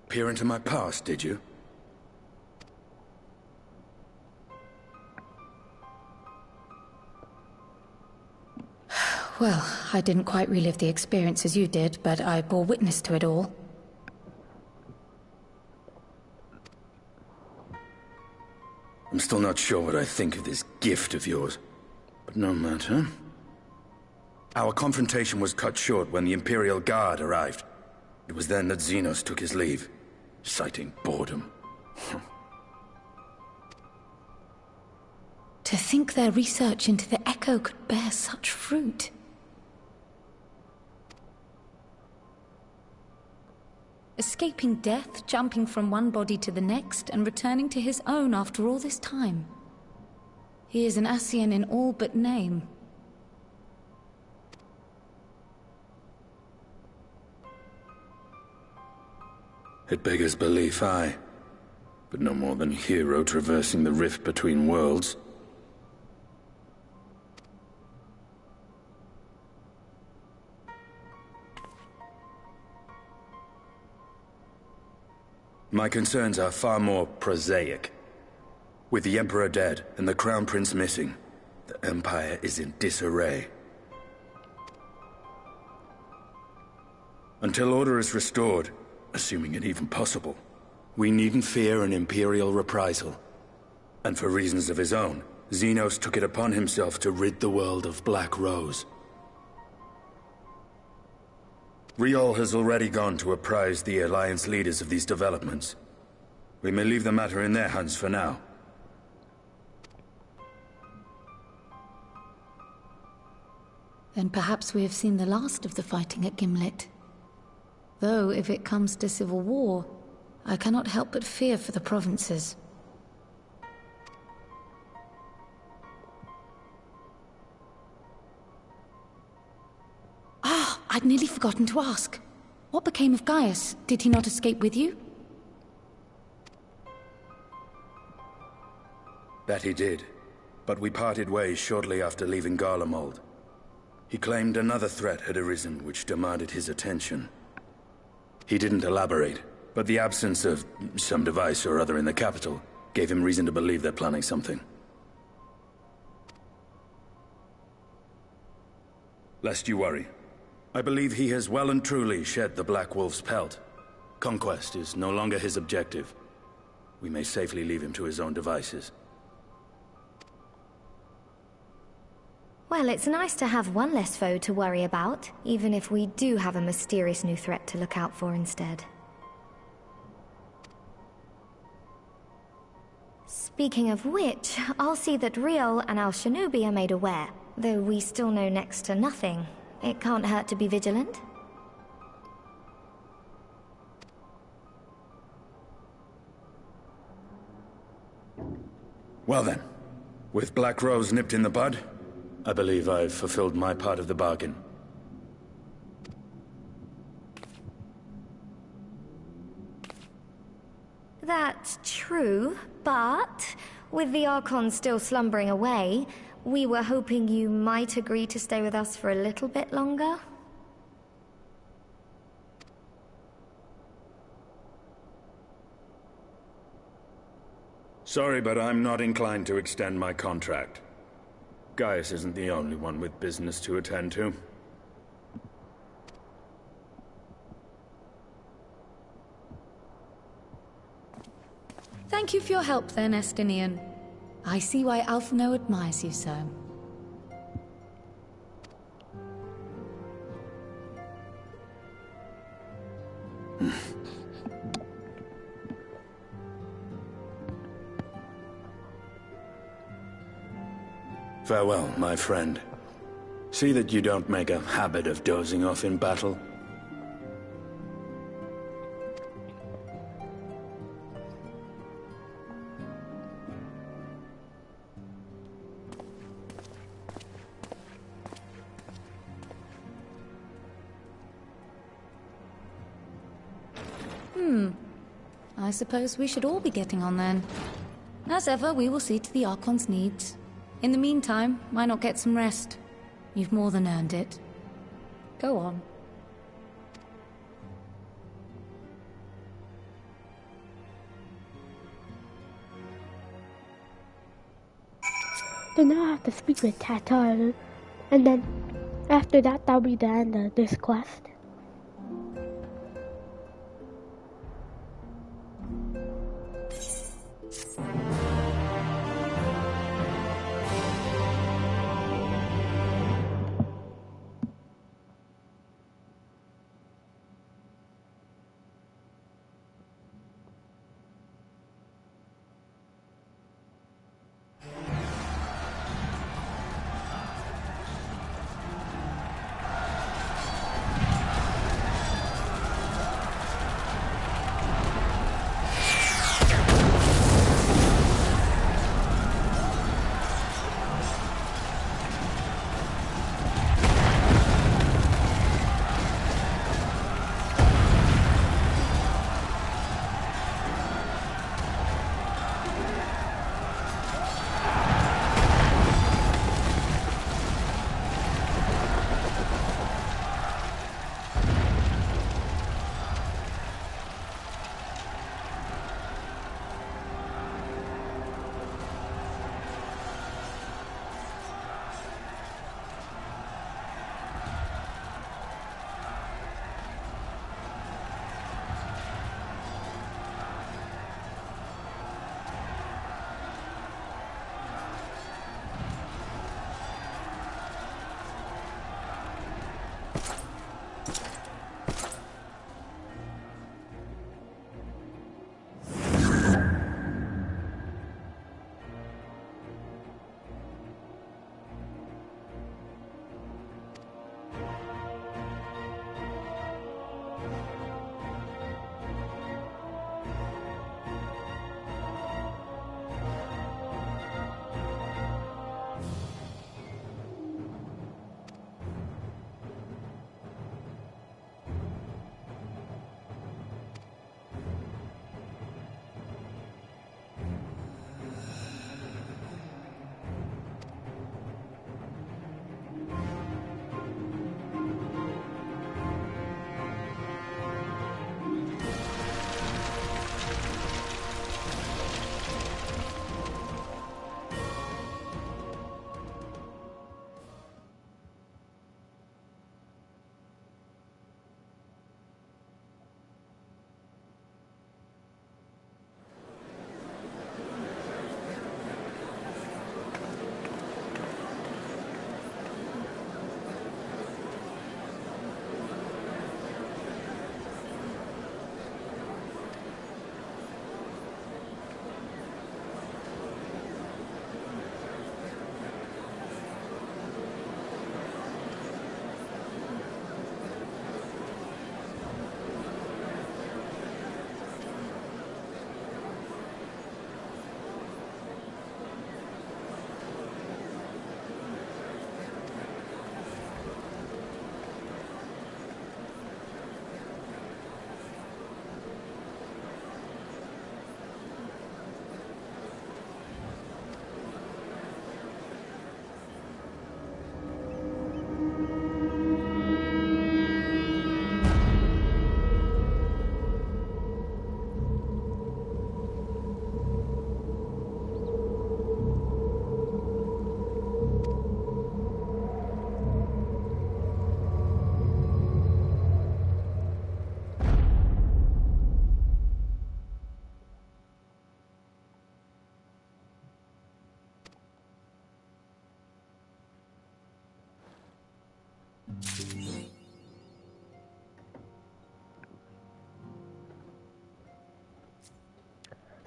Peer into my past, did you? Well, I didn't quite relive the experience as you did, but I bore witness to it all. I'm still not sure what I think of this gift of yours, but no matter. Our confrontation was cut short when the Imperial Guard arrived. It was then that Xenos took his leave, citing boredom. To think their research into the Echo could bear such fruit. Escaping death, jumping from one body to the next, and returning to his own after all this time. He is an Ascian in all but name. It beggars belief, aye. But no more than a hero traversing the rift between worlds. My concerns are far more prosaic. With the Emperor dead and the Crown Prince missing, the Empire is in disarray. Until order is restored, assuming it even possible, we needn't fear an Imperial reprisal. And for reasons of his own, Xenos took it upon himself to rid the world of Black Rose. Riol has already gone to apprise the Alliance leaders of these developments. We may leave the matter in their hands for now. Then perhaps we have seen the last of the fighting at Gimlet. Though, if it comes to civil war, I cannot help but fear for the provinces. Ah, I'd nearly forgotten to ask. What became of Gaius? Did he not escape with you? That he did, but we parted ways shortly after leaving Garlemald. He claimed another threat had arisen which demanded his attention. He didn't elaborate, but the absence of some device or other in the capital gave him reason to believe they're planning something. Lest you worry, I believe he has well and truly shed the Black Wolf's pelt. Conquest is no longer his objective. We may safely leave him to his own devices. Well, it's nice to have one less foe to worry about, even if we do have a mysterious new threat to look out for instead. Speaking of which, I'll see that Riol and our Shinobi are made aware. Though we still know next to nothing, it can't hurt to be vigilant. Well then, with Black Rose nipped in the bud, I believe I've fulfilled my part of the bargain. That's true, but with the Archon still slumbering away, we were hoping you might agree to stay with us for a little bit longer. Sorry, but I'm not inclined to extend my contract. Gaius isn't the only one with business to attend to. Thank you for your help then, Estinian. I see why Alphino admires you so. Farewell, my friend. See that you don't make a habit of dozing off in battle. I suppose we should all be getting on then. As ever, we will see to the Archon's needs. In the meantime, why not get some rest? You've more than earned it. Go on. So now I have to speak with Tatar, and then after that, that'll be the end of this quest.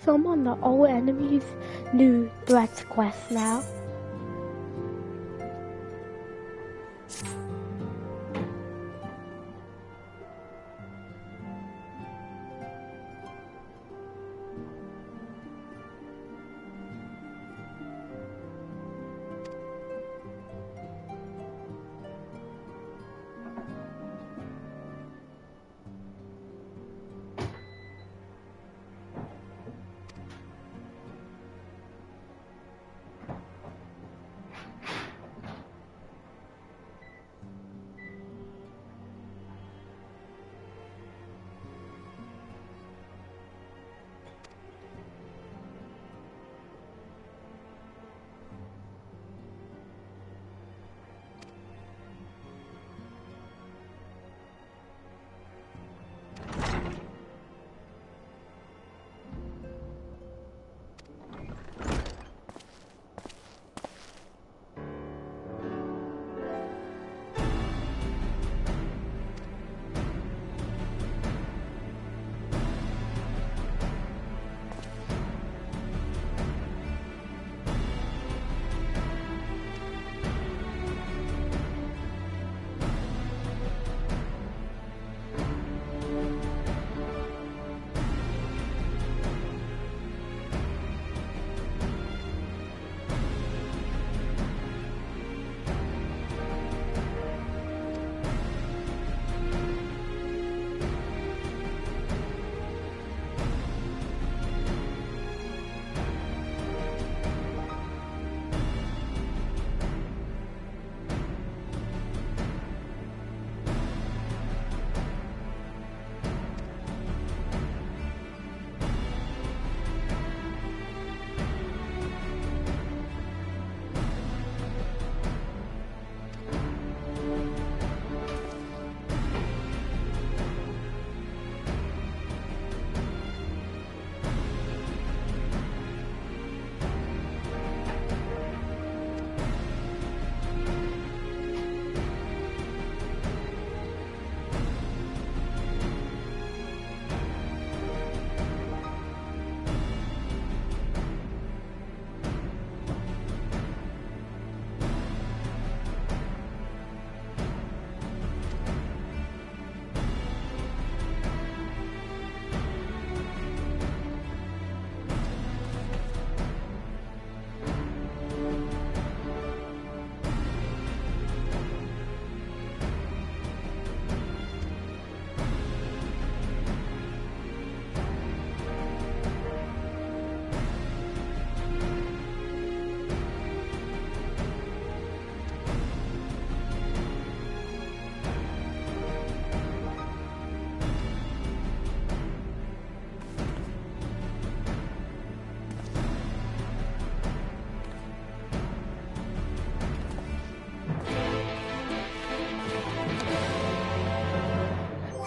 So I'm on the old enemies, new threats quest now.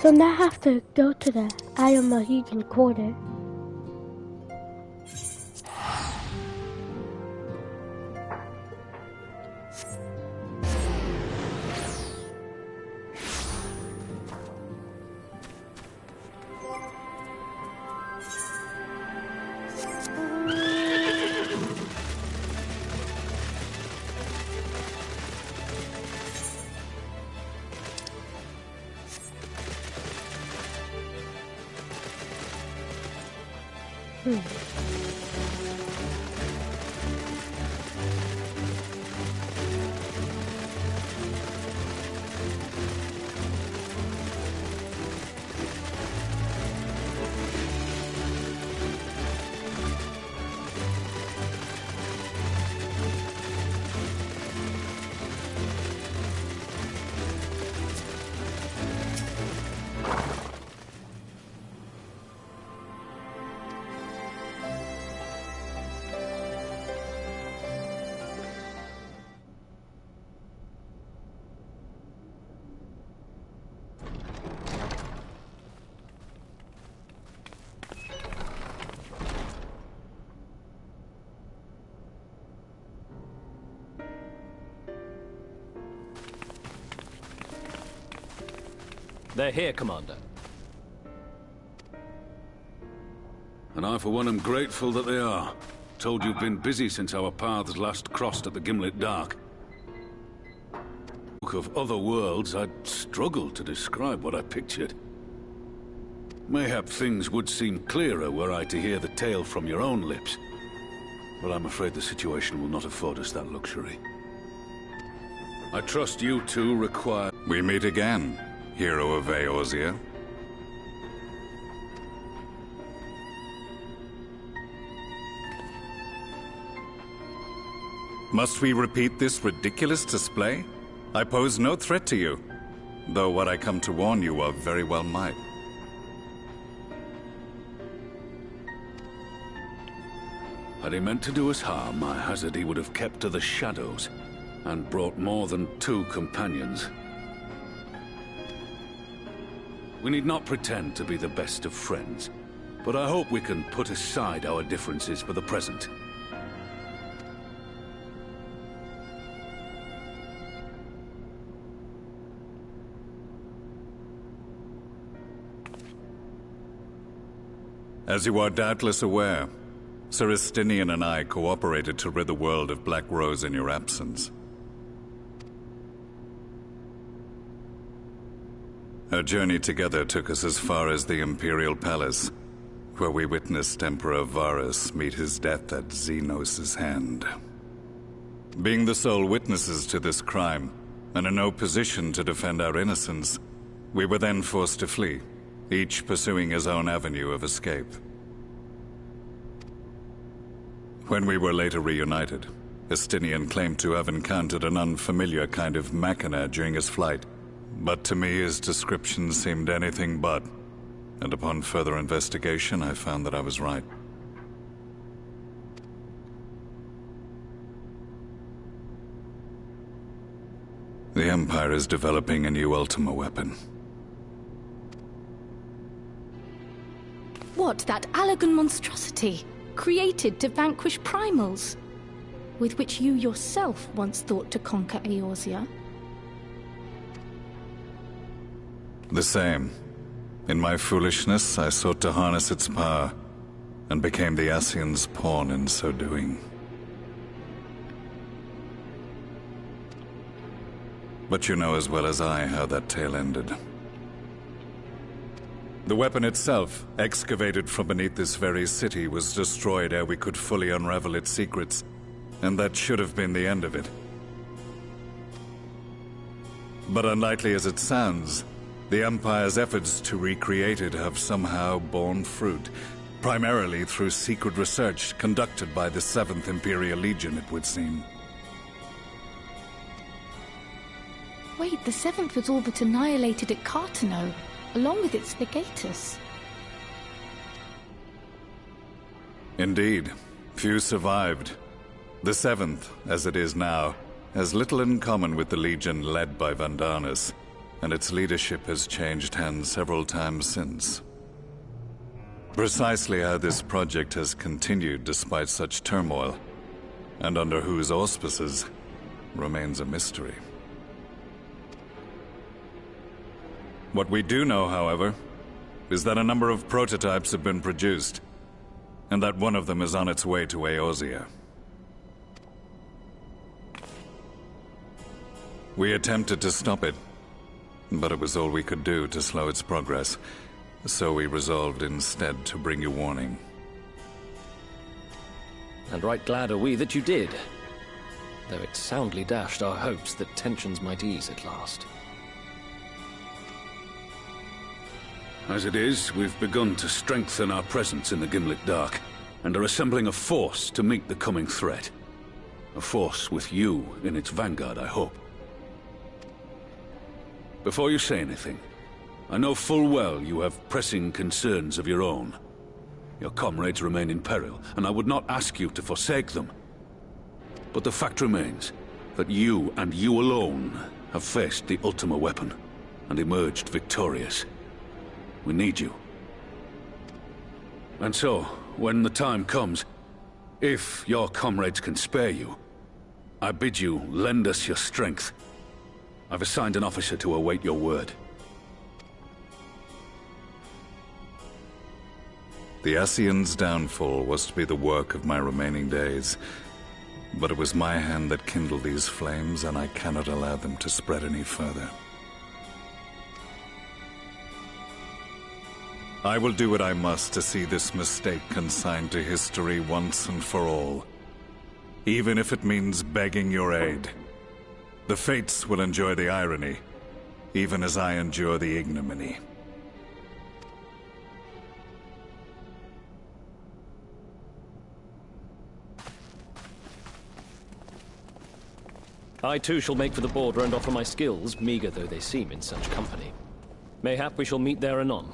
So now I have to go to the Iron Mohegan Quarter. They're here, Commander. And I, for one, am grateful that they are. Told you've been busy since our paths last crossed at the Gimlet Dark. Of other worlds, I'd struggle to describe what I pictured. Mayhap things would seem clearer were I to hear the tale from your own lips. But I'm afraid the situation will not afford us that luxury. I trust you two require... We meet again, hero of Eorzea. Must we repeat this ridiculous display? I pose no threat to you, though what I come to warn you of very well might. Had he meant to do us harm, I hazard he would have kept to the shadows, and brought more than 2 companions. We need not pretend to be the best of friends, but I hope we can put aside our differences for the present. As you are doubtless aware, Sir Estinian and I cooperated to rid the world of Black Rose in your absence. Our journey together took us as far as the Imperial Palace, where we witnessed Emperor Varus meet his death at Xenos' hand. Being the sole witnesses to this crime, and in no position to defend our innocence, we were then forced to flee, each pursuing his own avenue of escape. When we were later reunited, Estinian claimed to have encountered an unfamiliar kind of machina during his flight, but to me his description seemed anything but, and upon further investigation I found that I was right. The Empire is developing a new Ultima weapon. What, that Allagan monstrosity? Created to vanquish primals? With which you yourself once thought to conquer Eorzea? The same. In my foolishness, I sought to harness its power, and became the Ascian's pawn in so doing. But you know as well as I how that tale ended. The weapon itself, excavated from beneath this very city, was destroyed ere we could fully unravel its secrets, and that should have been the end of it. But unlikely as it sounds, the Empire's efforts to recreate it have somehow borne fruit, primarily through secret research conducted by the 7th Imperial Legion, it would seem. Wait, the 7th was all but annihilated at Cartano, along with its legatus. Indeed, few survived. The 7th, as it is now, has little in common with the Legion led by Vandanus, and its leadership has changed hands several times since. Precisely how this project has continued despite such turmoil, and under whose auspices, remains a mystery. What we do know, however, is that a number of prototypes have been produced, and that one of them is on its way to Eorzea. We attempted to stop it, but it was all we could do to slow its progress, so we resolved instead to bring you warning. And right glad are we that you did, though it soundly dashed our hopes that tensions might ease at last. As it is, we've begun to strengthen our presence in the Gimlet Dark, and are assembling a force to meet the coming threat. A force with you in its vanguard, I hope. Before you say anything, I know full well you have pressing concerns of your own. Your comrades remain in peril, and I would not ask you to forsake them. But the fact remains that you, and you alone, have faced the Ultima weapon, and emerged victorious. We need you. And so, when the time comes, if your comrades can spare you, I bid you lend us your strength. I've assigned an officer to await your word. The Ascian's downfall was to be the work of my remaining days, but it was my hand that kindled these flames, and I cannot allow them to spread any further. I will do what I must to see this mistake consigned to history once and for all, even if it means begging your aid. The Fates will enjoy the irony, even as I endure the ignominy. I too shall make for the border and offer my skills, meager though they seem in such company. Mayhap we shall meet there anon.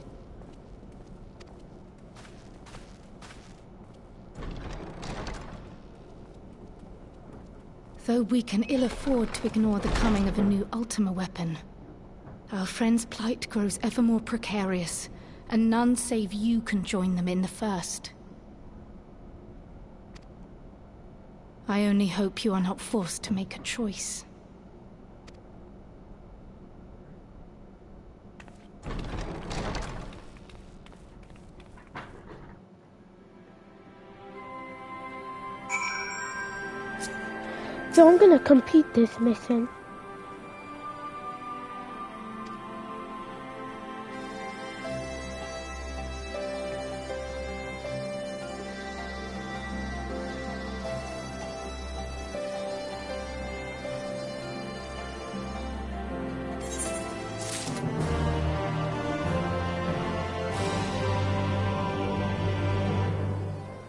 Though we can ill afford to ignore the coming of a new Ultima weapon, our friends' plight grows ever more precarious, and none save you can join them in the first. I only hope you are not forced to make a choice. So I'm gonna complete this mission.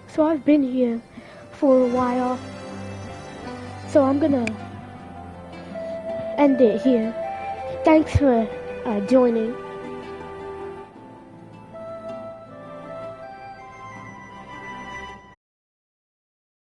So I've been here for a while, so I'm gonna end it here. Thanks for joining.